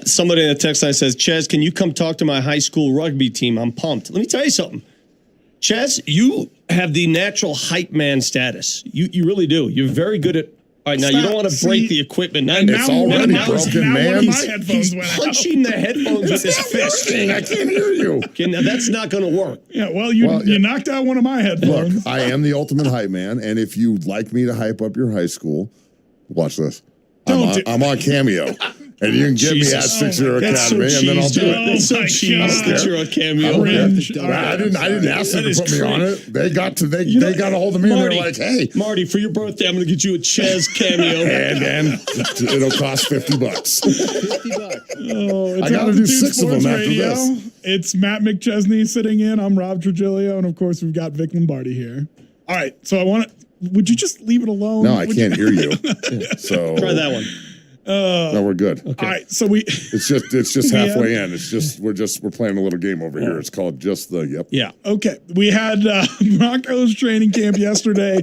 Somebody in the text line says, Ches, can you come talk to my high school rugby team? I'm pumped. Let me tell you something. Ches, you have the natural hype man status. You really do. You're very good at. All right, now you don't want to break the equipment. Now, it's already broken, man. He's punching the headphones with his fist. I can't hear you. Okay, now that's not going to work. Yeah, you knocked out one of my headphones. Look, I am the ultimate hype man, and if you'd like me to hype up your high school, watch this. I'm on Cameo. And you can get me at 6 Year Academy, and then I'll do it. That's so cheese that you're on Cameo. I didn't ask them to put me on it. They got a hold of me, Marty, and they're like, "Hey, Marty, for your birthday, I'm going to get you a Ches Cameo, and it'll cost $50. Oh, I got to do 6 of them after this. It's Matt McChesney sitting in. I'm Rob Trujillo, and of course, we've got Vic Lombardi here. All right, so I want to. Would you just leave it alone? No, I can't hear you. So try that one. No, we're good. Okay. All right, so it's just halfway in. It's just we're playing a little game over here. It's called just the yep. Yeah. Okay. We had Broncos training camp yesterday.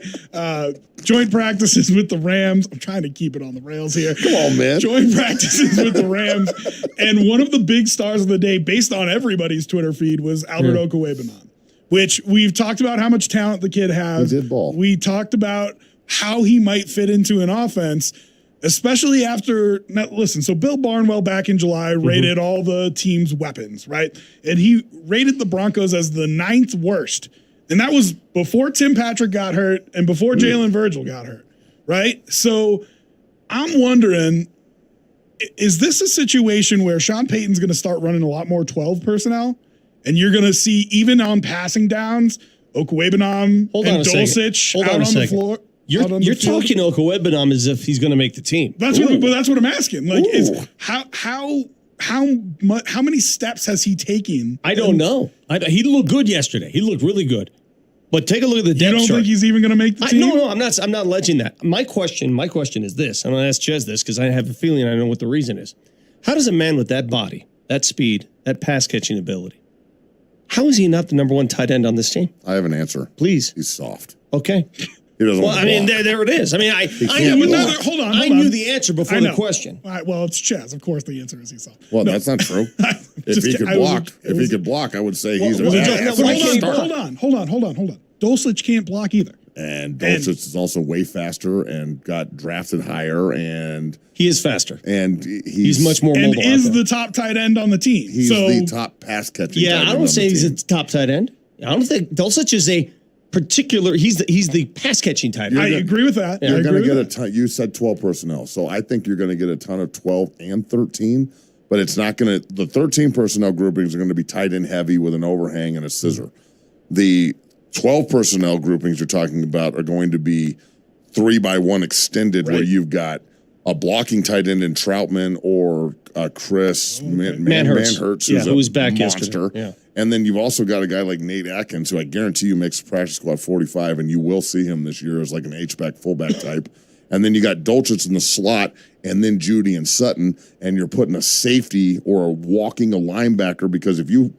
Joint practices with the Rams. I'm trying to keep it on the rails here. Come on, man. Joint practices with the Rams, and one of the big stars of the day, based on everybody's Twitter feed, was Albert Okwuegbunam, which we've talked about how much talent the kid has. He did ball. We talked about how he might fit into an offense. Especially after, listen, so Bill Barnwell back in July rated all the team's weapons, right? And he rated the Broncos as the 9th worst. And that was before Tim Patrick got hurt and before Jalen Virgil got hurt, right? So I'm wondering, is this a situation where Sean Payton's going to start running a lot more 12 personnel? And you're going to see, even on passing downs, Okwuegbunam and Dulcich out on the floor? You're talking Okwuegbunam as if he's going to make the team. That's what I'm asking. Like, how many steps has he taken? I don't know. He looked good yesterday. He looked really good. But take a look at the depth chart. You don't think he's even going to make the team? No, I'm not alleging that. My question is this. I'm going to ask Ches this because I have a feeling I know what the reason is. How does a man with that body, that speed, that pass catching ability, how is he not the number 1 tight end on this team? I have an answer. Please. He's soft. Okay. He doesn't well, I mean, there it is. I mean, I knew the answer before the question. All right, well, it's Ches. Of course, the answer is he's soft. Well, that's not true. If he could block, I would say he's a badass. Hold on. Dulcich can't block either. And Dulcich is also way faster and got drafted higher, and he is faster. And he's much more mobile. And is the top tight end on the team. He's the top pass catching. Yeah, I don't say he's a top tight end. I don't think Dulcich is a particular. He's the pass catching tight end. I agree with that. You're going to get a ton. You said 12 personnel, so I think you're going to get a ton of 12 and 13. But it's not going to. The 13 personnel groupings are going to be tight end heavy with an overhang and a scissor. The 12 personnel groupings you're talking about are going to be 3-by-1 extended, right, where you've got a blocking tight end in Troutman or Chris Manhurts, who was back monster. Yesterday. Yeah. And then you've also got a guy like Nate Atkins, who I guarantee you makes practice squad 45, and you will see him this year as like an H-back, fullback type. And then you got Dulcich in the slot, and then Judy and Sutton, and you're putting a safety or walking a linebacker, because if you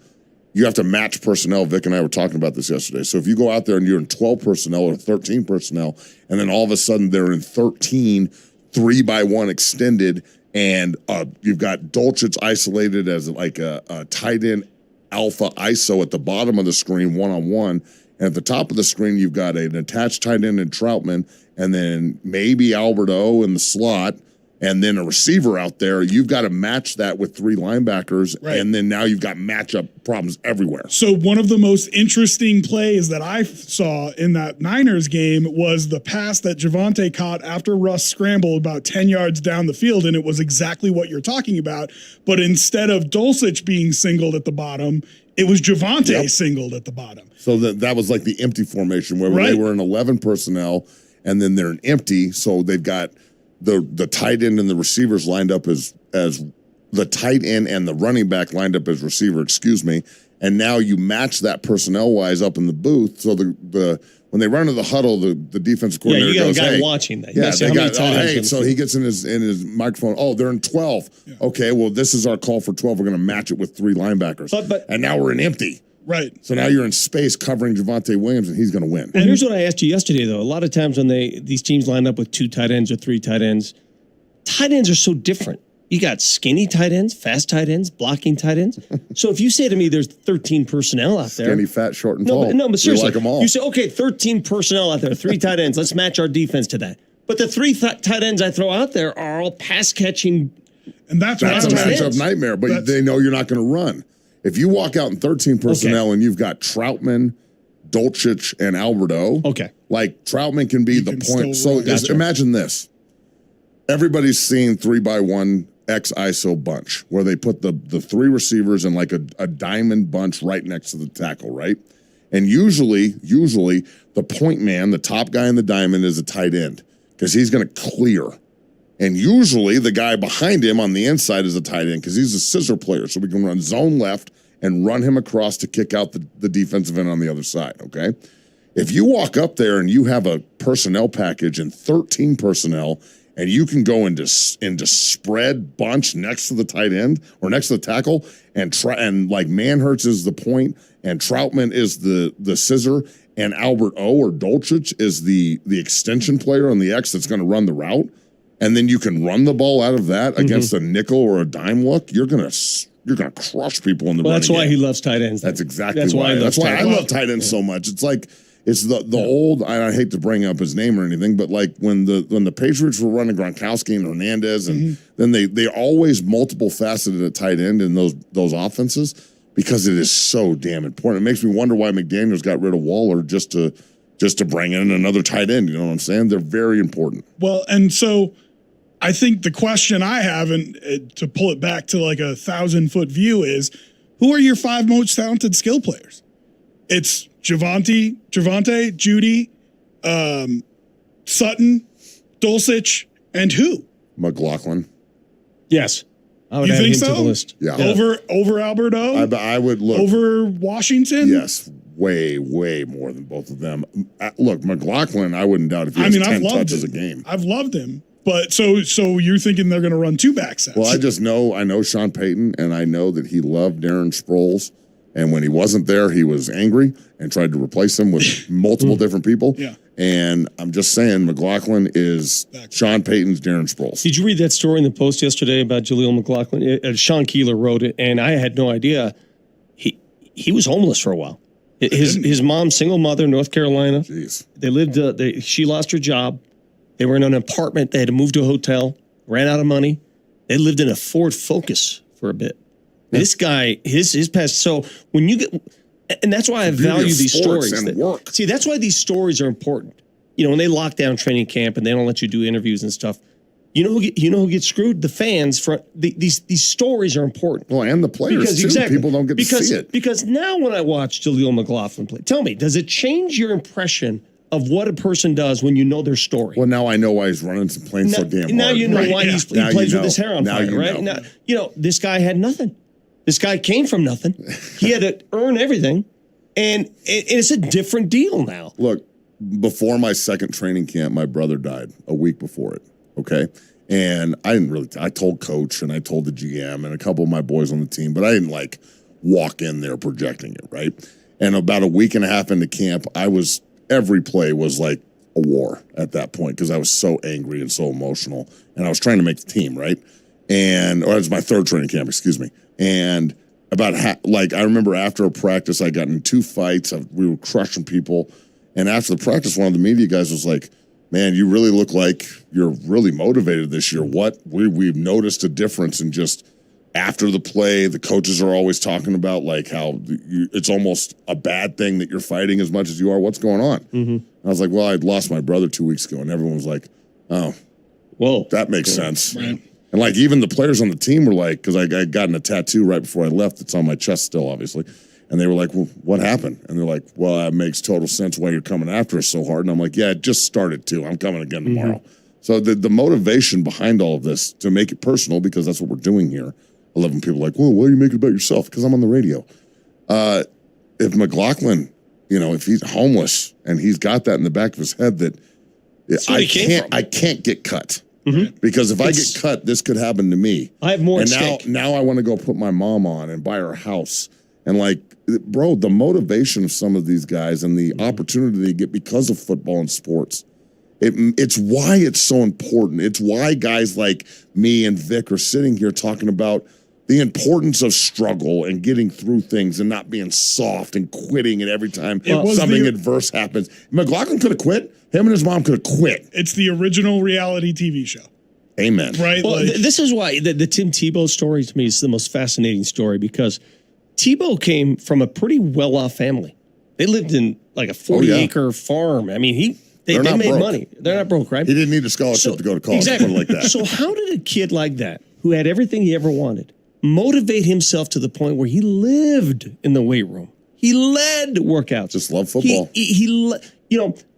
have to match personnel. Vic and I were talking about this yesterday. So if you go out there and you're in 12 personnel or 13 personnel, and then all of a sudden they're in 13, 3-by-1 extended, and you've got Dulcich isolated as like a tight end alpha ISO at the bottom of the screen, one-on-one, and at the top of the screen you've got an attached tight end in Troutman, and then maybe Albert O in the slot, and then a receiver out there. You've got to match that with 3 linebackers, right, and then now you've got matchup problems everywhere. So one of the most interesting plays that I saw in that Niners game was the pass that Javonte caught after Russ scrambled about 10 yards down the field, and it was exactly what you're talking about. But instead of Dulcich being singled at the bottom, it was Javonte singled at the bottom. So that was like the empty formation where they were in 11 personnel, and then they're in empty, so they've got the tight end and the receivers lined up as the tight end and the running back lined up as receiver, and now you match that personnel wise up in the booth. So the when they run to the huddle, the defensive coordinator you got goes, a guy hey, watching that. So he gets in his microphone. Oh, they're in 12. Yeah. Okay, well this is our call for 12. We're going to match it with 3 linebackers. And now we're in empty. Right. So now you're in space covering Javonte Williams, and he's going to win. And here's what I asked you yesterday, though. A lot of times when these teams line up with 2 tight ends or 3 tight ends are so different. You got skinny tight ends, fast tight ends, blocking tight ends. So if you say to me there's 13 personnel out there. Skinny, fat, short, and tall. But seriously. You like them all. You say, okay, 13 personnel out there, 3 tight ends. Let's match our defense to that. But the 3 tight ends I throw out there are all pass-catching. And that's a matchup nightmare, but they know you're not going to run. If you walk out in 13 personnel and you've got Troutman, Dulcich, and Alberto, like Troutman can be the point. So imagine this. Everybody's seen 3x1 X ISO bunch where they put the 3 receivers in like a diamond bunch right next to the tackle, right? And usually the point man, the top guy in the diamond is a tight end because he's going to clear. And usually the guy behind him on the inside is a tight end because he's a scissor player. So we can run zone left and run him across to kick out the defensive end on the other side, okay? If you walk up there and you have a personnel package and 13 personnel and you can go into spread bunch next to the tight end or next to the tackle and like Manhurts is the point and Troutman is the scissor and Albert O or Dulcich is the extension player on the X that's going to run the route, and then you can run the ball out of that against a nickel or a dime look, you're gonna crush people in the running That's why game. he loves tight ends. That's exactly why. That's why I love tight ends so much. It's like it's the old. I hate to bring up his name or anything, but like when the Patriots were running Gronkowski and Hernandez, and then they always multiple faceted at tight end in those offenses because it is so damn important. It makes me wonder why McDaniels got rid of Waller just to bring in another tight end. You know what I'm saying? They're very important. Well, and so I think the question I have, and to pull it back to like 1,000-foot view, is who are your 5 most talented skill players? It's Javonte, Judy, Sutton, Dulcich, and who? McLaughlin. Yes. I would you add think him so? to the list. Yeah. Over Alberto? I would look. Over Washington? Yes. Way more than both of them. Look, McLaughlin, I wouldn't doubt if he has 10 touches a game. I've loved him. But so you're thinking they're going to run 2 back sets? Well, I know Sean Payton, and I know that he loved Darren Sproles. And when he wasn't there, he was angry and tried to replace him with multiple different people. Yeah. And I'm just saying, McLaughlin is Sean Payton's Darren Sproles. Did you read that story in the Post yesterday about Jaleel McLaughlin? Sean Keeler wrote it, and I had no idea. He was homeless for a while. His mom, single mother, North Carolina. Jeez. They lived. She lost her job. They were in an apartment. They had to move to a hotel. Ran out of money. They lived in a Ford Focus for a bit. Yeah. This guy, his past. So when you get, and that's why I value these stories. See, that's why these stories are important. You know, when they lock down training camp and they don't let you do interviews and stuff. You know who gets screwed? The fans. For these stories are important. Well, and the players too. People don't get to see it. Because now when I watch Jaleel McLaughlin play, tell me, does it change your impression of what a person does when you know their story? Well, now I know why he's running some planes so damn hard. Now you know why he plays with his hair on fire, right? Now, now, this guy had nothing. This guy came from nothing. He had to earn everything, and it's a different deal now. Look, before my second training camp, my brother died a week before it. Okay. And I told coach and I told the GM and a couple of my boys on the team, but I didn't like walk in there projecting it, right? And about a week and a half into camp, every play was like a war at that point because I was so angry and so emotional and I was trying to make the team, right? Or it was my third training camp, excuse me. And about I remember after a practice, I got in 2 fights. We were crushing people. And after the practice, one of the media guys was like, man, you really look like you're really motivated this year. What? We've noticed a difference in just after the play. The coaches are always talking about like how it's almost a bad thing that you're fighting as much as you are. What's going on? Mm-hmm. I was like, well, I'd lost my brother 2 weeks ago. And everyone was like, oh, whoa, that makes sense. Right. And like even the players on the team were like, because I got gotten a tattoo right before I left. It's on my chest still, obviously. And they were like, well, what happened? And they're like, well, that makes total sense why you're coming after us so hard. And I'm like, yeah, it just started too. I'm coming again tomorrow. Mm-hmm. So the motivation behind all of this, to make it personal, because that's what we're doing here. I love when people are like, well, why are you making it about yourself? Because I'm on the radio. If McLaughlin, if he's homeless and he's got that in the back of his head that I can't get cut. Mm-hmm. Because if I get cut, this could happen to me. I have more at stake. Now I want to go put my mom on and buy her house. And bro, the motivation of some of these guys and the opportunity they get because of football and sports It's why it's so important. It's why guys like me and Vic are sitting here talking about the importance of struggle and getting through things and not being soft and quitting. And every time something adverse happens, McLaughlin could have quit. Him and his mom could have quit. It's the original reality TV show. Amen. Right. Well, this is why the Tim Tebow story to me is the most fascinating story, because Tebow came from a pretty well-off family. They lived in like a 40-acre farm. I mean, they made broke. money. They're not broke, right? He didn't need a scholarship to go to college. Exactly. Like that. So how did a kid like that, who had everything he ever wanted, motivate himself to the point where he lived in the weight room? He led workouts. Just love football.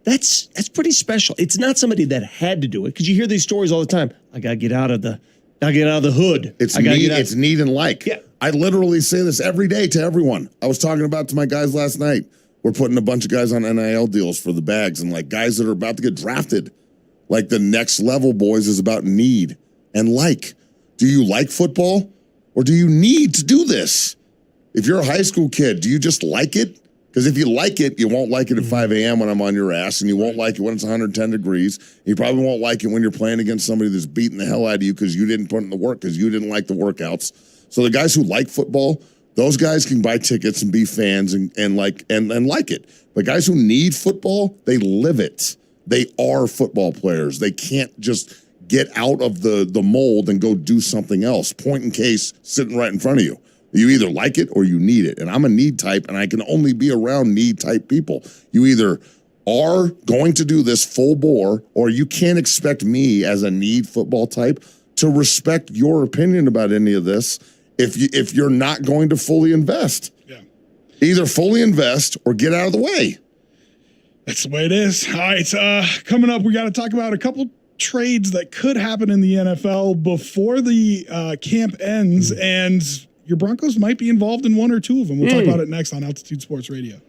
That's pretty special. It's not somebody that had to do it, because you hear these stories all the time. I gotta get out of the hood. It's need and like. Yeah. I literally say this every day to everyone. I was talking about to my guys last night. We're putting a bunch of guys on NIL deals for the bags, and like guys that are about to get drafted. Like the next level, boys, is about need and like. Do you like football, or do you need to do this? If you're a high school kid, do you just like it? Because if you like it, you won't like it at 5 a.m. when I'm on your ass, and you won't like it when it's 110 degrees. You probably won't like it when you're playing against somebody that's beating the hell out of you because you didn't put in the work, because you didn't like the workouts. So the guys who like football, those guys can buy tickets and be fans and like it. But guys who need football, they live it. They are football players. They can't just get out of the mold and go do something else. Point in case sitting right in front of you. You either like it or you need it. And I'm a need type, and I can only be around need type people. You either are going to do this full bore, or you can't expect me as a need football type to respect your opinion about any of this if you're not going to fully invest. Yeah. Either fully invest or get out of the way. That's the way it is. All right, coming up, we got to talk about a couple trades that could happen in the NFL before the camp ends, and your Broncos might be involved in one or two of them. We'll talk about it next on Altitude Sports Radio.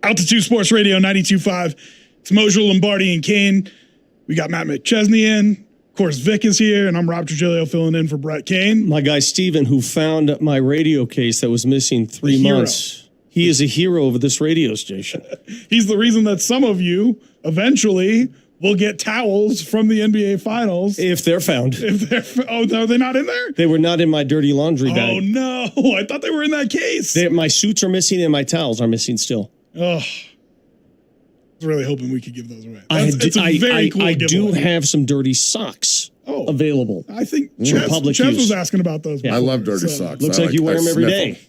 Altitude Sports Radio 92.5. It's Moser, Lombardi, and Kane. We got Matt McChesney in. Of course, Vic is here, and I'm Rob Trujillo filling in for Brett Kane. My guy Steven, who found my radio case that was missing 3 months. He is a hero of this radio station. He's the reason that some of you eventually will get towels from the NBA Finals. If they're found. Are they not in there? They were not in my dirty laundry bag. Oh, no. I thought they were in that case. My suits are missing and my towels are missing still. Oh. I was really hoping we could give those away. I giveaway. do have some dirty socks available. I think Chaz was asking about those. Yeah. I love dirty socks. Looks like you wear them every day.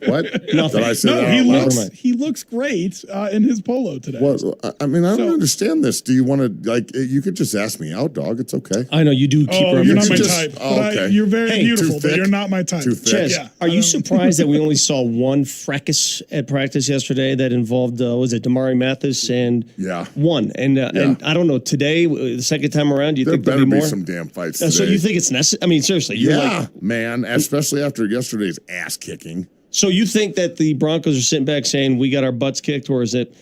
What? Nothing. Did I say that out loud? He looks great in his polo today. Well, I mean, I don't understand this. Do you want to, like, you could just ask me out, dog. It's okay. I know you do keep you're not my type. Okay. You're very beautiful, but you're not my type. Too thick. Chaz, are you surprised that we only saw one fracas at practice yesterday that involved, was it Damari Mathis and one? And I don't know, today, the second time around, do you think there'll be more? Some damn fights today. So you think it's necessary? I mean, seriously. Man, especially after yesterday's ass kicking. So you think that the Broncos are sitting back saying we got our butts kicked, or is it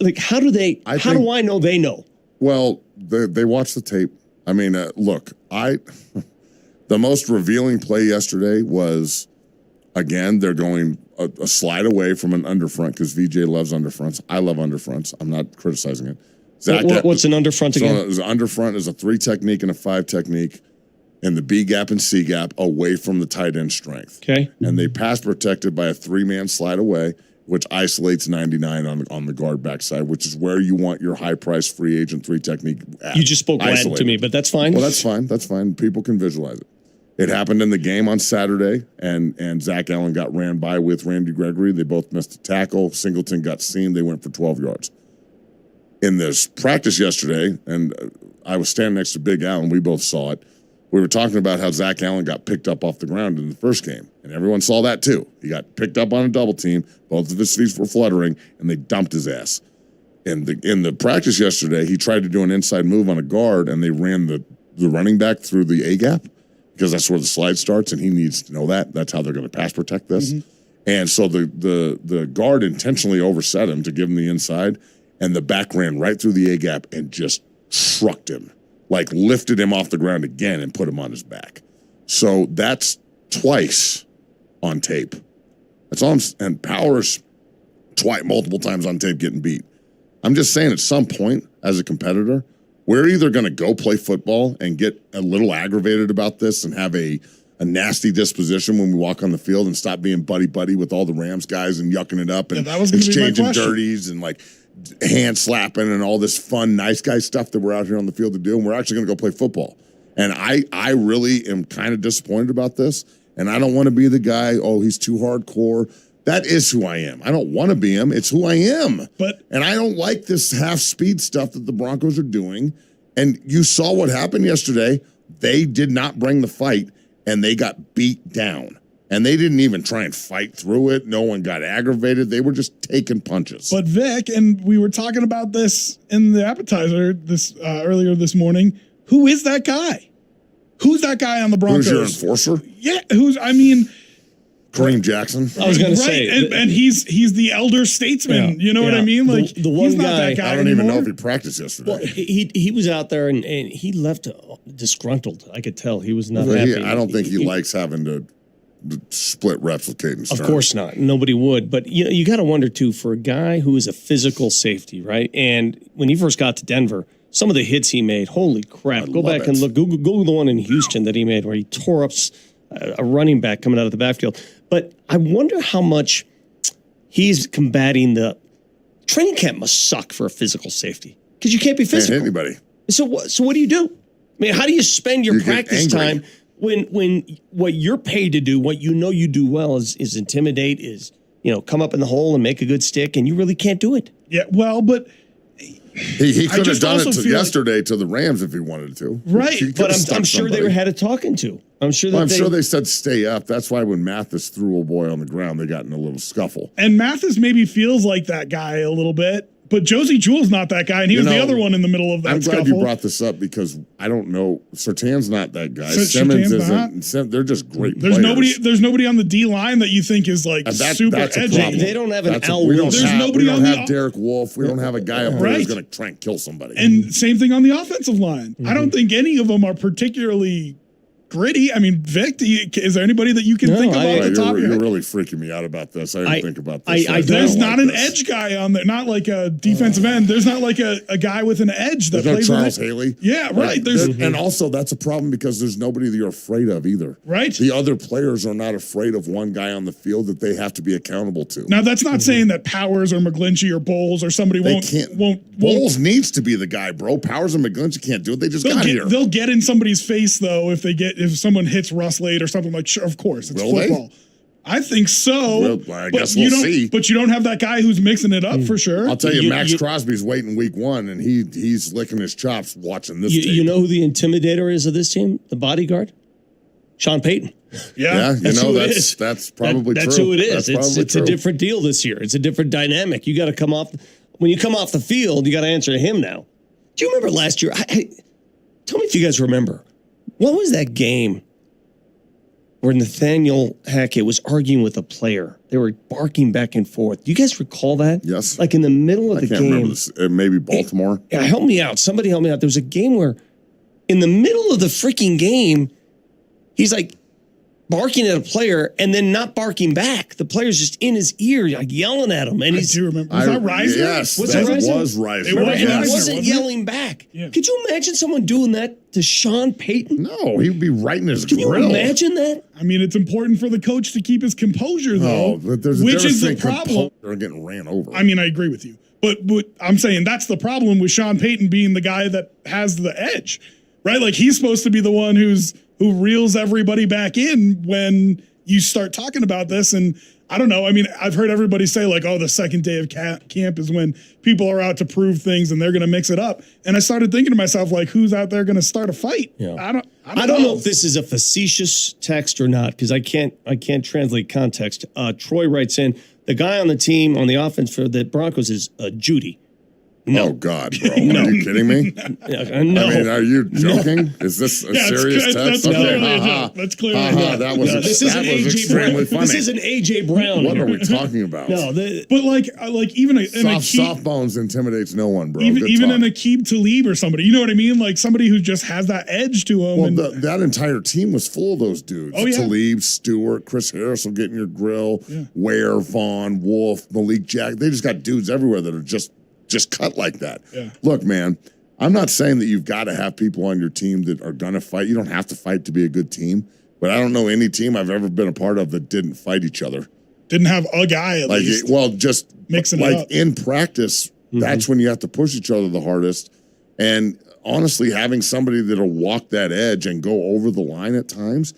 like how do I know they know? Well, they watch the tape. I mean, look, the most revealing play yesterday was, again, they're going a slide away from an underfront because VJ loves underfronts. I love underfronts. I'm not criticizing it. What's an underfront again? So an underfront is a 3 technique and a 5 technique. And the B gap and C gap away from the tight end strength. Okay. And they pass protected by a 3-man slide away, which isolates 99 on the guard backside, which is where you want your high-priced free agent 3 technique at. You just spoke Latin to me, but that's fine. Well, that's fine. That's fine. People can visualize it. It happened in the game on Saturday, and Zach Allen got ran by with Randy Gregory. They both missed a tackle. Singleton got seen. They went for 12 yards. In this practice yesterday, and I was standing next to Big Allen. We both saw it. We were talking about how Zach Allen got picked up off the ground in the first game, and everyone saw that too. He got picked up on a double team. Both of his feet were fluttering, and they dumped his ass. In the practice yesterday, he tried to do an inside move on a guard, and they ran the running back through the A gap because that's where the slide starts, and he needs to know that. That's how they're going to pass protect this. Mm-hmm. And so the guard intentionally overset him to give him the inside, and the back ran right through the A gap and just trucked him. Like lifted him off the ground again and put him on his back. So that's twice on tape. That's all. And Powers multiple times on tape getting beat. I'm just saying at some point as a competitor, we're either going to go play football and get a little aggravated about this and have a nasty disposition when we walk on the field and stop being buddy-buddy with all the Rams guys and yucking it up and exchanging dirties and like hand slapping and all this fun, nice guy stuff that we're out here on the field to do. And we're actually going to go play football. And I really am kind of disappointed about this. And I don't want to be the guy, he's too hardcore. That is who I am. I don't want to be him. It's who I am. And I don't like this half-speed stuff that the Broncos are doing. And you saw what happened yesterday. They did not bring the fight, and they got beat down. And they didn't even try and fight through it. No one got aggravated. They were just taking punches. But Vic, and we were talking about this in the appetizer earlier this morning. Who is that guy? Who's that guy on the Broncos? Who's your enforcer? Yeah, Kareem Jackson. I was going to say, and he's the elder statesman. You know what I mean? Like the one he's not guy. That guy I don't anymore. even know if he practiced yesterday. Well, he was out there and he left disgruntled. I could tell he was not happy. I don't think he likes having to split reps with Caden Stern. Of course not. Nobody would. But you got to wonder too, for a guy who is a physical safety, right? And when he first got to Denver, some of the hits he made, holy crap! Go back and look. Google the one in Houston that he made where he tore up a running back coming out of the backfield. But I wonder how much he's combating the training camp must suck for a physical safety because you can't be physical. Can't hit anybody. So what do you do? I mean, how do you spend your practice time when what you're paid to do, what you know you do well is intimidate, is come up in the hole and make a good stick, and you really can't do it. Yeah, well, but he could have done it yesterday to the Rams if he wanted to. Right, but I'm sure they had it talking to. I'm sure they said stay up. That's why when Mathis threw a boy on the ground, they got in a little scuffle. And Mathis maybe feels like that guy a little bit, but Josie Jewell's not that guy, and he was the other one in the middle of that. I'm glad scuffle. you brought this up because I don't know. Sertan's not that guy. Simmons isn't. They're just great. There's players. nobody on the D line that you think is like super edgy. They don't have an Al We Wilson. don't have Derek Wolfe. We don't have a guy up there who's going to try and kill somebody. And same thing on the offensive line. I don't think any of them are particularly gritty. I mean, Vic, is there anybody that you can think of off the top of your You're head? really freaking me out about this. I didn't think about this. There's not an edge guy on there, not like a defensive end. There's not like a guy with an edge that plays no Charles Haley. Yeah, right. And also that's a problem because there's nobody that you're afraid of either. Right. The other players are not afraid of one guy on the field that they have to be accountable to. Now that's not saying that Powers or McGlinchey or Bowles or somebody won't. Bowles needs to be the guy, bro. Powers and McGlinchey can't do it. They just got here. They'll get in somebody's face though if someone hits Russ late or something like. Sure, of course, it's football. I think so. Well, I guess we'll see. But you don't have that guy who's mixing it up for sure. I'll tell you, Max Crosby's waiting week 1, and he's licking his chops watching this. You know who the intimidator is of this team? The bodyguard, Sean Payton. Yeah, that's probably that's true. who it is. It's true. a different deal this year. It's a different dynamic. You got to come off when you come off the field. You got to answer to him now. Do you remember last year? Tell me if you guys remember. What was that game where Nathaniel Hackett was arguing with a player? They were barking back and forth. Do you guys recall that? Yes. Like in the middle of the game. I can't remember this. Maybe Baltimore. Yeah, help me out. Somebody help me out. There was a game where in the middle of the freaking game, he's like barking at a player and then not barking back. The player's just in his ear, like yelling at him. And I do remember. Was that Reiser? Yes, was that Reiser? was Reiser. It He wasn't yelling back. Yeah. Could you imagine someone doing that to Sean Payton? No, he would be right in his grill. Can you imagine that? I mean, it's important for the coach to keep his composure, though. Oh, but there's a which is the difference problem. They're getting ran over. I mean, I agree with you. But I'm saying that's the problem with Sean Payton being the guy that has the edge, right? Like he's supposed to be the one who reels everybody back in when you start talking about this. And I don't know. I mean, I've heard everybody say like, oh, the second day of camp is when people are out to prove things and they're going to mix it up. And I started thinking to myself, like, who's out there going to start a fight? Yeah. I don't know if this is a facetious text or not, because I can't translate context. Troy writes in, the guy on the team on the offense for the Broncos is Judy. No. Oh, God, bro. Are you kidding me? No. I mean, are you joking? No. Is this a serious text? That's clearly a joke. That's clearly a joke. That was extremely funny. This is an A.J. Brown. What are we talking about? But like even soft bones intimidates no one, bro. Even an Aqib Talib or somebody, you know what I mean? Like somebody who just has that edge to him. Well, that entire team was full of those dudes. Oh, yeah. Talib, Stewart, Chris Harris will get in your grill. Yeah. Ware, Vaughn, Wolf, Malik Jack. They just got dudes everywhere that are just cut like that. Yeah. Look, man, I'm not saying that you've got to have people on your team that are going to fight. You don't have to fight to be a good team. But I don't know any team I've ever been a part of that didn't fight each other. Didn't have a guy at least. Just mixing it up. In practice, that's when you have to push each other the hardest. And honestly, having somebody that'll walk that edge and go over the line at times,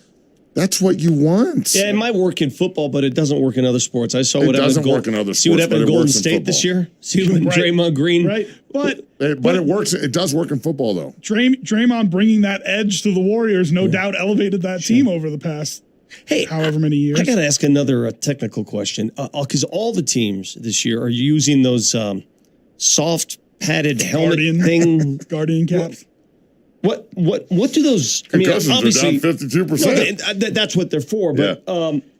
that's what you want. Yeah, it might work in football, but it doesn't work in other sports. I saw what happened. Work in other sports. See what happened in Golden State this year. See what Draymond Green. Right, but it works. It does work in football, though. Draymond bringing that edge to the Warriors, no doubt, elevated that team over the past however many years. I got to ask another technical question because all the teams this year are using those soft padded helmet thing, Guardian caps. What do those? Concussions are down 52%. No, that's what they're for. But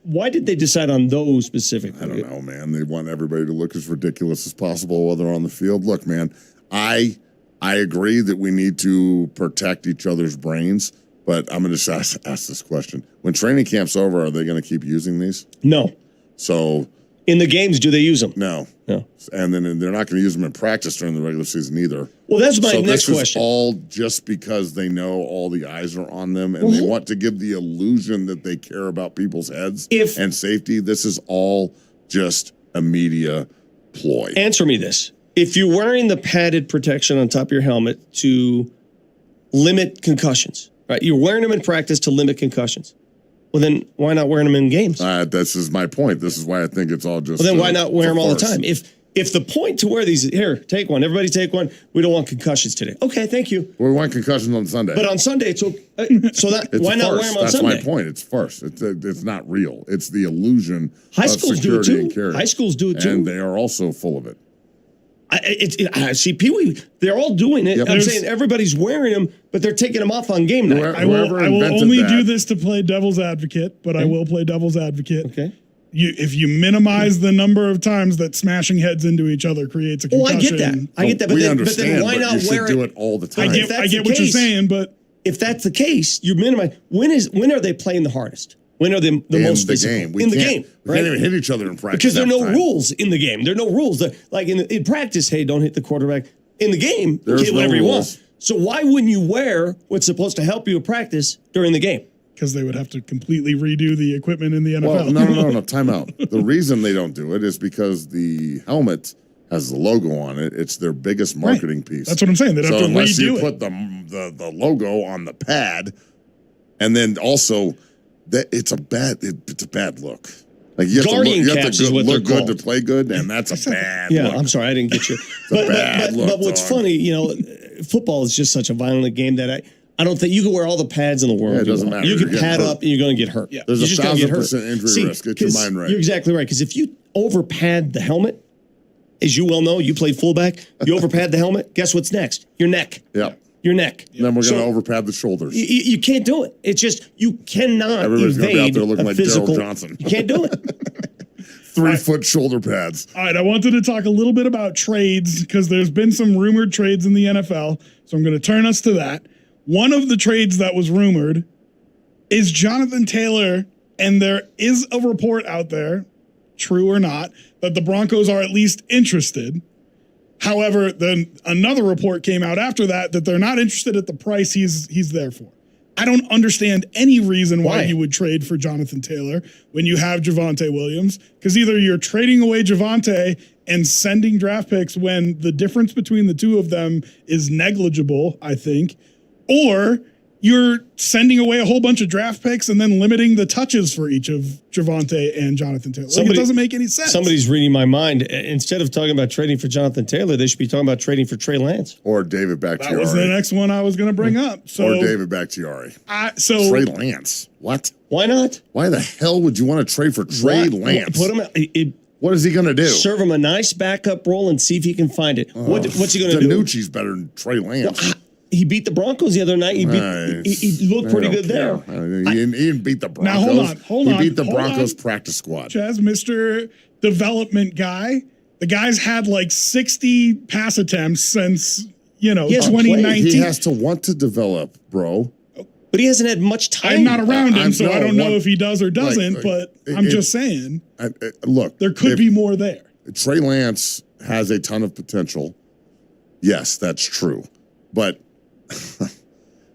why did they decide on those specifically? I don't know, man. They want everybody to look as ridiculous as possible while they're on the field. Look, man, I agree that we need to protect each other's brains, but I'm going to just ask this question: when training camp's over, are they going to keep using these? No. So in the games, do they use them? No. And then they're not going to use them in practice during the regular season either. Well, that's my next question. This is all just because they know all the eyes are on them and they want to give the illusion that they care about people's heads and safety. This is all just a media ploy. Answer me this. If you're wearing the padded protection on top of your helmet to limit concussions, right? You're wearing them in practice to limit concussions. Well, then why not wearing them in games? This is my point. This is why I think it's all just. Well, then why not wear them all the time? If the point to wear these, here, take one. Everybody take one. We don't want concussions today. Okay, thank you. We want concussions on Sunday. But on Sunday, it's okay. So that why not wear them on Sunday? That's my point. It's farce. It's not real. It's the illusion High of schools security do it too. and carry. High schools do it too. And they are also full of it. I see Pee-wee. They're all doing it. Yep. I'm saying everybody's wearing them, but they're taking them off on game night. I will only do this to play devil's advocate, but I will play devil's advocate. Okay. If you minimize the number of times that smashing heads into each other creates a concussion. I get that. I get that. But we then, understand, why not you should wear do it all the time. I get what you're saying, but if that's the case, you minimize. When are they playing the hardest? When are they the most physical? Game. In the game. We can't even hit each other in practice. Because there are no rules in the game. There are no rules. Like in practice, hey, don't hit the quarterback. In the game, you hit whatever you want. So why wouldn't you wear what's supposed to help you in practice during the game? Because they would have to completely redo the equipment in the NFL. Well, no. Time out. The reason they don't do it is because the helmet has the logo on it. It's their biggest marketing piece. That's what I'm saying. They'd have to unless you redo put the logo on the pad, and then also that it's a bad look. Like you have Guardian to look, caps is what look they're good called. to play good, and that's a bad Yeah, look. I'm sorry, I didn't get you. But what's funny, football is just such a violent game that I don't think you can wear all the pads in the world. Yeah, it doesn't matter. You can You're pad getting up and you're going to get hurt. Yeah. There's You're just gonna get hurt. 1,000% injury risk. Get your 'cause mind right. You're exactly right. Because if you over pad the helmet, as you well know, you played fullback, you over pad the helmet, guess what's next? Your neck. Yep. Your neck. Then we're going to overpad the shoulders. You can't do it. It's just, you cannot Everybody's going to be out evade there looking a like physical. Daryl Johnson. You can't do it. 3-foot shoulder pads. All right, I wanted to talk a little bit about trades because there's been some rumored trades in the NFL. So I'm going to turn us to that. One of the trades that was rumored is Jonathan Taylor, and there is a report out there, true or not, that the Broncos are at least interested. However, then another report came out after that they're not interested at the price he's there for. I don't understand any reason why you would trade for Jonathan Taylor when you have Javonte Williams, because either you're trading away Javonte and sending draft picks when the difference between the two of them is negligible, I think, or you're sending away a whole bunch of draft picks and then limiting the touches for each of Javonte and Jonathan Taylor. It doesn't make any sense. Somebody's reading my mind. Instead of talking about trading for Jonathan Taylor, they should be talking about trading for Trey Lance. Or David Bakhtiari. That was the next one I was going to bring up. So, or David Bakhtiari. Trey Lance. What? Why not? Why the hell would you want to trade for Trey Lance? Put him. What is he going to do? Serve him a nice backup role and see if he can find it. What's he going to do? Danucci's better than Trey Lance. He beat the Broncos the other night. He looked pretty good there. He didn't beat the Broncos. Now, hold on. He beat the Broncos practice squad. Chaz, Mr. Development guy. The guy's had like 60 pass attempts since, 2019. He has to want to develop, bro. But he hasn't had much time. I'm not around him, so I don't know if he does or doesn't, but I'm just saying. Look. There could be more there. Trey Lance has a ton of potential. Yes, that's true. But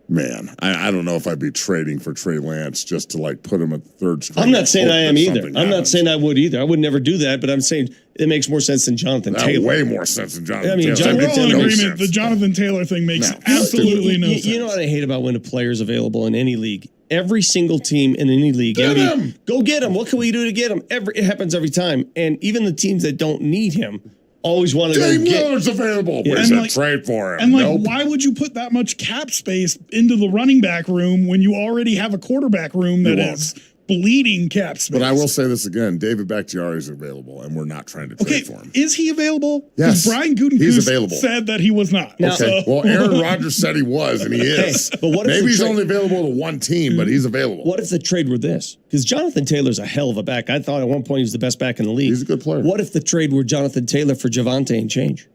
man, I don't know if I'd be trading for Trey Lance just to put him at third string. I'm not saying I am either. I'm not saying I would either. I would never do that, but I'm saying it makes more sense than Jonathan Taylor. Way more sense than Jonathan Taylor. We're all in agreement. The Jonathan Taylor thing makes absolutely no sense. You know what I hate about when a player's available in any league? Every single team in any league. Go get him. What can we do to get him? It happens every time. And even the teams that don't need him always want to go get. Lillard's available. Yeah. Where's that trade for him? And why would you put that much cap space into the running back room when you already have a quarterback room that is bleeding cap space? But I will say this again: David Bakhtiari is available, and we're not trying to trade for him. Is he available? Yes, Brian Gutekunst said that he was not. Okay. Well, Aaron Rodgers said he was, and he is. But what if maybe he's only available to one team, but he's available. What if the trade were this? Because Jonathan Taylor's a hell of a back. I thought at one point he was the best back in the league. He's a good player. What if the trade were Jonathan Taylor for Javonte and change?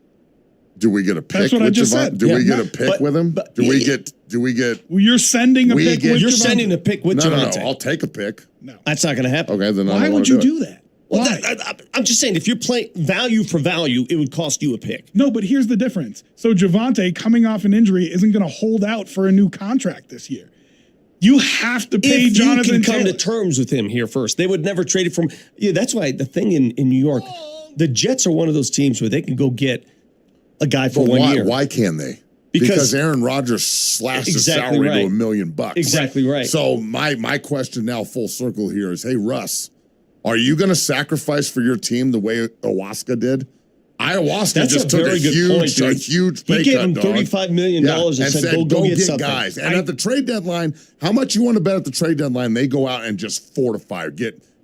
Do we get a pick? That's what I just said. Do we get a pick with him? Do we get? Well, you're sending a pick. You're sending a pick with Javonte. No, I'll take a pick. No, that's not going to happen. Okay, then why would you do that? Well, I'm just saying, if you're playing value for value, it would cost you a pick. No, but here's the difference. So Javonte, coming off an injury, isn't going to hold out for a new contract this year. You have to pay Jonathan Taylor. You can come to terms with him here first. They would never trade it from. Yeah, that's why the thing in New York, the Jets are one of those teams where they can go get a guy for 1 year. Why can they? Because Aaron Rodgers slashed his salary to $1 million. Exactly right. So my question now, full circle here, is: hey, Russ, are you going to sacrifice for your team the way Ayahuasca did? Ayahuasca just took a huge pay cut. He gave him $35 million and said, go get something. Guys. And at the trade deadline, how much you want to bet at the trade deadline they go out and just fortify?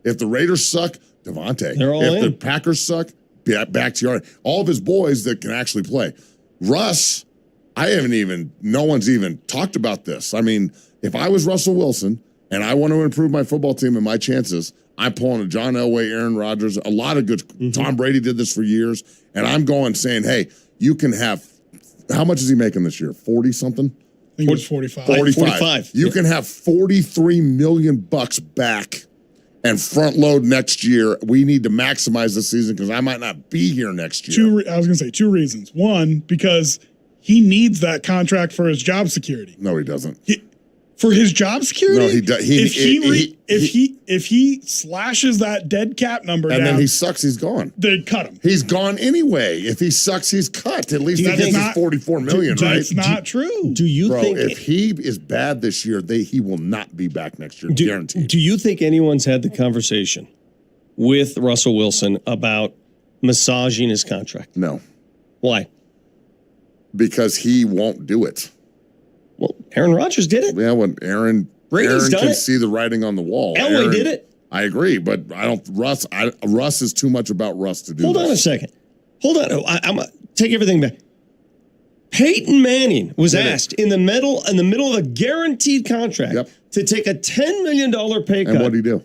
If the Raiders suck, Devontae. They're all if in. the Packers suck, Bakhtiari, all of his boys that can actually play. Russ, no one's even talked about this. I mean, if I was Russell Wilson and I want to improve my football team and my chances, I'm pulling a John Elway, Aaron Rodgers, a lot of good. Tom Brady did this for years, and I'm going saying, hey, you can have. How much is he making this year? 40 something. I think it was 45. 45. You can have $43 million back and front load next year. We need to maximize the season because I might not be here next year. I was going to say 2 reasons. One, because he needs that contract for his job security. No, he doesn't. For his job security? No, he does. If he slashes that dead cap number down, and then he sucks, he's gone. They cut him. He's gone anyway. If he sucks, he's cut. At least he gets his $44 million, right? That's not true. Do you think if he is bad this year, he will not be back next year, guaranteed. Do you think anyone's had the conversation with Russell Wilson about massaging his contract? No. Why? Because he won't do it. Well, Aaron Rodgers did it. Yeah, when Aaron can see the writing on the wall. Elway did it. I agree, but I don't. Russ is too much about Russ to do. Hold on a second. Hold on. I'm gonna take everything back. Peyton Manning was asked in the middle of a guaranteed contract to take a $10 million pay cut. And what did he do?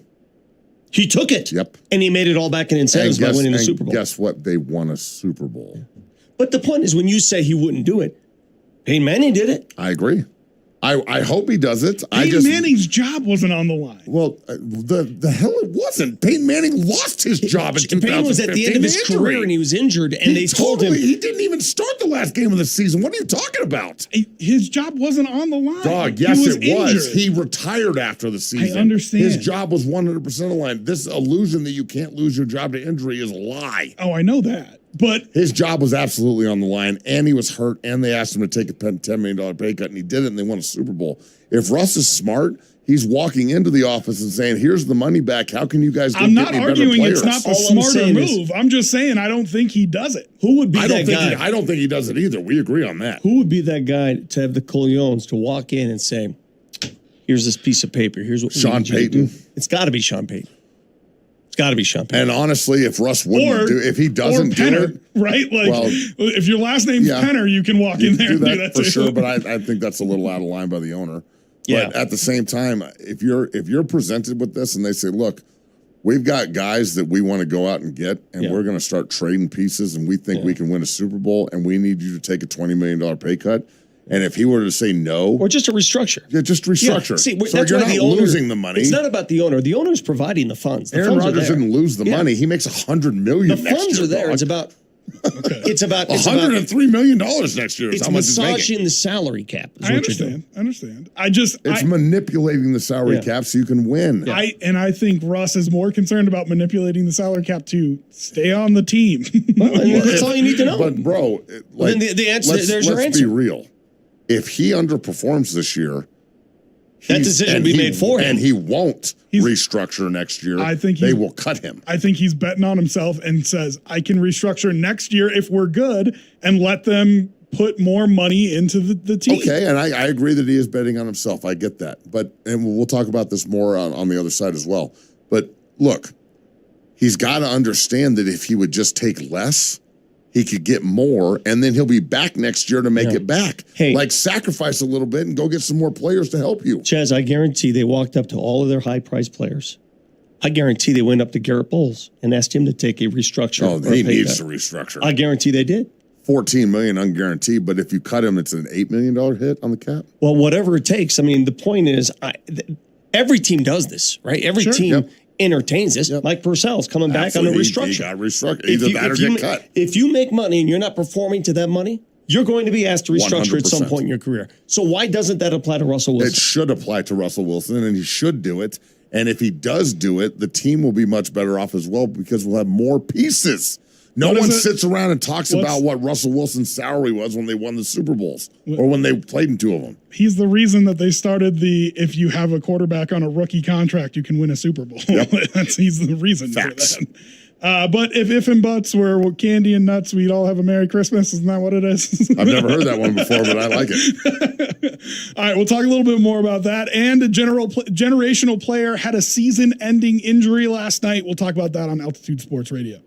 He took it. Yep. And he made it all back in incentives by winning the Super Bowl. Guess what? They won a Super Bowl. But the point is, when you say he wouldn't do it, Peyton Manning did it. I agree. I hope he does it. Peyton Manning's job wasn't on the line. Well, the hell it wasn't. Peyton Manning lost his job in 2015. Peyton was at the end of his career and he was injured, and they told him he didn't even start the last game of the season. What are you talking about? His job wasn't on the line. Dog, yes, it was. He retired after the season. I understand. His job was 100% on the line. This illusion that you can't lose your job to injury is a lie. Oh, I know that. But his job was absolutely on the line, and he was hurt, and they asked him to take a $10 million pay cut, and he did it, and they won a Super Bowl. If Russ is smart, he's walking into the office and saying, here's the money back. How can you guys get me better players? I'm not arguing it's not the smarter move. I'm just saying I don't think he does it. Who would be that guy? I don't think he does it either. We agree on that. Who would be that guy to have the colognes to walk in and say, here's this piece of paper. Here's what Sean Payton? It's got to be Sean Payton. Got to be Sean Payton. And honestly, if Russ wouldn't if he doesn't do it, right? Like, if your last name's Penner, you can walk in there and do that for too. Sure. But I think that's a little out of line by the owner. Yeah. But at the same time, if you're presented with this and they say, look, we've got guys that we want to go out and get, and we're going to start trading pieces, and we think we can win a Super Bowl, and we need you to take a $20 million pay cut. And if he were to say no, or just a restructure, just restructure. Yeah. See, so you're not losing the money. It's not about the owner. The owner's providing the funds. Aaron Rodgers didn't lose the money. He makes $100 million. The funds are there. Dog. It's about $103 million next year. It's massaging the salary cap. I understand. It's manipulating the salary cap so you can win. Yeah. I think Russ is more concerned about manipulating the salary cap to stay on the team. That's all you need to know. But bro, then the answer. There's your answer. Let's be real. If he underperforms this year, that decision will be made for him. And he won't restructure next year. I think they will cut him. I think he's betting on himself and says, I can restructure next year if we're good and let them put more money into the team. Okay, and I agree that he is betting on himself. I get that. And we'll talk about this more on the other side as well. But look, he's got to understand that if he would just take less, he could get more, and then he'll be back next year to make it back. Hey, sacrifice a little bit and go get some more players to help you. Chaz, I guarantee they walked up to all of their high-priced players. I guarantee they went up to Garrett Bowles and asked him to take a restructure. Oh, he needs to restructure. I guarantee they did. $14 million unguaranteed, but if you cut him, it's an $8 million hit on the cap. Well, whatever it takes. I mean, the point is, every team does this, right? Every team entertains this. Mike Purcell's coming back on a restructure. He got restructured. Either that or get cut. If you make money and you're not performing to that money, you're going to be asked to restructure 100%. At some point in your career. So why doesn't that apply to Russell Wilson? It should apply to Russell Wilson, and he should do it. And if he does do it, the team will be much better off as well because we'll have more pieces. No one sits around and talks about what Russell Wilson's salary was when they won the Super Bowls or when they played in 2 of them. He's the reason that they started if you have a quarterback on a rookie contract, you can win a Super Bowl. Yep. He's the reason for that. But if and buts were candy and nuts, we'd all have a Merry Christmas. Isn't that what it is? I've never heard that one before, but I like it. All right, we'll talk a little bit more about that. And a generational player had a season-ending injury last night. We'll talk about that on Altitude Sports Radio.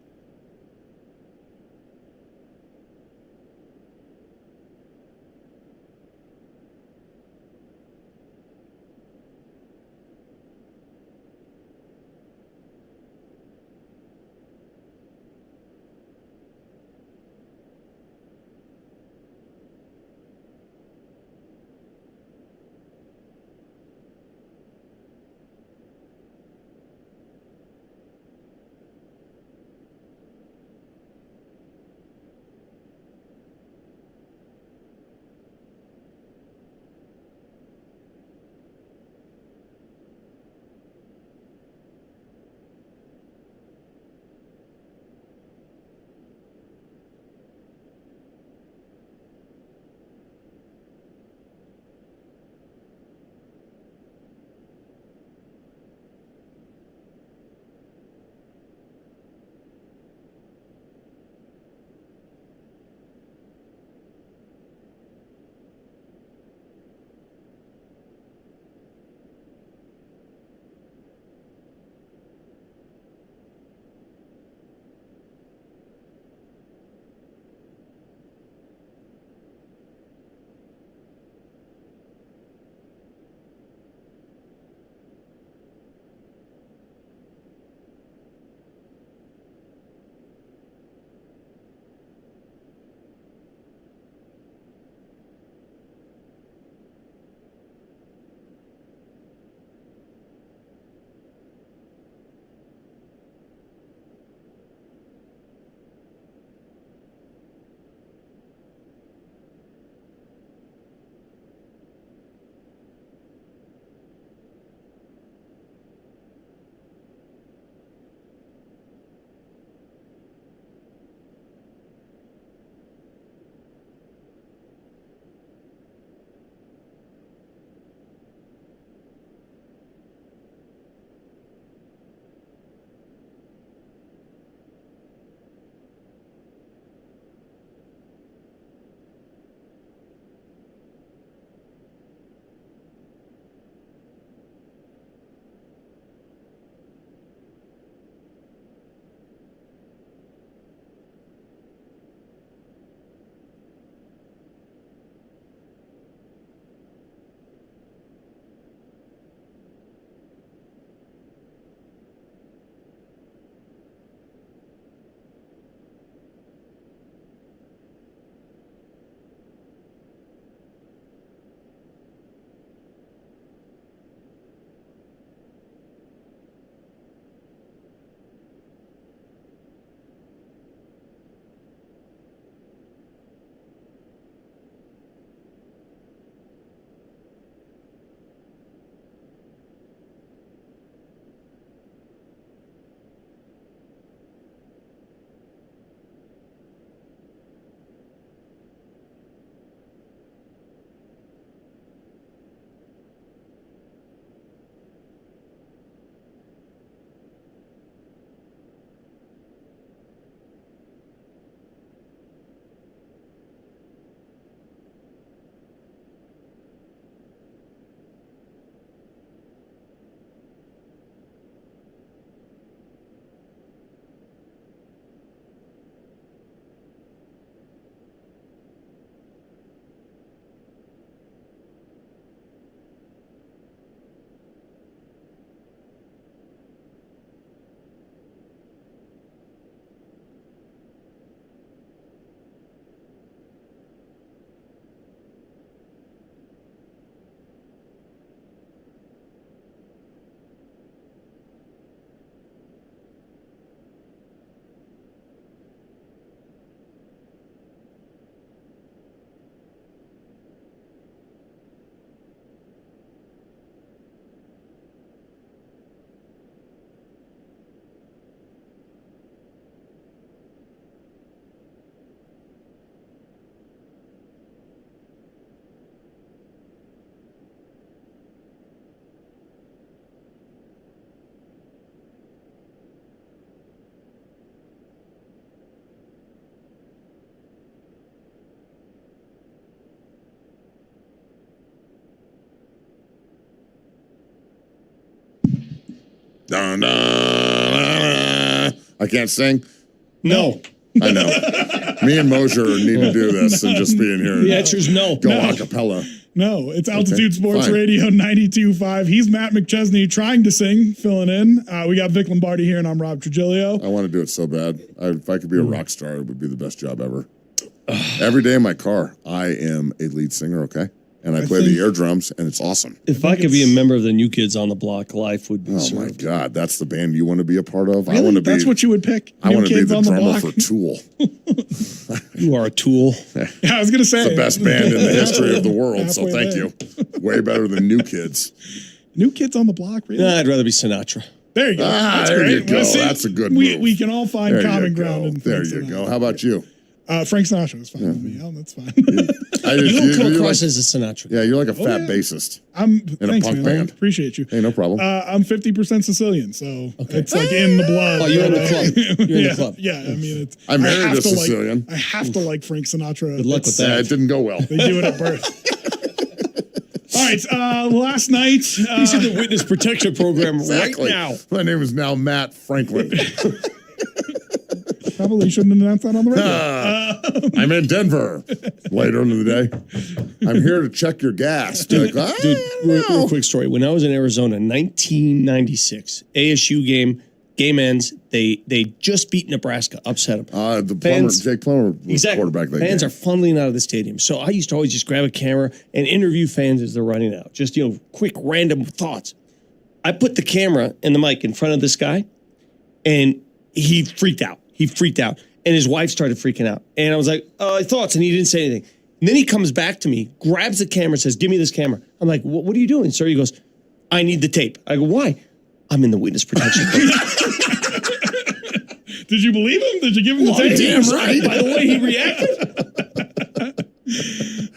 Dun, dun, dun, dun. I can't sing. No. I know. Me and Moser need to do this and just be in here. The answer is no. Go a cappella. No, it's Altitude Sports fine. Radio 92.5. He's Matt McChesney trying to sing, filling in. We got Vic Lombardi here, and I'm Rob Trujillo. I want to do it so bad. If I could be a rock star, it would be the best job ever. Every day in my car, I am a lead singer, okay? And I play the air drums, and it's awesome. If I could be a member of the New Kids on the Block, life would be Oh, served. my God. That's the band you want to be a part of? Really? I want to be. That's what you would pick? I New want to be Kids the on the drummer Block? for Tool. You are a tool. Yeah, I was going to say. It's the best band in the history of the world, so Halfway thank there. you. Way better than New Kids. New Kids on the Block, really? Nah, I'd rather be Sinatra. There you go. That's there great. you go. Well, see, That's a good we, move. we can all find There common you go. ground. In There Frank you Sinatra. go. How about you? Frank Sinatra is fine with me. Oh, that's fine. You don't come you're across like, as a Sinatra. yeah, you're like a fat yeah. bassist Thanks, punk man. band. I appreciate you. Hey, no problem. I'm 50% Sicilian, so it's like in the blood. Oh, you're in the club. You're in yeah, the club. Yeah, I mean, it's. I married have a to Sicilian. I have to like Frank Sinatra. Good luck with that. Yeah, it didn't go well. They do it at birth. All right, last night. He's in the witness protection program Exactly. right now. My name is now Matt Franklin. Probably shouldn't announce that on the radio. I'm in Denver later in the day. I'm here to check your gas. Dude, like, Dude, real quick story. When I was in Arizona, 1996, ASU game ends. They just beat Nebraska, upset them. the Plumber, Jake Plummer was quarterback that Fans game. are funneling out of the stadium. So I used to always just grab a camera and interview fans as they're running out. Just, quick random thoughts. I put the camera and the mic in front of this guy, and he freaked out. And his wife started freaking out. And I was like, thoughts, and he didn't say anything. And then he comes back to me, grabs the camera, says, give me this camera. I'm like, what are you doing, sir? He goes, I need the tape. I go, why? I'm in the witness protection program. Did you believe him? Did you give him the tape? Damn right. By the way he reacted.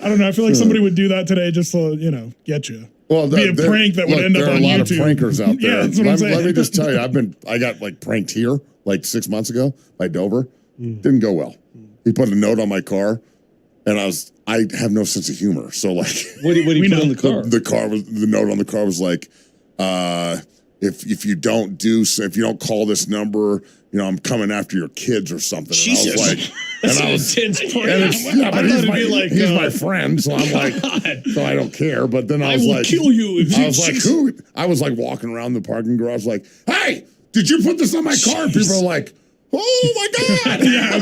I don't know. I feel like somebody would do that today just to, get you. Well, be a prank that would end up on YouTube. There are a lot of prankers out there. Yeah, that's what I'm saying. Let me just tell you, I got pranked here 6 months ago by Dover. Didn't go well. He put a note on my car, and I have no sense of humor. So What did he put on the car? The note on the car was like, if you don't call this number, I'm coming after your kids or something. Jesus. And I was like, That's an intense prank. but he's my friend, so I'm like, so I don't care. But then I was will like, kill you if you I was like, who? I was like walking around the parking garage, like, hey, did you put this on my car? And people are like, oh my God. Yeah,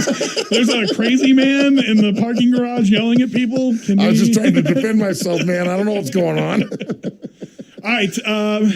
there's a crazy man in the parking garage yelling at people. I was just trying to defend myself, man. I don't know what's going on. All right.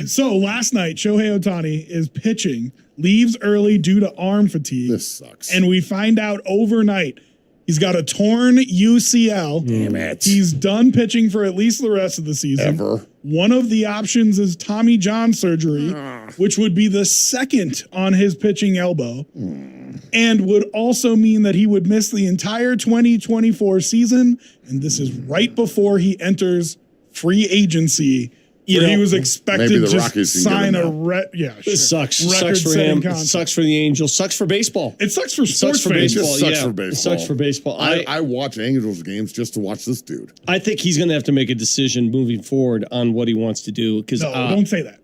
So last night, Shohei Ohtani is pitching, leaves early due to arm fatigue. This sucks. And we find out overnight he's got a torn UCL. Damn it. He's done pitching for at least the rest of the season. Ever. One of the options is Tommy John surgery, which would be the second on his pitching elbow, and would also mean that he would miss the entire 2024 season. And this is right before he enters free agency. Where he was expected maybe the to Rockies can sign get a him This sucks. Sucks for record-setting him. contract. Sucks for the Angels. Sucks for baseball. It sucks for sports Sucks for fans. baseball. It sucks Yeah. for baseball. It sucks for baseball. I watch Angels games just to watch this dude. I think he's going to have to make a decision moving forward on what he wants to do. Because No, don't say that.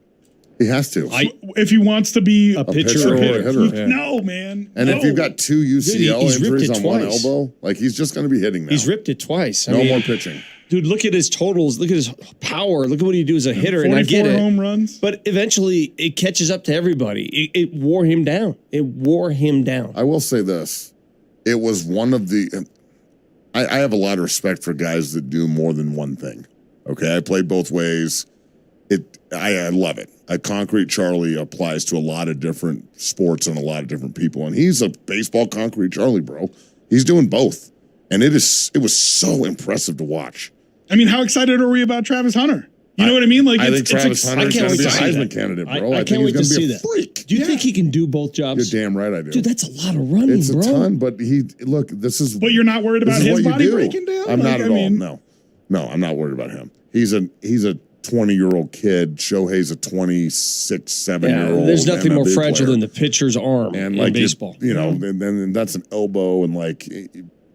He has to. If he wants to be a pitcher or a hitter. Yeah. No, man. And if you've got two UCL he's ripped injuries it on one twice. elbow, he's just going to be hitting now. He's ripped it twice. No more pitching. Dude, look at his totals. Look at his power. Look at what he do as a hitter. And I get 44 it. home runs. But eventually, it catches up to everybody. It wore him down. I will say this. It was one of the... I have a lot of respect for guys that do more than one thing. Okay? I played both ways. I love it. Concrete Charlie applies to a lot of different sports and a lot of different people. And he's a baseball Concrete Charlie, bro. He's doing both. And it was so impressive to watch. I mean, how excited are we about Travis Hunter? You know what I mean? Like, I think Travis Hunter is I can't going to be a wait to see Heisman that. candidate, bro. I think can't wait to he's see going to that. be a freak. Do you think he can do both jobs? You're damn right I do. Dude, that's a lot of running, It's a bro. ton, but this is... But you're not worried about this is his what you body do. breaking down? I'm not at all. mean, No, I'm not worried about him. He's a 20-year-old kid. Shohei's a 26, 7-year-old. There's nothing more MLB fragile player. than the pitcher's arm And in baseball. and that's an elbow, and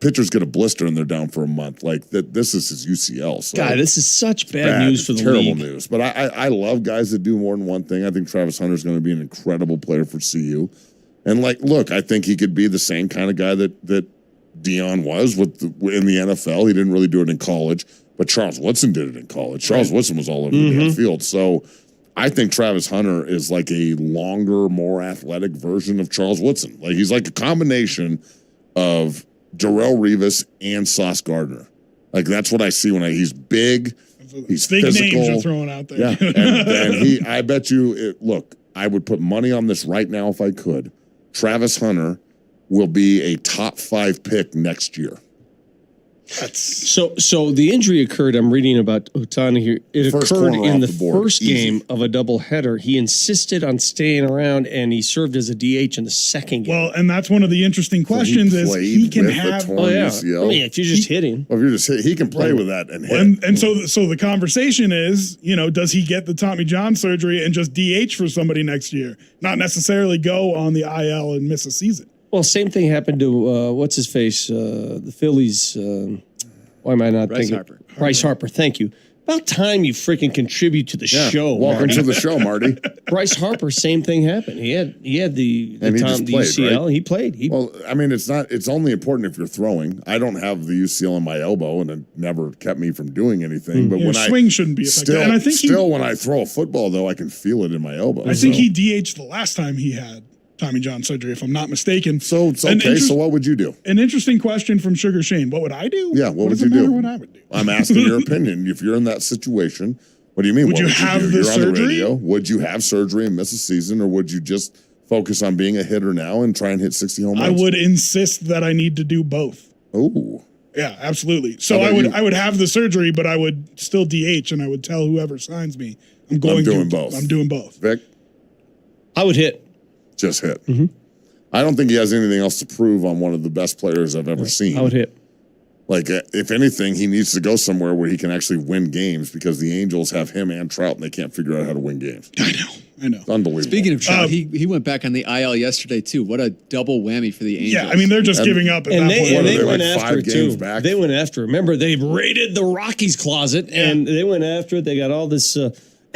pitchers get a blister and they're down for a month. Like this is his UCL. So God, this is such bad news for the terrible league. news. But I love guys that do more than one thing. I think Travis Hunter is going to be an incredible player for CU. And look, I think he could be the same kind of guy that Dion was in the NFL. He didn't really do it in college, but Charles Woodson did it in college. Charles Woodson was all over the field. So I think Travis Hunter is like a longer, more athletic version of Charles Woodson. Like he's like a combination of Darrelle Revis and Sauce Gardner. Like that's what I see when he's big. He's big physical. Names are throwing out there. Yeah, and I bet you. Look, I would put money on this right now if I could. Travis Hunter will be a top 5 pick next year. So the injury occurred. I'm reading about Otani here. It First occurred corner in the off the board. first Easy. game of a doubleheader. He insisted on staying around, and he served as a DH in the second game. Well, and that's one of the interesting questions is he can have. Oh yeah, UCL. I mean, if you're just hitting, Well, if you're just hit, he can play with that and hit. And so the conversation is, does he get the Tommy John surgery and just DH for somebody next year, not necessarily go on the IL and miss a season? well, same thing happened to what's his face, the Phillies. Why am I not Bryce thinking? Harper. Bryce Harper. Thank you. About time you freaking contribute to the show. Welcome Marty. to the show, Marty. Bryce Harper, same thing happened. He had the And he just played, UCL. right? He played. Well, I mean, it's only important if you're throwing. I don't have the UCL in my elbow, and it never kept me from doing anything. But Your when swing shouldn't be affected. still, And I think when I throw a football, though, I can feel it in my elbow. I think he DH'd the last time he had Tommy John surgery, if I'm not mistaken. So it's okay. So what would you do? An interesting question from Sugar Shane. What would I do? Yeah, what would does you it matter do? What I would do? I'm asking your opinion. If you're in that situation, what do you mean? Would what you would have do? the You're on the surgery? radio. Would you have surgery and miss a season, or would you just focus on being a hitter now and try and hit 60 home I runs? would insist that I need to do both. Oh, Yeah, absolutely. So How I about would you? I would have the surgery, but I would still DH, and I would tell whoever signs me I'm going doing to. both. I'm doing both. Vic, I would hit. just hit. I don't think he has anything else to prove on one of the best players I've ever seen. I would hit. Like, if anything, he needs to go somewhere where he can actually win games because the Angels have him and Trout, and they can't figure out how to win games. I know. It's unbelievable. Speaking of Trout, he went back on the IL yesterday too. What a double whammy for the Angels. Yeah, I mean they're just giving up at And that point. they they went like after 5 it games too. back? They went after it. Remember, they raided the Rockies' closet, and they went after it. They got all this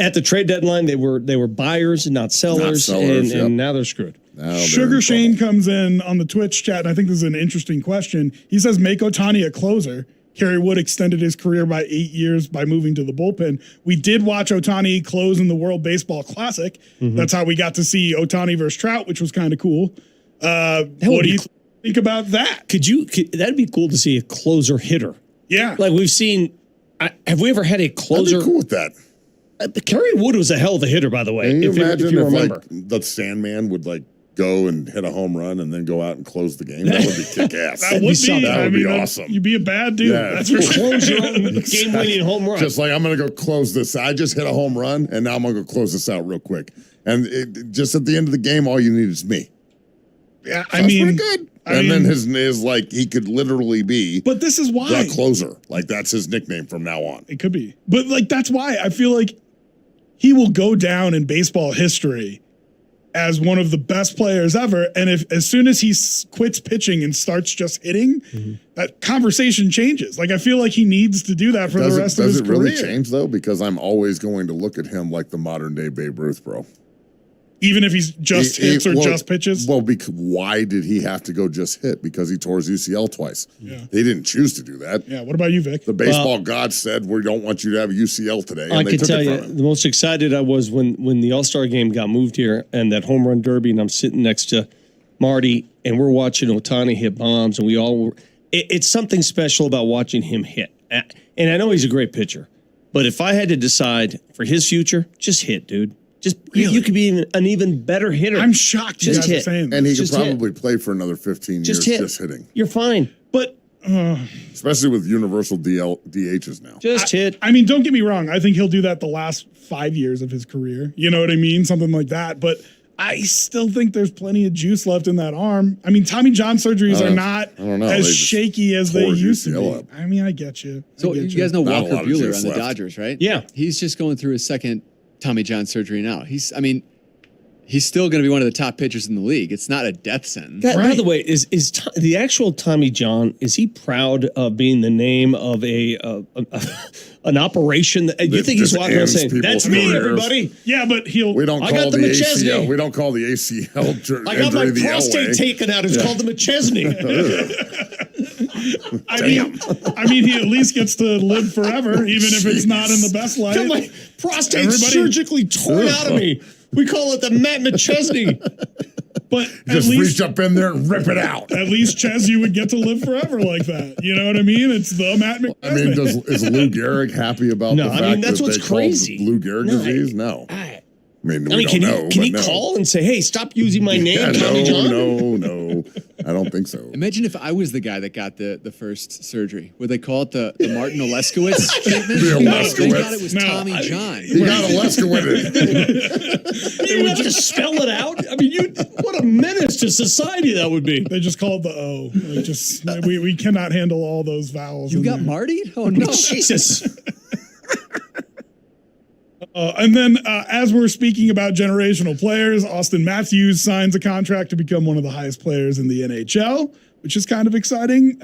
at the trade deadline. They were buyers and not sellers, sellers, and now they're screwed. Now they're Sugar in Shane trouble. comes in on the Twitch chat, and I think this is an interesting question. He says, make Otani a closer. Kerry Wood extended his career by 8 years by moving to the bullpen. We did watch Otani close in the World Baseball Classic. That's how we got to see Otani versus Trout, which was kind of cool. What do you think about that? That'd be cool to see a closer hitter. Yeah. Like we've seen. Have we ever had a I'd closer? be cool with that. Kerry Wood was a hell of a hitter, by the way. Can you if imagine you if remember. like the Sandman would like go and hit a home run and then go out and close the game? That would be kick ass. That would be, That would be awesome. You'd be a bad dude. Yeah. That's for sure. Close your own game-winning home run. Just like I'm going to go close this. I just hit a home run, and now I'm going to go close this out real quick. And just at the end of the game, all you need is me. Yeah, That's pretty good. And then his like he could literally be But this is why. the closer. Like that's his nickname from now on. It could be. But like that's why I feel like he will go down in baseball history as one of the best players ever. And if as soon as he quits pitching and starts just hitting, that conversation changes. Like I feel like he needs to do that for the rest of his career. Does it really change though? Because I'm always going to look at him like the modern day Babe Ruth, bro. Even if he's just hits or just pitches? Well, why did he have to go just hit? Because he tore his UCL twice. Yeah. They didn't choose to do that. Yeah. What about you, Vic? The baseball gods said, we don't want you to have a UCL today. And I they can took tell it you, from him. the most excited I was when the All-Star game got moved here and that home run derby, and I'm sitting next to Marty, and we're watching Otani hit bombs, and we all were. It's something special about watching him hit. And I know he's a great pitcher, but if I had to decide for his future, just hit, dude. Just you could be an even better hitter. I'm shocked you Just guys are hit. saying And he could Just hit. probably play for another 15 Just years hit. just hitting. You're fine. But Especially with universal DHs now. Just hit. I mean, don't get me wrong. I think he'll do that the last 5 years of his career. You know what I mean? Something like that. But I still think there's plenty of juice left in that arm. I mean, Tommy John surgeries are not I don't know. as They just shaky as they tore his used to UCL be. up. I mean, I get you. So you guys know Not a Walker lot of Buehler juice on the left. Dodgers, right? Yeah. He's just going through his second Tommy John surgery now. He He's still going to be one of the top pitchers in the league. It's not a death sentence. By the way, is the actual Tommy John? Is he proud of being the name of an operation? That, you think he's walking around saying, "That's me, everybody"? Yeah, but we don't call the McChesney. ACL. We don't call the ACL. I got my prostate taken out. It's called the McChesney. I mean, he at least gets to live forever, even if it's not in the best light. Got my prostate surgically torn out of me. We call it the Matt McChesney. But just reach up in there and rip it out. At least, Ches, you would get to live forever like that. You know what I mean? It's the Matt McChesney. I mean, is Lou Gehrig happy about the fact that's that what's they called crazy. Lou Gehrig disease? No. I mean, we don't know. Can he call and say, "Hey, stop using my name, Tommy John"? No. I don't think so. Imagine if I was the guy that got the first surgery. Would they call it the Martin Oleskowitz treatment? They thought it was Tommy John. He got Oleskowitz. You have to spell it out. I mean, what a menace to society that would be. They just call it the O. Like we cannot handle all those vowels. You got Marty? Oh no, Jesus. And then, as we're speaking about generational players, Austin Matthews signs a contract to become one of the highest players in the NHL, which is kind of exciting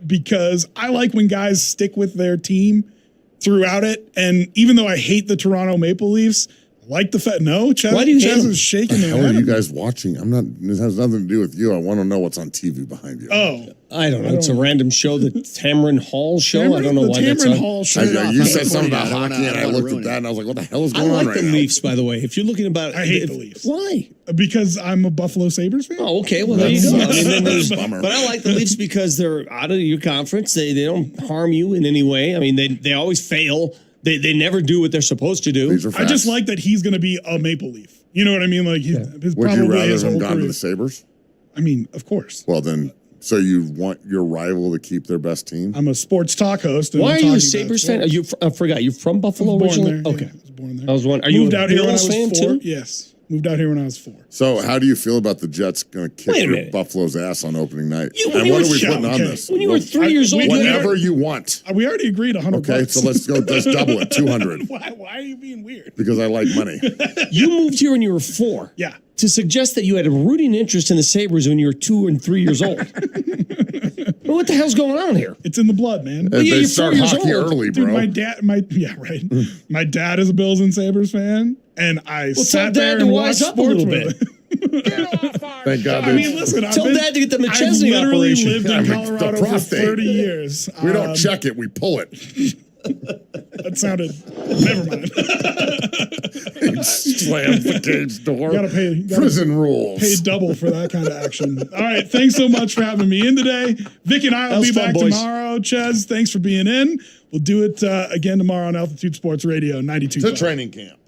because I like when guys stick with their team throughout it. And even though I hate the Toronto Maple Leafs, I like the fact. No, Ches is shaking their head. How are you guys me. watching? I'm not. It has nothing to do with you. I want to know what's on TV behind you. Oh, I don't know. It's a random show, the Tamron Hall show. I don't know why that's on. Hall show. You said something about hockey, and I looked at that, and I was like, "What the hell is going on right now?" I like the Leafs, by the way. If you're looking about, I hate the Leafs. Why? Because I'm a Buffalo Sabres fan. Oh, okay. Well, there you go. That's a bummer. But I like the Leafs because they're out of your conference. They don't harm you in any way. I mean, they always fail. They never do what they're supposed to do. I just like that he's going to be a Maple Leaf. You know what I mean? Like, would you rather him gone to the Sabres? I mean, of course. Well, then, so you want your rival to keep their best team? I'm a sports talk host. And why are you a Sabres fan? Are you? I forgot. You're from Buffalo originally? Okay. I was born there. I was wondering. Are you moved out here when I was fan 4? too? Yes. Moved out here when I was 4. So, how do you feel about the Jets going to kick Buffalo's ass on opening night? And what are we putting on this? When you were 3 years old, whatever you want. We already agreed $100. Okay, so let's go. Let's double it, 200. Why are you being weird? Because I like money. You moved here when you were 4. Yeah. To suggest that you had a rooting interest in the Sabres when you were 2 and 3 years old. Well, what the hell's going on here? It's in the blood, man. Well, they start hockey early, bro. Dude, my dad is a Bills and Sabres fan, and I sat there and watched up a little bit. Thank God. I mean, listen, tell Dad to get the McChesney I've literally operation. lived in Colorado for 30 years. We don't check it; we pull it. That sounded. Never mind. Slam the cage door. Gotta pay prison rules. Pay double for that kind of action. All right, thanks so much for having me in today. Vic and I will be back tomorrow. Ches, thanks for being in. We'll do it again tomorrow on Altitude Sports Radio 92. To training camp.